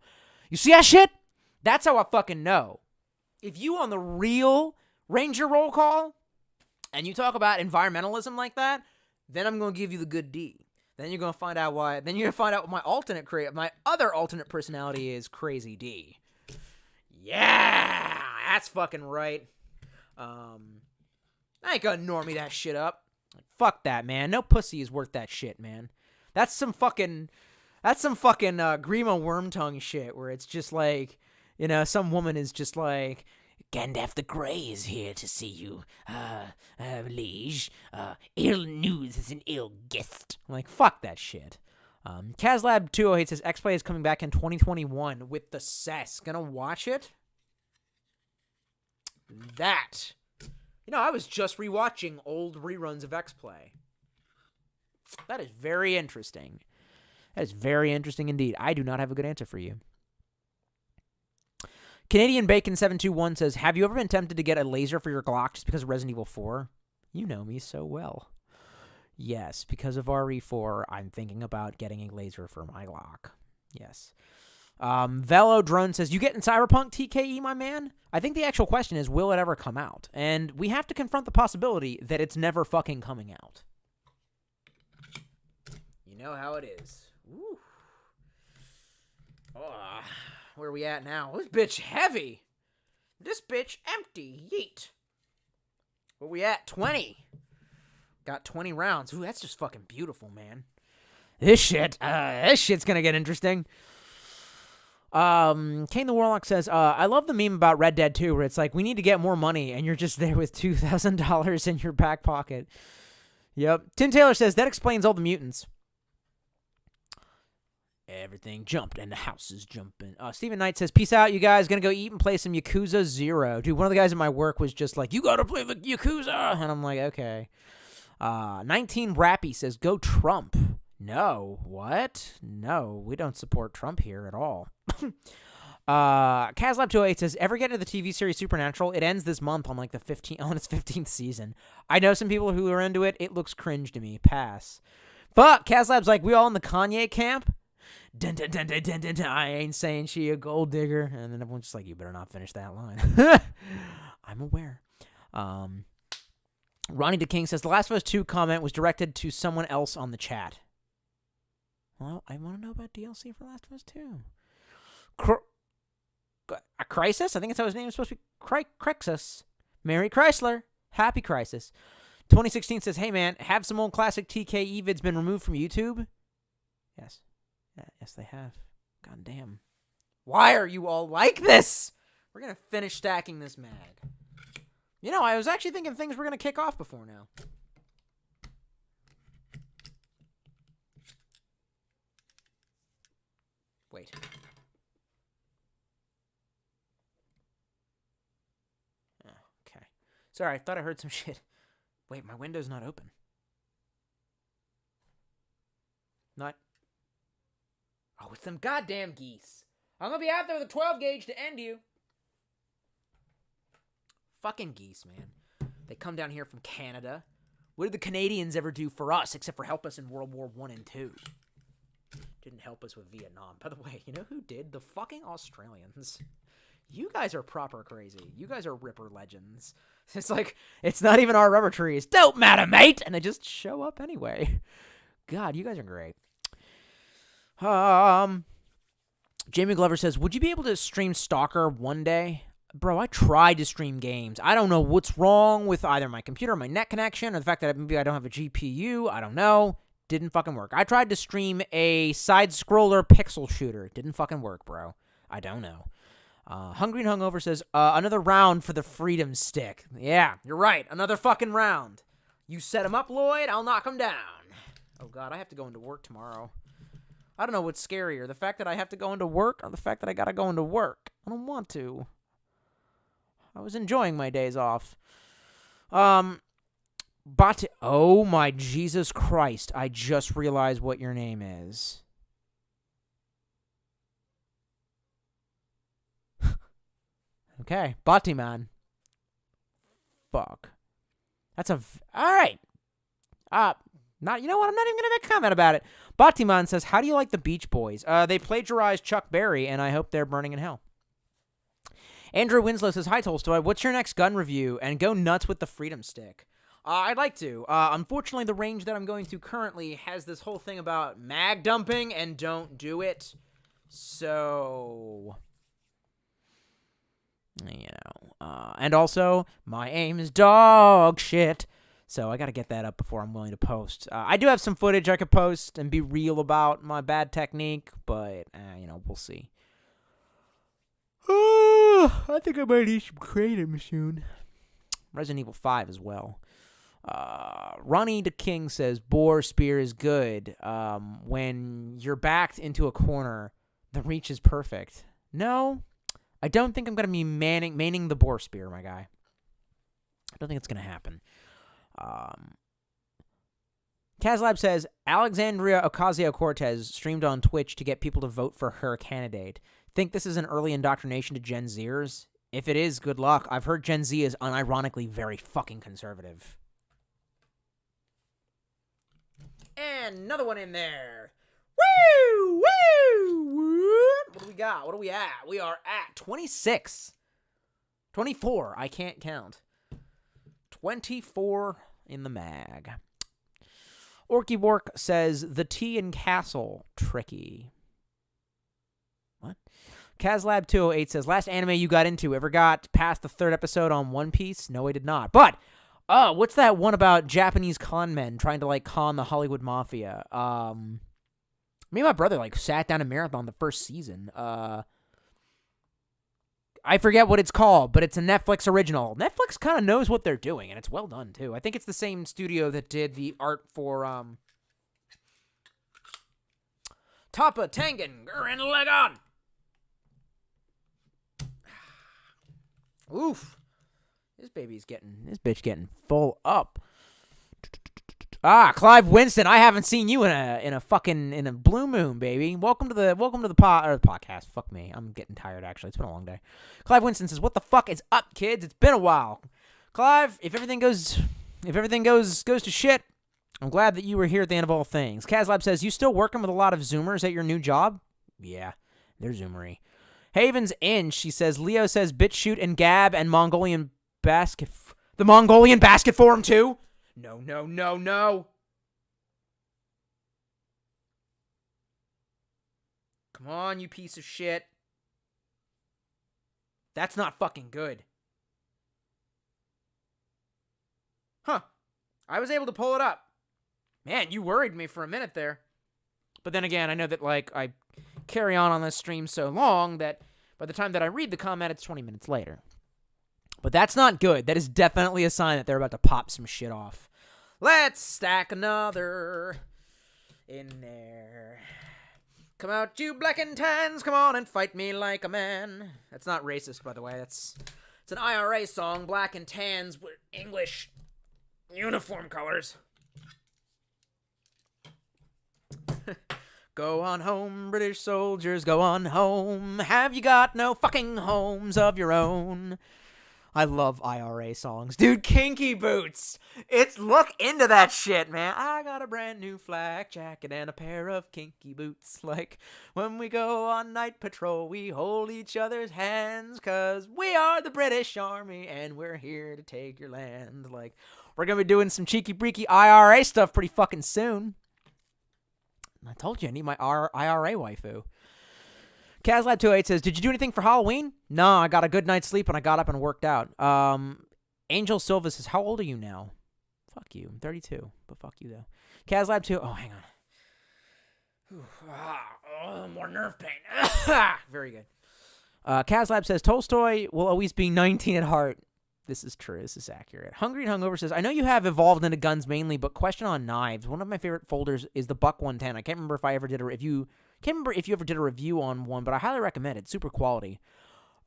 You see that shit? That's how I fucking know. If you on the real Ranger roll call, and you talk about environmentalism like that, then I'm going to give you the good D. Then you're going to find out why. Then you're going to find out what my other alternate personality is, Crazy D. Yeah, that's fucking right. I ain't gonna normie that shit up. Fuck that, man. No pussy is worth that shit, man. That's some fucking Grima Wormtongue shit where it's just like, you know, some woman is just like, Gandalf the Grey is here to see you, liege. Ill news is an ill guest. I'm like, fuck that shit. Kazlab208 says, X-Play is coming back in 2021 with the Cess. Gonna watch it? That. You know, I was just rewatching old reruns of X-Play. That is very interesting. That is very interesting indeed. I do not have a good answer for you. Canadian Bacon 721 says, have you ever been tempted to get a laser for your Glock just because of Resident Evil 4? You know me so well. Yes, because of RE4, I'm thinking about getting a laser for my Glock. Yes. Velo Drone says, you getting Cyberpunk TKE, my man? I think the actual question is, will it ever come out? And we have to confront the possibility that it's never fucking coming out. You know how it is. Ooh. Oh, where are we at now? This bitch heavy. This bitch empty. Yeet. Where we at? 20. Got 20 rounds. Ooh, that's just fucking beautiful, man. This shit's gonna get interesting. Kane the Warlock says, I love the meme about Red Dead 2 where it's like, we need to get more money, and you're just there with $2,000 in your back pocket. Yep. Tim Taylor says, that explains all the mutants. Everything jumped, and the house is jumping. Steven Knight says, peace out, you guys. Gonna go eat and play some Yakuza 0. Dude, one of the guys at my work was just like, you gotta play the Yakuza! And I'm like, okay. 19 Rappy says, go Trump. No. What? No, we don't support Trump here at all. Kazlab208 says, ever get into the TV series Supernatural? It ends this month on like the 15th, on its 15th season. I know some people who are into it. It looks cringe to me. Pass. Fuck. Kazlab's like, we all in the Kanye camp? Dun, dun, dun, dun, dun, dun, dun. I ain't saying she a gold digger. And then everyone's just like, you better not finish that line. I'm aware. Ronnie DeKing says, The Last of Us 2 comment was directed to someone else on the chat. Well, I want to know about DLC for Last of Us 2. Crisis? I think that's how his name is supposed to be. Crixus. Merry Chrysler. Happy Crisis. 2016 says, hey man, have some old classic TKE vids been removed from YouTube? Yes. Yes, they have. God damn. Why are you all like this? We're going to finish stacking this mag. You know, I was actually thinking things were going to kick off before now. Wait. Oh, okay. Sorry, I thought I heard some shit. Wait, my window's not open. Not. Oh, it's them goddamn geese. I'm gonna be out there with a 12 gauge to end you. Fucking geese, man. They come down here from Canada. What did the Canadians ever do for us except for help us in World War I and II? Didn't help us with Vietnam. By the way, you know who did? The fucking Australians. You guys are proper crazy. You guys are Ripper legends. It's like, it's not even our rubber trees. Don't matter, mate! And they just show up anyway. God, you guys are great. Jamie Glover says, would you be able to stream Stalker one day? Bro, I tried to stream games. I don't know what's wrong with either my computer or my net connection or the fact that maybe I don't have a GPU. I don't know. Didn't fucking work. I tried to stream a side-scroller pixel shooter. Didn't fucking work, bro. I don't know. Hungry and Hungover says, another round for the Freedom Stick. Yeah, you're right. Another fucking round. You set him up, Lloyd. I'll knock him down. Oh, God, I have to go into work tomorrow. I don't know what's scarier, the fact that I have to go into work or the fact that I gotta go into work. I don't want to. I was enjoying my days off. But, oh my Jesus Christ, I just realized what your name is. Okay, Batiman. Fuck. That's a... Alright. Not, you know what, I'm not even gonna make a comment about it. Batiman says, how do you like the Beach Boys? They plagiarized Chuck Berry, and I hope they're burning in hell. Andrew Winslow says, hi, Tolstoy, what's your next gun review? And go nuts with the Freedom Stick. I'd like to. Unfortunately, the range that I'm going to currently has this whole thing about mag dumping and don't do it. So, you know. And also, my aim is dog shit. So I got to get that up before I'm willing to post. I do have some footage I could post and be real about my bad technique, but, you know, we'll see. I think I might eat some kratom soon. Resident Evil 5 as well. Ronnie the King says, Boar Spear is good. When you're backed into a corner, the reach is perfect. No, I don't think I'm going to be manning the Boar Spear, my guy. I don't think it's going to happen. Kazlab says, Alexandria Ocasio-Cortez streamed on Twitch to get people to vote for her candidate. Think this is an early indoctrination to Gen Zers? If it is, good luck. I've heard Gen Z is unironically very fucking conservative. And another one in there. Woo! Woo! What do we got? What are we at? We are at 26. 24. I can't count. 24 in the mag. Orky Bork says, the tea and castle. Tricky. What? Kazlab208 says, last anime you got into, ever got past the 3rd episode on One Piece? No, I did not. But, what's that one about Japanese con men trying to, like, con the Hollywood Mafia? Me and my brother, like, sat down and marathon the first season. I forget what it's called, but it's a Netflix original. Netflix kind of knows what they're doing, and it's well done, too. I think it's the same studio that did the art for, Toppa Tengen Gurren Lagann. Oof. This bitch getting full up. Clive Winston, I haven't seen you in a blue moon, baby. Welcome to the podcast. Fuck me. I'm getting tired, actually. It's been a long day. Clive Winston says, what the fuck is up, kids? It's been a while. Clive, if everything goes to shit, I'm glad that you were here at the end of all things. Kazlab says, you still working with a lot of Zoomers at your new job? Yeah, they're Zoomery. Haven's in, she says, Leo says, BitChute and Gab and Mongolian basket. The Mongolian basket forum, too? No. Come on, you piece of shit. That's not fucking good. Huh. I was able to pull it up. Man, you worried me for a minute there. But then again, I know that, like, I carry on this stream so long that by the time that I read the comment, it's 20 minutes later. But that's not good. That is definitely a sign that they're about to pop some shit off. Let's stack another in there. Come out, you black and tans. Come on and fight me like a man. That's not racist, by the way. It's an IRA song. Black and tans were English uniform colors. Go on home, British soldiers, go on home. Have you got no fucking homes of your own? I love IRA songs. Dude, Kinky Boots. Look into that shit, man. I got a brand new flak jacket and a pair of kinky boots. Like, when we go on night patrol, we hold each other's hands, 'cause we are the British Army and we're here to take your land. Like, we're gonna be doing some cheeky breaky IRA stuff pretty fucking soon. I told you, I need my IRA waifu. Kazlab28 says, did you do anything for Halloween? No, I got a good night's sleep and I got up and worked out. Angel Silva says, how old are you now? Fuck you. I'm 32, but fuck you, though. Kazlab2, oh, hang on. More nerve pain. Very good. Kazlab says, Tolstoy will always be 19 at heart. This is true. This is accurate. Hungry and Hungover says, I know you have evolved into guns mainly, but question on knives. One of my favorite folders is the Buck 110. I can't remember if I ever did a review. Can't remember if you ever did a review on one, but I highly recommend it. Super quality.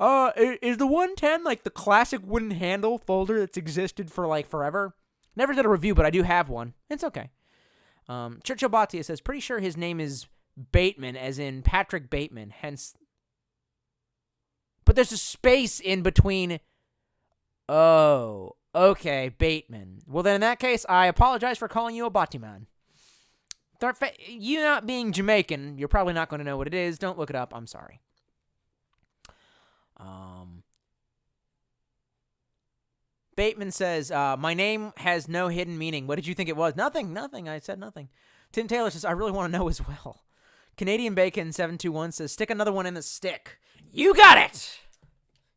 Is the 110 like the classic wooden handle folder that's existed for like forever? Never did a review, but I do have one. It's okay. Churchill Batia says, pretty sure his name is Bateman, as in Patrick Bateman, hence. But there's a space in between. Oh, okay, Bateman. Well, then in that case, I apologize for calling you a Batiman. You not being Jamaican, you're probably not going to know what it is. Don't look it up. I'm sorry. Bateman says, my name has no hidden meaning. What did you think it was? Nothing. I said nothing. Tim Taylor says, I really want to know as well. Canadian Bacon 721 says, stick another one in the stick. You got it!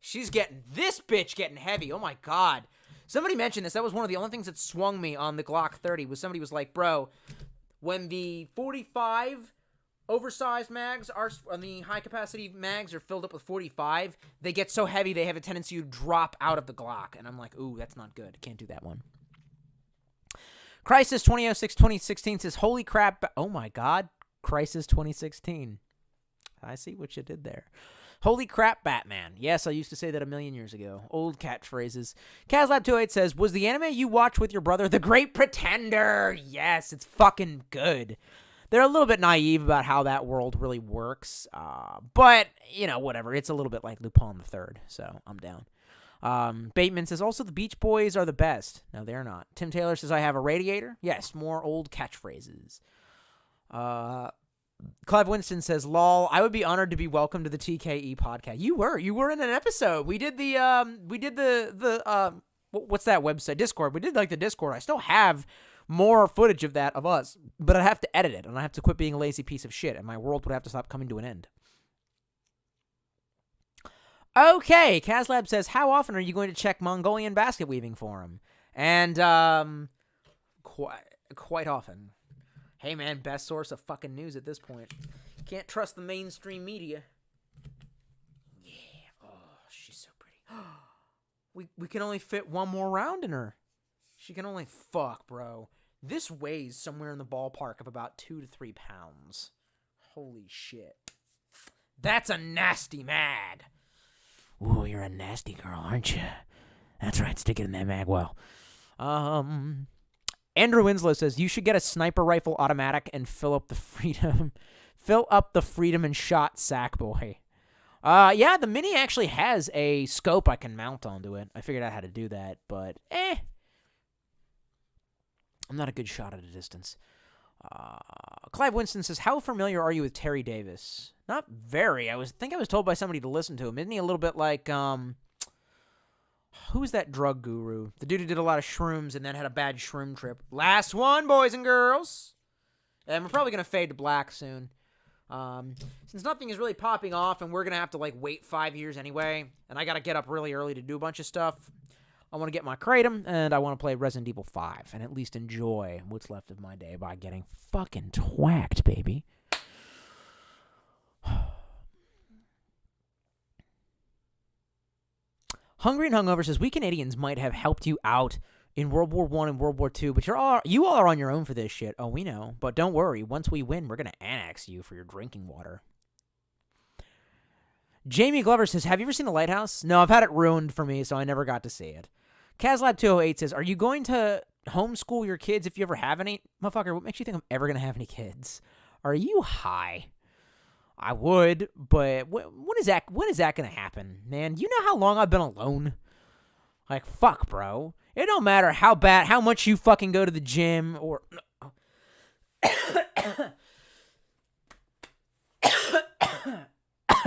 This bitch getting heavy. Oh my God. Somebody mentioned this. That was one of the only things that swung me on the Glock 30 was somebody was like, bro, when the 45 oversized mags are, on the high capacity mags are filled up with 45, they get so heavy they have a tendency to drop out of the Glock. And I'm like, ooh, that's not good. Can't do that one. Crisis 2016 says, holy crap. Oh my God. Crisis 2016. I see what you did there. Holy crap, Batman. Yes, I used to say that a million years ago. Old catchphrases. Kazlab28 says, was the anime you watched with your brother The Great Pretender? Yes, it's fucking good. They're a little bit naive about how that world really works. But, you know, whatever. It's a little bit like Lupin the Third, so I'm down. Bateman says, also the Beach Boys are the best. No, they're not. Tim Taylor says, I have a radiator. Yes, more old catchphrases. Clive Winston says, "Lol, I would be honored to be welcomed to the TKE podcast." You were in an episode. We did what's that website? Discord. We did like the Discord. I still have more footage of that of us, but I have to edit it, and I have to quit being a lazy piece of shit, and my world would have to stop coming to an end. Okay, Kazlab says, "How often are you going to check Mongolian basket weaving forum?" And quite often. Hey man, best source of fucking news at this point. Can't trust the mainstream media. Yeah. Oh, she's so pretty. we can only fit one more round in her. She can only fuck, bro. This weighs somewhere in the ballpark of about 2 to 3 pounds. Holy shit. That's a nasty mag. Ooh, you're a nasty girl, aren't you? That's right, stick it in that mag well. Andrew Winslow says, "You should get a sniper rifle automatic and fill up the freedom and shot sack boy." Yeah, the Mini actually has a scope I can mount onto it. I figured out how to do that, but I'm not a good shot at a distance. Clive Winston says, "How familiar are you with Terry Davis?" Not very. I was told by somebody to listen to him. Isn't he a little bit like who's that drug guru? The dude who did a lot of shrooms and then had a bad shroom trip. Last one, boys and girls. And we're probably going to fade to black soon. Since nothing is really popping off and we're going to have to like wait 5 years anyway, and I got to get up really early to do a bunch of stuff, I want to get my Kratom and I want to play Resident Evil 5 and at least enjoy what's left of my day by getting fucking twacked, baby. Hungry and Hungover says, "We Canadians might have helped you out in World War I and World War II, but you all are on your own for this shit." Oh, we know. But don't worry. Once we win, we're going to annex you for your drinking water. Jamie Glover says, "Have you ever seen The Lighthouse?" No, I've had it ruined for me, so I never got to see it. Kazlab208 says, "Are you going to homeschool your kids if you ever have any?" Motherfucker, what makes you think I'm ever going to have any kids? Are you high? I would, but when is that going to happen, man? You know how long I've been alone? Like, fuck, bro. It don't matter how much you fucking go to the gym or... I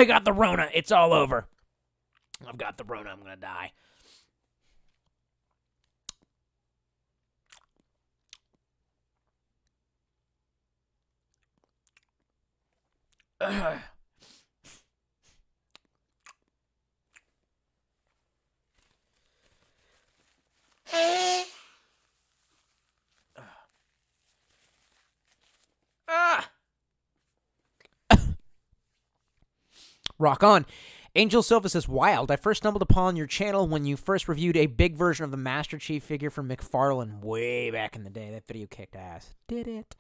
got the Rona. It's all over. I've got the Rona. I'm going to die. Rock on. Angel Silva says, "Wild. I first stumbled upon your channel when you first reviewed a big version of the Master Chief figure from McFarlane way back in the day. That video kicked ass. Did it?"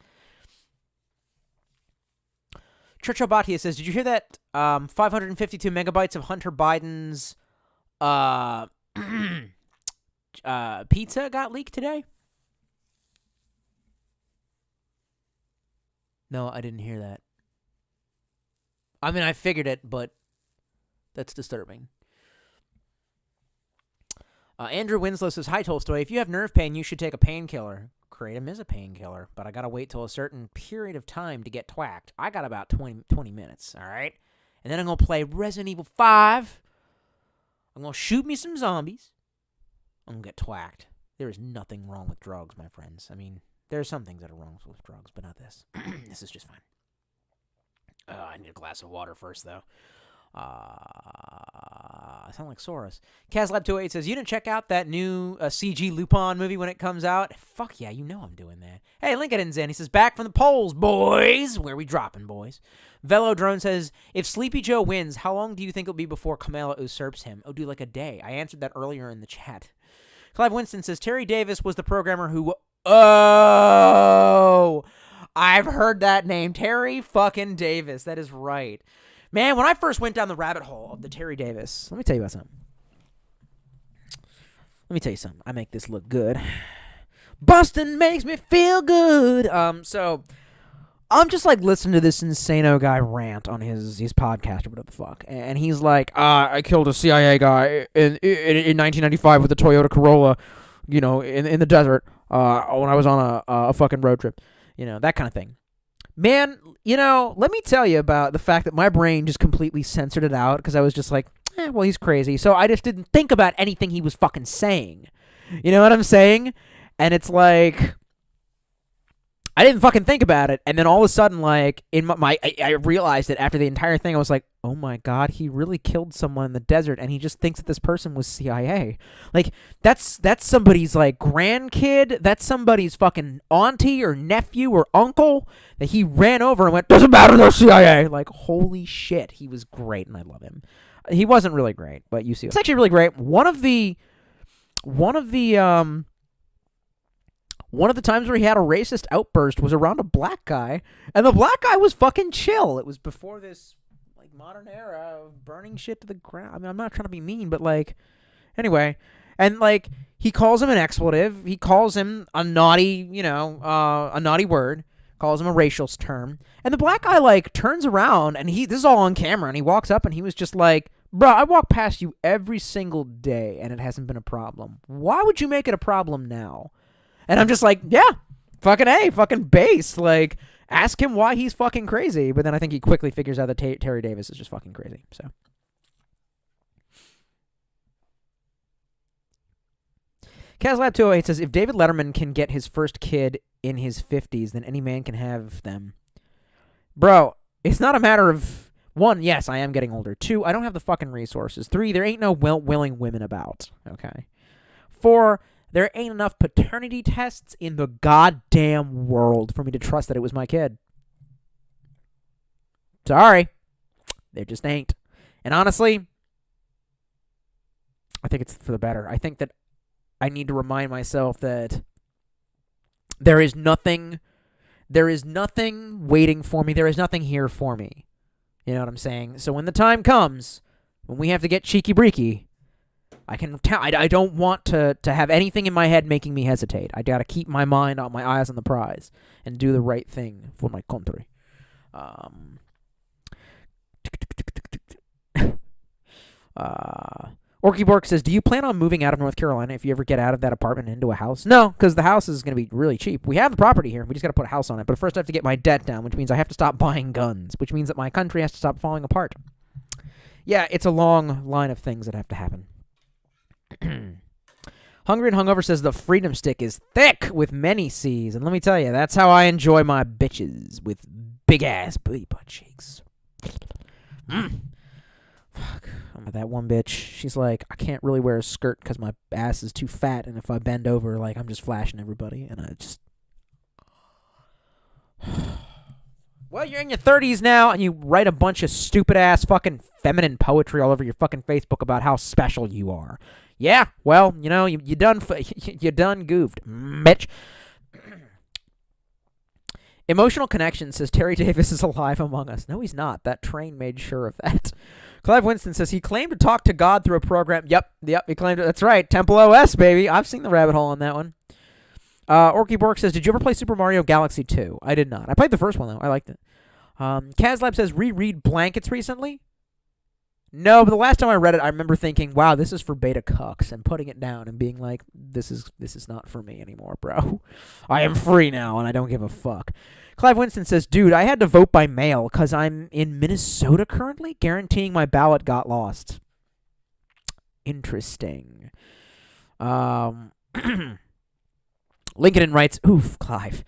Churchill Bhatia says, "Did you hear that 552 megabytes of Hunter Biden's pizza got leaked today?" No, I didn't hear that. I mean, I figured it, but that's disturbing. Andrew Winslow says, "Hi, Tolstoy. If you have nerve pain, you should take a painkiller." Kratom is a painkiller, but I gotta wait till a certain period of time to get twacked. I got about 20 minutes, all right? And then I'm gonna play Resident Evil 5. I'm gonna shoot me some zombies. I'm gonna get twacked. There is nothing wrong with drugs, my friends. I mean, there are some things that are wrong with drugs, but not this. This is just fine. I need a glass of water first, though. I sound like Soros. Kazlab28 says, "You didn't check out that new CG Lupin movie when it comes out?" Fuck yeah, you know I'm doing that. Hey, Lincoln's in. He says, "Back from the polls, boys." Where we dropping, boys? Velodrone says, "If Sleepy Joe wins, how long do you think it'll be before Kamala usurps him?" Oh, do like a day. I answered that earlier in the chat. Clive Winston says, "Terry Davis was the programmer who..." Oh, I've heard that name. Terry fucking Davis. That is right. Man, when I first went down the rabbit hole of the Terry Davis, let me tell you about something. I make this look good. Boston makes me feel good. So I'm just like listening to this insano guy rant on his podcast or whatever the fuck, and he's like, "I killed a CIA guy in 1995 with a Toyota Corolla, in the desert, when I was on a fucking road trip, that kind of thing." Man, let me tell you about the fact that my brain just completely censored it out because I was just like, well, he's crazy. So I just didn't think about anything he was fucking saying. You know what I'm saying? And it's like, I didn't fucking think about it. And then all of a sudden, like, in I realized that after the entire thing, I was like, oh my God, he really killed someone in the desert and he just thinks that this person was CIA. Like, that's somebody's, like, grandkid. That's somebody's fucking auntie or nephew or uncle that he ran over and went, doesn't matter, they're CIA. Like, holy shit, he was great and I love him. He wasn't really great, but you see. It's actually really great. One of the times where he had a racist outburst was around a black guy, and the black guy was fucking chill. It was before this, like, modern era of burning shit to the ground. I mean, I'm not trying to be mean, but, like, anyway. And, like, he calls him an expletive. He calls him a naughty, a naughty word. Calls him a racial term. And the black guy, like, turns around, and this is all on camera, and he walks up, and he was just like, bro, I walk past you every single day, and it hasn't been a problem. Why would you make it a problem now? And I'm just like, yeah, fucking A, fucking base. Like, ask him why he's fucking crazy. But then I think he quickly figures out that Terry Davis is just fucking crazy. So, Kazlab208 says, if David Letterman can get his first kid in his 50s, then any man can have them. Bro, it's not a matter of, 1, yes, I am getting older. 2, I don't have the fucking resources. 3, there ain't no willing women about. Okay. 4, there ain't enough paternity tests in the goddamn world for me to trust that it was my kid. Sorry. There just ain't. And honestly, I think it's for the better. I think that I need to remind myself that there is nothing waiting for me. There is nothing here for me. You know what I'm saying? So when the time comes, when we have to get cheeky-breaky, I don't want to have anything in my head making me hesitate. I gotta keep my mind on my eyes on the prize and do the right thing for my country. Orky Bork says, do you plan on moving out of North Carolina if you ever get out of that apartment into a house? No, because the house is going to be really cheap. We have the property here. We just got to put a house on it. But first I have to get my debt down, which means I have to stop buying guns, which means that my country has to stop falling apart. Yeah, it's a long line of things that have to happen. Hungry and Hungover says, the Freedom Stick is thick with many C's. And let me tell you, that's how I enjoy my bitches, with big-ass booty butt cheeks. Fuck. That one bitch, she's like, I can't really wear a skirt because my ass is too fat, and if I bend over, like, I'm just flashing everybody, and I just... Well, you're in your 30s now, and you write a bunch of stupid-ass fucking feminine poetry all over your fucking Facebook about how special you are. Yeah, well, you done goofed, bitch. Emotional Connection says Terry Davis is alive among us. No, he's not. That train made sure of that. Clive Winston says he claimed to talk to God through a program. Yep, he claimed it. That's right. Temple OS, baby. I've seen the rabbit hole on that one. Orky Bork says, did you ever play Super Mario Galaxy 2? I did not. I played the first one, though. I liked it. Kazlab says, reread Blankets recently? No, but the last time I read it, I remember thinking, wow, this is for beta cucks, and putting it down and being like, this is not for me anymore, bro. I am free now, and I don't give a fuck. Clive Winston says, dude, I had to vote by mail because I'm in Minnesota currently, guaranteeing my ballot got lost. Interesting. Lincoln writes, oof, Clive.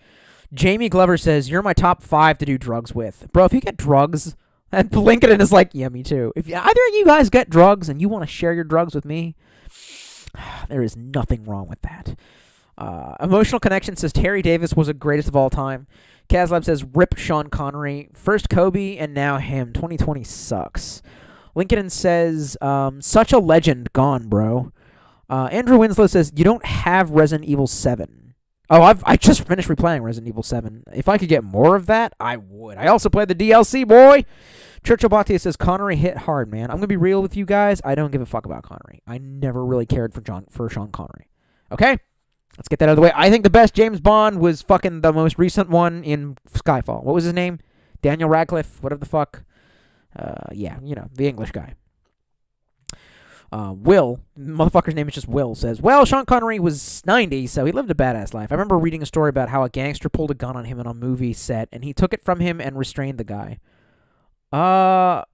Jamie Glover says, you're my top 5 to do drugs with. Bro, if you get drugs... And Lincoln is like, yeah, me too. If either of you guys get drugs and you want to share your drugs with me, there is nothing wrong with that. Emotional Connection says Terry Davis was the greatest of all time. Kazlab says, rip Sean Connery. First Kobe and now him. 2020 sucks. Lincoln says, such a legend gone, bro. Andrew Winslow says, you don't have Resident Evil 7. Oh, I just finished replaying Resident Evil 7. If I could get more of that, I would. I also played the DLC, boy. Churchill Bhatia says, Connery hit hard, man. I'm going to be real with you guys. I don't give a fuck about Connery. I never really cared for Sean Connery. Okay? Let's get that out of the way. I think the best James Bond was fucking the most recent one in Skyfall. What was his name? Daniel Radcliffe? Whatever the fuck. Yeah, the English guy. Will, motherfucker's name is just Will, says, well, Sean Connery was 90, so he lived a badass life. I remember reading a story about how a gangster pulled a gun on him on a movie set, and he took it from him and restrained the guy. That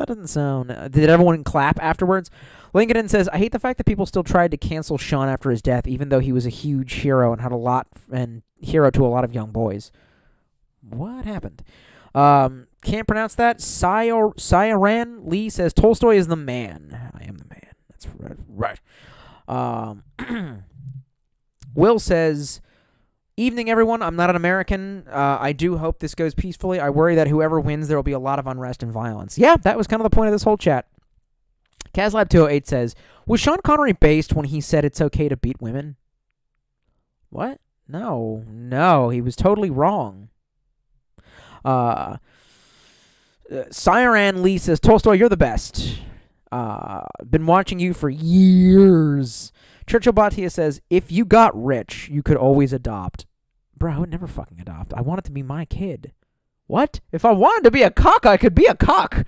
doesn't sound... did everyone clap afterwards? Lincoln says, I hate the fact that people still tried to cancel Sean after his death, even though he was a huge hero and had a lot... and hero to a lot of young boys. What happened? Can't pronounce that. Syaran Lee says, Tolstoy is the man. I am the man. That's right. Will says... Evening, everyone. I'm not an American. I do hope this goes peacefully. I worry that whoever wins, there will be a lot of unrest and violence. Yeah, that was kind of the point of this whole chat. Kazlab208 says, was Sean Connery based when he said it's okay to beat women? What? No, he was totally wrong. Siran Lee says, Tolstoy, you're the best. Been watching you for years. Churchill Bhatia says, if you got rich, you could always adopt. Bro, I would never fucking adopt. I want it to be my kid. What? If I wanted to be a cock, I could be a cock.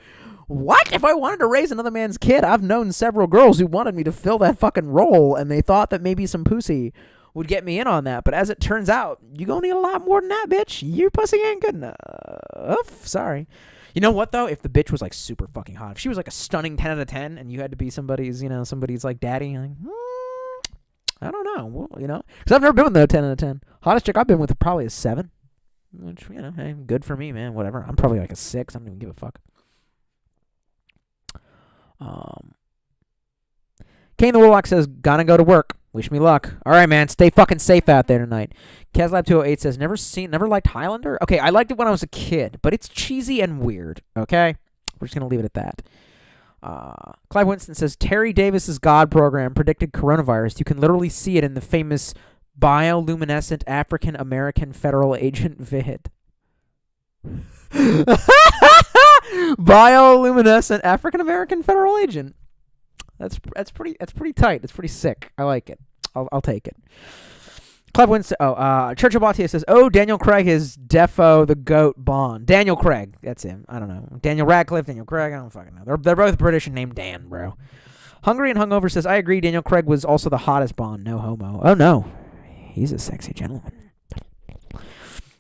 What? If I wanted to raise another man's kid, I've known several girls who wanted me to fill that fucking role, and they thought that maybe some pussy would get me in on that. But as it turns out, you gonna need a lot more than that, bitch. Your pussy ain't good enough. Sorry. You know what, though? If the bitch was, like, super fucking hot, if she was, like, a stunning 10 out of 10, and you had to be somebody's, like, daddy, like, I don't know. Well, because I've never been with no 10 out of 10. Hottest chick I've been with probably a 7. Which, hey, good for me, man. Whatever. I'm probably like a 6. I don't even give a fuck. Kane the Warlock says, gonna go to work. Wish me luck. All right, man. Stay fucking safe out there tonight. Kazlab208 says, never liked Highlander? Okay, I liked it when I was a kid, but it's cheesy and weird, okay? We're just going to leave it at that. Clive Winston says, Terry Davis's God program predicted coronavirus. You can literally see it in the famous bioluminescent African American federal agent vid. Bioluminescent African American federal agent. That's pretty tight. That's pretty sick. I like it. I'll take it. Clive Winston. Churchill Bhatia says, Daniel Craig is defo the GOAT Bond. Daniel Craig. That's him. I don't know. Daniel Radcliffe, Daniel Craig. I don't fucking know. They're both British and named Dan, bro. Hungry and Hungover says, I agree. Daniel Craig was also the hottest Bond. No homo. Oh, no. He's a sexy gentleman.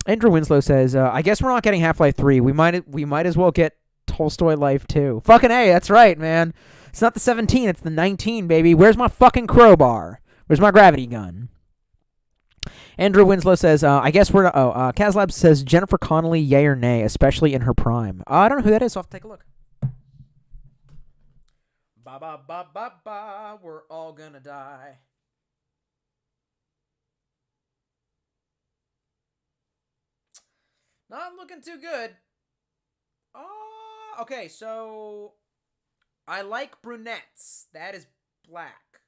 Andrew Winslow says, I guess we're not getting Half-Life 3. We might as well get Tolstoy Life 2. Fucking A. That's right, man. It's not the 17. It's the 19, baby. Where's my fucking crowbar? Where's my gravity gun? Andrew Winslow says, I guess we're... Kazlab says, Jennifer Connelly, yay or nay, especially in her prime. I don't know who that is, so I'll have to take a look. Ba ba ba ba ba, we're all gonna die. Not looking too good. Okay, so... I like brunettes. That is black.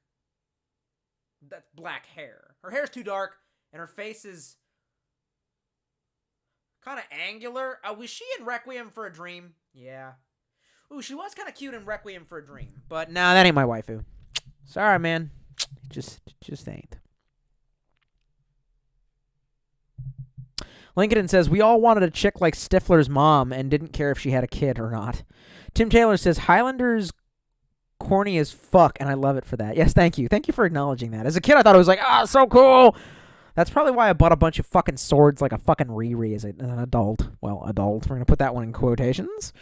That's black hair. Her hair's too dark, and her face is kind of angular. Was she in Requiem for a Dream? Yeah. Ooh, she was kind of cute in Requiem for a Dream. But nah, that ain't my waifu. Sorry, man. Just ain't. Lincoln says, we all wanted a chick like Stifler's mom and didn't care if she had a kid or not. Tim Taylor says, Highlander's corny as fuck, and I love it for that. Yes, thank you. Thank you for acknowledging that. As a kid, I thought it was like, so cool. That's probably why I bought a bunch of fucking swords like a fucking Riri as an adult. Well, adult. We're going to put that one in quotations.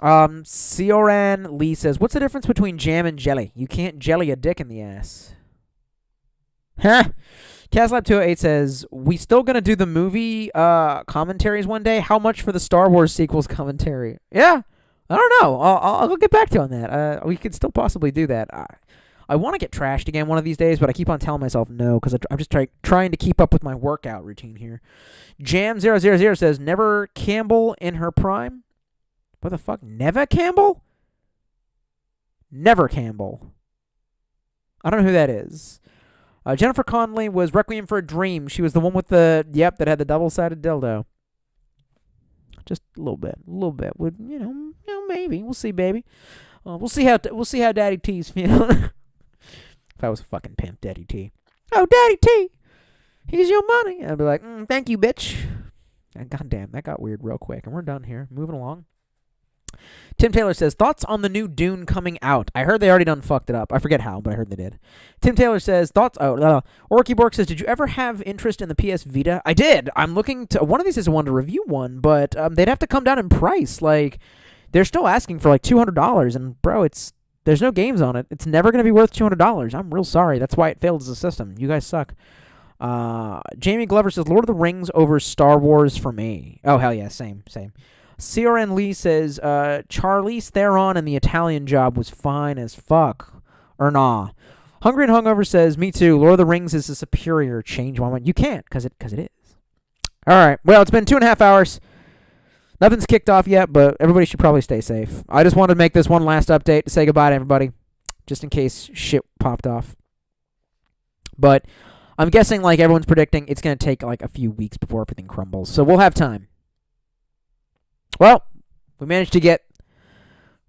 Sioran Lee says, what's the difference between jam and jelly? You can't jelly a dick in the ass. Huh? Caslab208 says, we still going to do the movie commentaries one day? How much for the Star Wars sequels commentary? Yeah. I don't know. I'll get back to you on that. We could still possibly do that. I want to get trashed again one of these days, but I keep on telling myself no because I'm just trying to keep up with my workout routine here. Jam000 says, never Campbell in her prime? What the fuck? Never Campbell? Never Campbell. I don't know who that is. Jennifer Connelly was Requiem for a Dream. She was the one with that had the double-sided dildo. Just a little bit. Would maybe we'll see, baby. We'll see how Daddy T's feeling. If I was a fucking pimp, Daddy T. Oh, Daddy T, here's your money. I'd be like, thank you, bitch. God damn, that got weird real quick, and we're done here. Moving along. Tim Taylor says, thoughts on the new Dune coming out? I heard they already done fucked it up. I forget how, but I heard they did. Tim Taylor says, thoughts... Orky Bork says, did you ever have interest in the PS Vita? I did. I'm looking to... One of these days I wanted to review one, but they'd have to come down in price. Like, they're still asking for like $200, and bro, there's no games on it. It's never going to be worth $200. I'm real sorry. That's why it failed as a system. You guys suck. Jamie Glover says, Lord of the Rings over Star Wars for me. Oh, hell yeah. Same. CRN Lee says, Charlize Theron and the Italian Job was fine as fuck. Or nah. Hungry and Hungover says, me too. Lord of the Rings is a superior change moment. You can't, because it is. All right. Well, it's been 2.5 hours. Nothing's kicked off yet, but everybody should probably stay safe. I just wanted to make this one last update to say goodbye to everybody, just in case shit popped off. But I'm guessing, like everyone's predicting, it's going to take like a few weeks before everything crumbles. So we'll have time. Well, we managed to get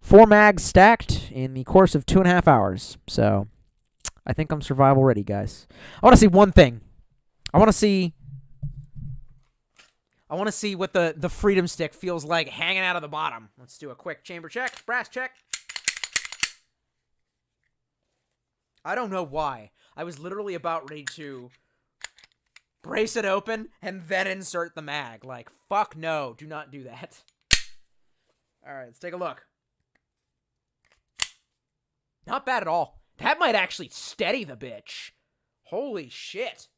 4 mags stacked in the course of 2.5 hours. So I think I'm survival ready, guys. I want to see one thing. I want to see what the freedom stick feels like hanging out of the bottom. Let's do a quick chamber check. Brass check. I don't know why. I was literally about ready to brace it open and then insert the mag. Like, fuck no. Do not do that. All right, let's take a look. Not bad at all. That might actually steady the bitch. Holy shit.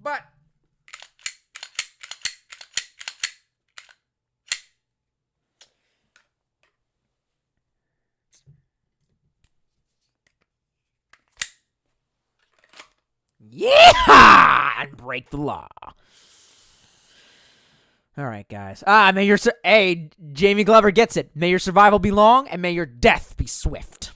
But yeah, and break the law. All right, guys. May your Jamie Glover gets it. May your survival be long, and may your death be swift.